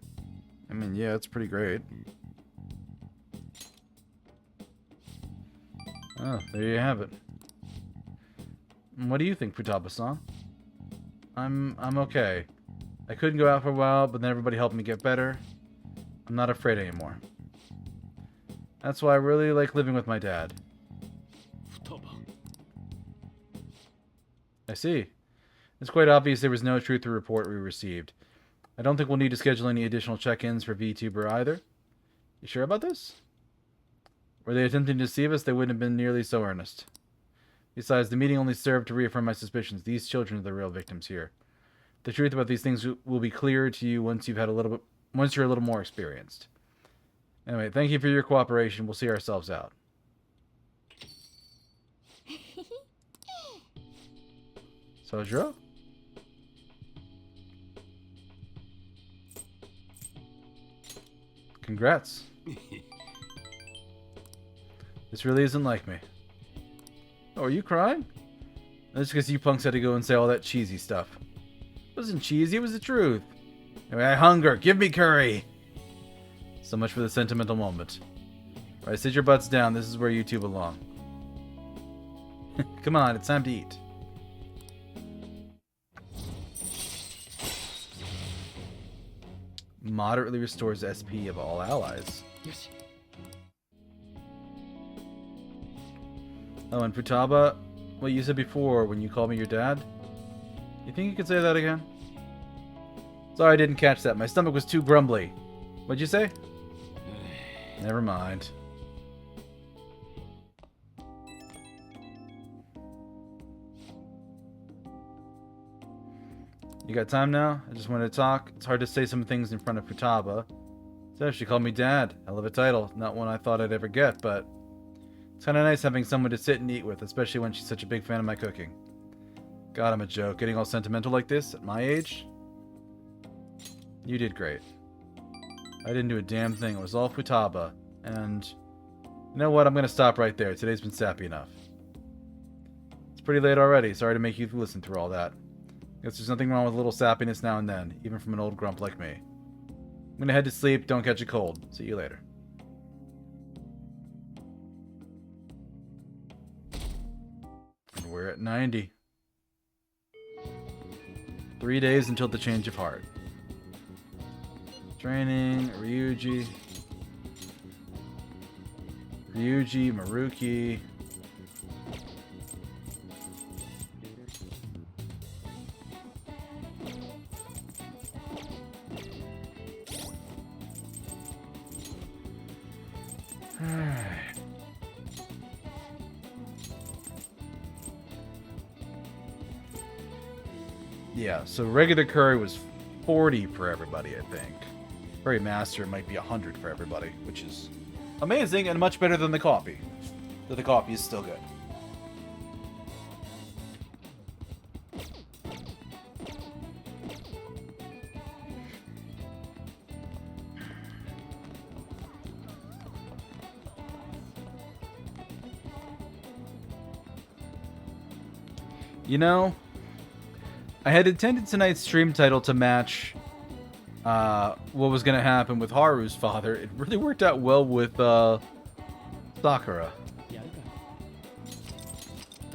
I mean, yeah, it's pretty great. Oh, there you have it. What do you think, Futaba-san? I'm okay. I couldn't go out for a while, but then everybody helped me get better. I'm not afraid anymore. That's why I really like living with my dad. I see. It's quite obvious there was no truth to the report we received. I don't think we'll need to schedule any additional check-ins for VTuber either. You sure about this? Were they attempting to deceive us? They wouldn't have been nearly so earnest. Besides, the meeting only served to reaffirm my suspicions. These children are the real victims here. The truth about these things will be clearer to you once you're a little more experienced. Anyway, thank you for your cooperation. We'll see ourselves out. Sojiro? Congrats. This really isn't like me. Oh, are you crying? That's because you punks had to go and say all that cheesy stuff. It wasn't cheesy, it was the truth. Anyway, I hunger. Give me curry. So much for the sentimental moment. Alright, sit your butts down. This is where you two belong. Come on, it's time to eat. Moderately restores SP of all allies. Oh, and Futaba, what you said before when you called me your dad? You think you could say that again? Sorry, I didn't catch that. My stomach was too grumbly. What'd you say? Never mind. You got time now? I just wanted to talk. It's hard to say some things in front of Futaba. So she called me Dad. Hell of a title. Not one I thought I'd ever get, but it's kind of nice having someone to sit and eat with, especially when she's such a big fan of my cooking. God, I'm a joke. Getting all sentimental like this at my age? You did great. I didn't do a damn thing. It was all Futaba. And you know what? I'm going to stop right there. Today's been sappy enough. It's pretty late already. Sorry to make you listen through all that. Guess there's nothing wrong with a little sappiness now and then, even from an old grump like me. I'm going to head to sleep. Don't catch a cold. See you later. And we're at 90. 3 days until the change of heart. Training, Ryuji, Maruki. Yeah, so regular curry was 40 for everybody, I think. Curry Master might be 100 for everybody, which is amazing and much better than the coffee. But the coffee is still good. You know, I had intended tonight's stream title to match what was going to happen with Haru's father. It really worked out well with Sakura. やるか。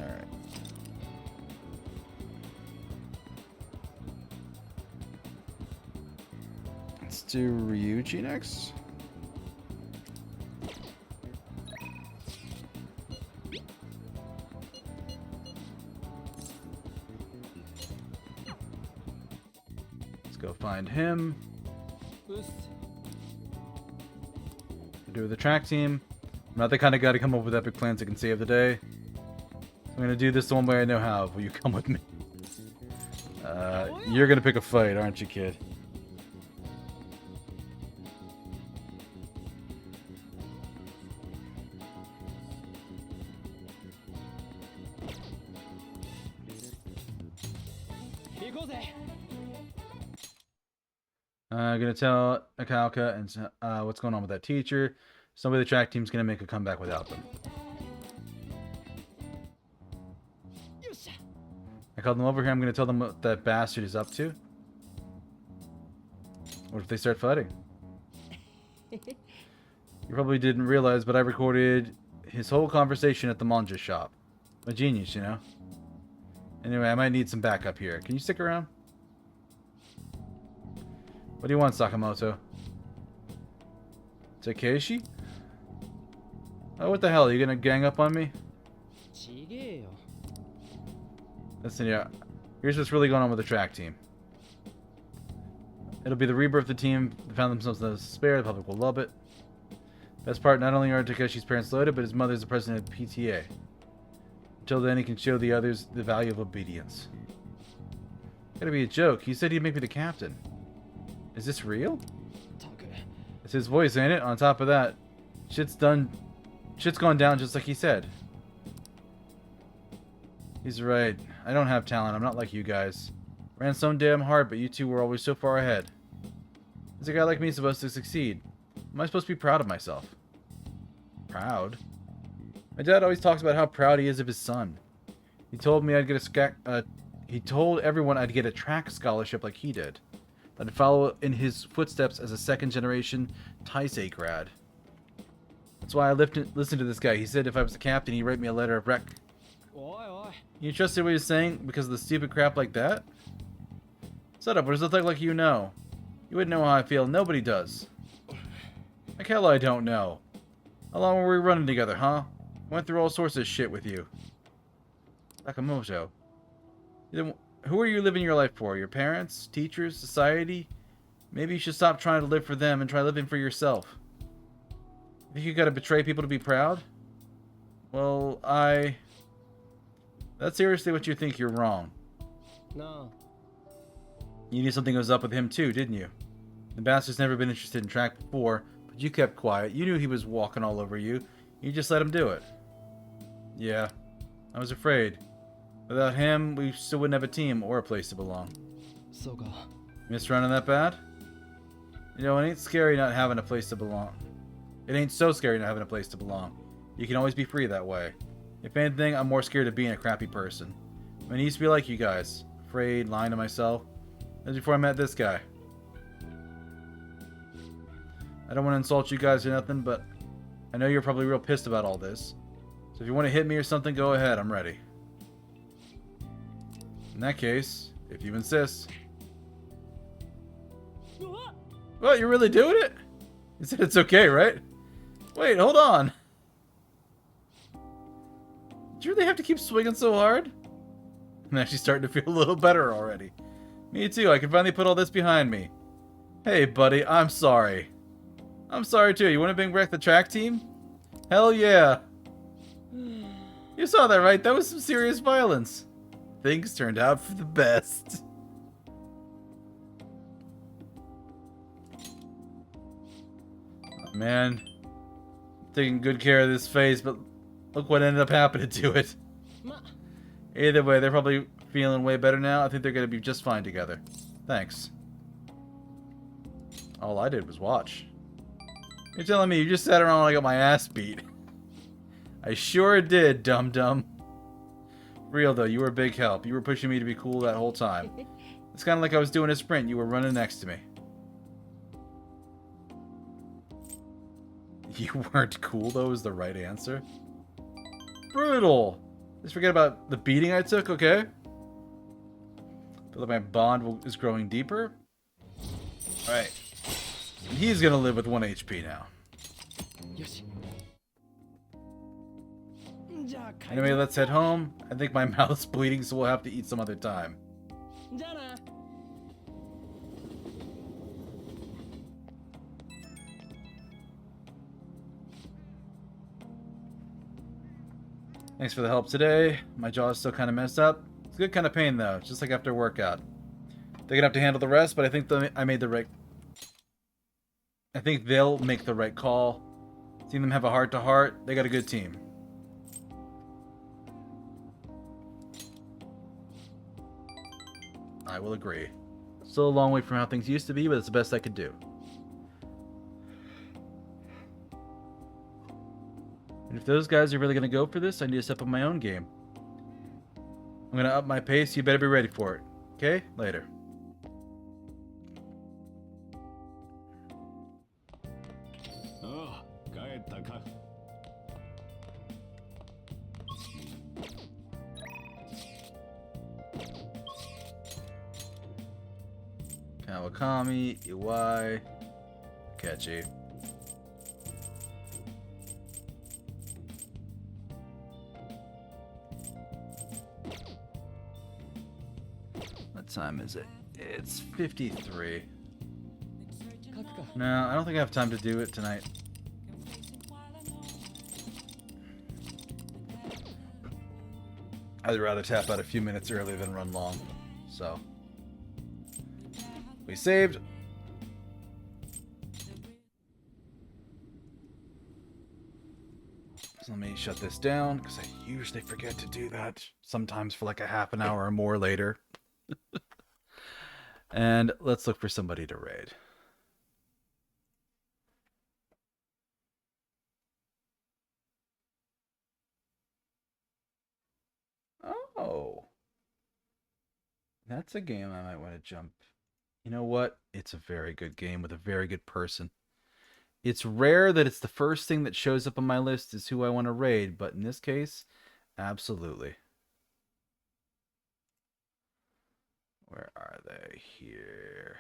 Alright. Let's do Ryuji next. Let's go find him. うっす。 Do the track team. I'm not the kind of guy to come up with epic plans that can save the day. I'm gonna do this the one way I know how. Will you come with me? You're gonna pick a fight, aren't you, kid? I'm gonna tell Akalka and what's going on with that teacher. Somebody the track team's gonna make a comeback without them. I called them over here. I'm gonna tell them what that bastard is up to. What if they start fighting? You probably didn't realize, but I recorded his whole conversation at the manja shop. A genius, you know? Anyway, I might need some backup here. Can you stick around? What do you want, Sakamoto? Takeshi? Oh, what the hell? Are you gonna gang up on me? ちげえよ。 Listen, yeah. Here's what's really going on with the track team. It'll be the rebirth of the team. They found themselves in despair. The public will love it. Best part, not only are Takeshi's parents loaded, but his mother's the president of PTA. Until then, he can show the others the value of obedience. Gotta be a joke. He said he'd make me the captain. Is this real? たく。 It's his voice, ain't it? On top of that, shit's gone down just like he said. He's right. I don't have talent. I'm not like you guys. Ran so damn hard, but you two were always so far ahead. Is a guy like me supposed to succeed? Am I supposed to be proud of myself? Proud? My dad always talks about how proud he is of his son. He told me he told everyone I'd get a track scholarship like he did. That I'd follow in his footsteps as a second-generation Taisei grad. That's why I listened to this guy. He said if I was the captain, he'd write me a letter of rec. おいおい。 You trusted what he was saying because of the stupid crap like that? Shut up, what does it look like you know? You wouldn't know how I feel, nobody does. Like hell I don't know. How long were we running together, huh? Went through all sorts of shit with you. Sakamoto. Who are you living your life for? Your parents? Teachers? Society? Maybe you should stop trying to live for them and try living for yourself. Think you gotta betray people to be proud? Well, That's seriously what you think, you're wrong. なあ。 You knew something was up with him too, didn't you? The bastard's never been interested in track before, but you kept quiet. You knew he was walking all over you. You just let him do it. Yeah, I was afraid. Without him, we still wouldn't have a team or a place to belong. そうか。 Miss running that bad? You know, it ain't scary not having a place to belong. It ain't so scary not having a place to belong. You can always be free that way. If anything, I'm more scared of being a crappy person. I used to be like you guys. Afraid, lying to myself. That was before I met this guy. I don't want to insult you guys or nothing, but I know you're probably real pissed about all this. So if you want to hit me or something, go ahead. I'm ready. In that case, if you insist. うわっ。 What, you're really doing it? You said it's okay, right? Wait, hold on. Did you really have to keep swinging so hard? I'm actually starting to feel a little better already. Me too, I can finally put all this behind me. Hey, buddy, I'm sorry. I'm sorry too. You want to bring back the track team? Hell yeah. You saw that, right? That was some serious violence. Things turned out for the best. Oh, man. Taking good care of this face, but look what ended up happening to it. ま。 Either way, they're probably feeling way better now. I think they're going to be just fine together. Thanks. All I did was watch. You're telling me you just sat around and I got my ass beat? I sure did, dum-dum. Real though, you were a big help. You were pushing me to be cool that whole time. It's kind of like I was doing a sprint. You were running next to me. You weren't cool though is the right answer. Brutal. Just forget about the beating I took, okay? Feel like my bond is growing deeper. Alright. He's gonna live with 1 HP now. Anyway, let's head home. I think my mouth's bleeding, so we'll have to eat some other time. Thanks for the help today. My jaw's still kind of messed up. It's a good kind of pain, though. It's just like after a workout. They're gonna have to handle the rest, but I think I made the right... I think they'll make the right call. Seeing them have a heart-to-heart, they got a good team. I will agree. Still a long way from how things used to be, but it's the best I could do. And if those guys are really going to go for this, I need to step up my own game. I'm going to up my pace. You better be ready for it. Okay? Later. Oh, 帰ったか。Kawakami, Iwai, Catchy. What time is it? It's 53. No, I don't think I have time to do it tonight. I'd rather tap out a few minutes early than run long. So, we saved. So let me shut this down, because I usually forget to do that. Sometimes for like a half an hour or more later. And let's look for somebody to raid. Oh. That's a game I might want to jump. You know what? It's a very good game with a very good person. It's rare that it's the first thing that shows up on my list is who I want to raid, but in this case, absolutely. Where are they? Here.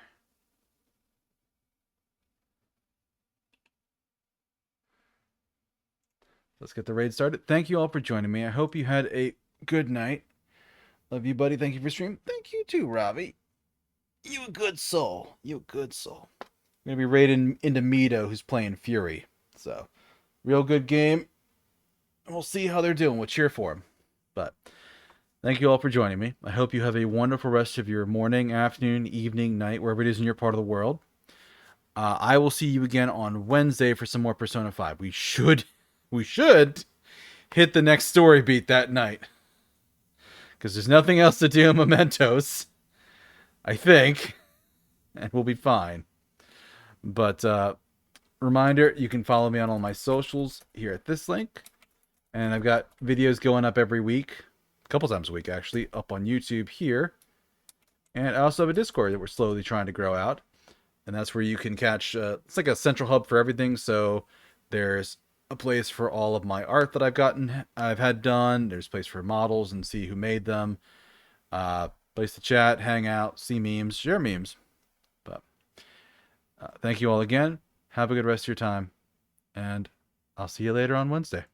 Let's get the raid started. Thank you all for joining me. I hope you had a good night. Love you, buddy. Thank you for streaming. Thank you too, Robbie. You a good soul. You a good soul. I'm going to be raiding into Mito, who's playing Fury. So, real good game. We'll see how they're doing. We'll cheer for them. But, thank you all for joining me. I hope you have a wonderful rest of your morning, afternoon, evening, night, wherever it is in your part of the world. I will see you again on Wednesday for some more Persona 5. We should hit the next story beat that night. Because there's nothing else to do in Mementos, I think. And we'll be fine. But, reminder, you can follow me on all my socials here at this link. And I've got videos going up every week. A couple times a week, actually. Up on YouTube here. And I also have a Discord that we're slowly trying to grow out. And that's where you can catch... it's like a central hub for everything. So there's a place for all of my art that I've had done. There's a place for models and see who made them. Place to chat, hang out, see memes, share memes. But thank you all again. Have a good rest of your time. And I'll see you later on Wednesday.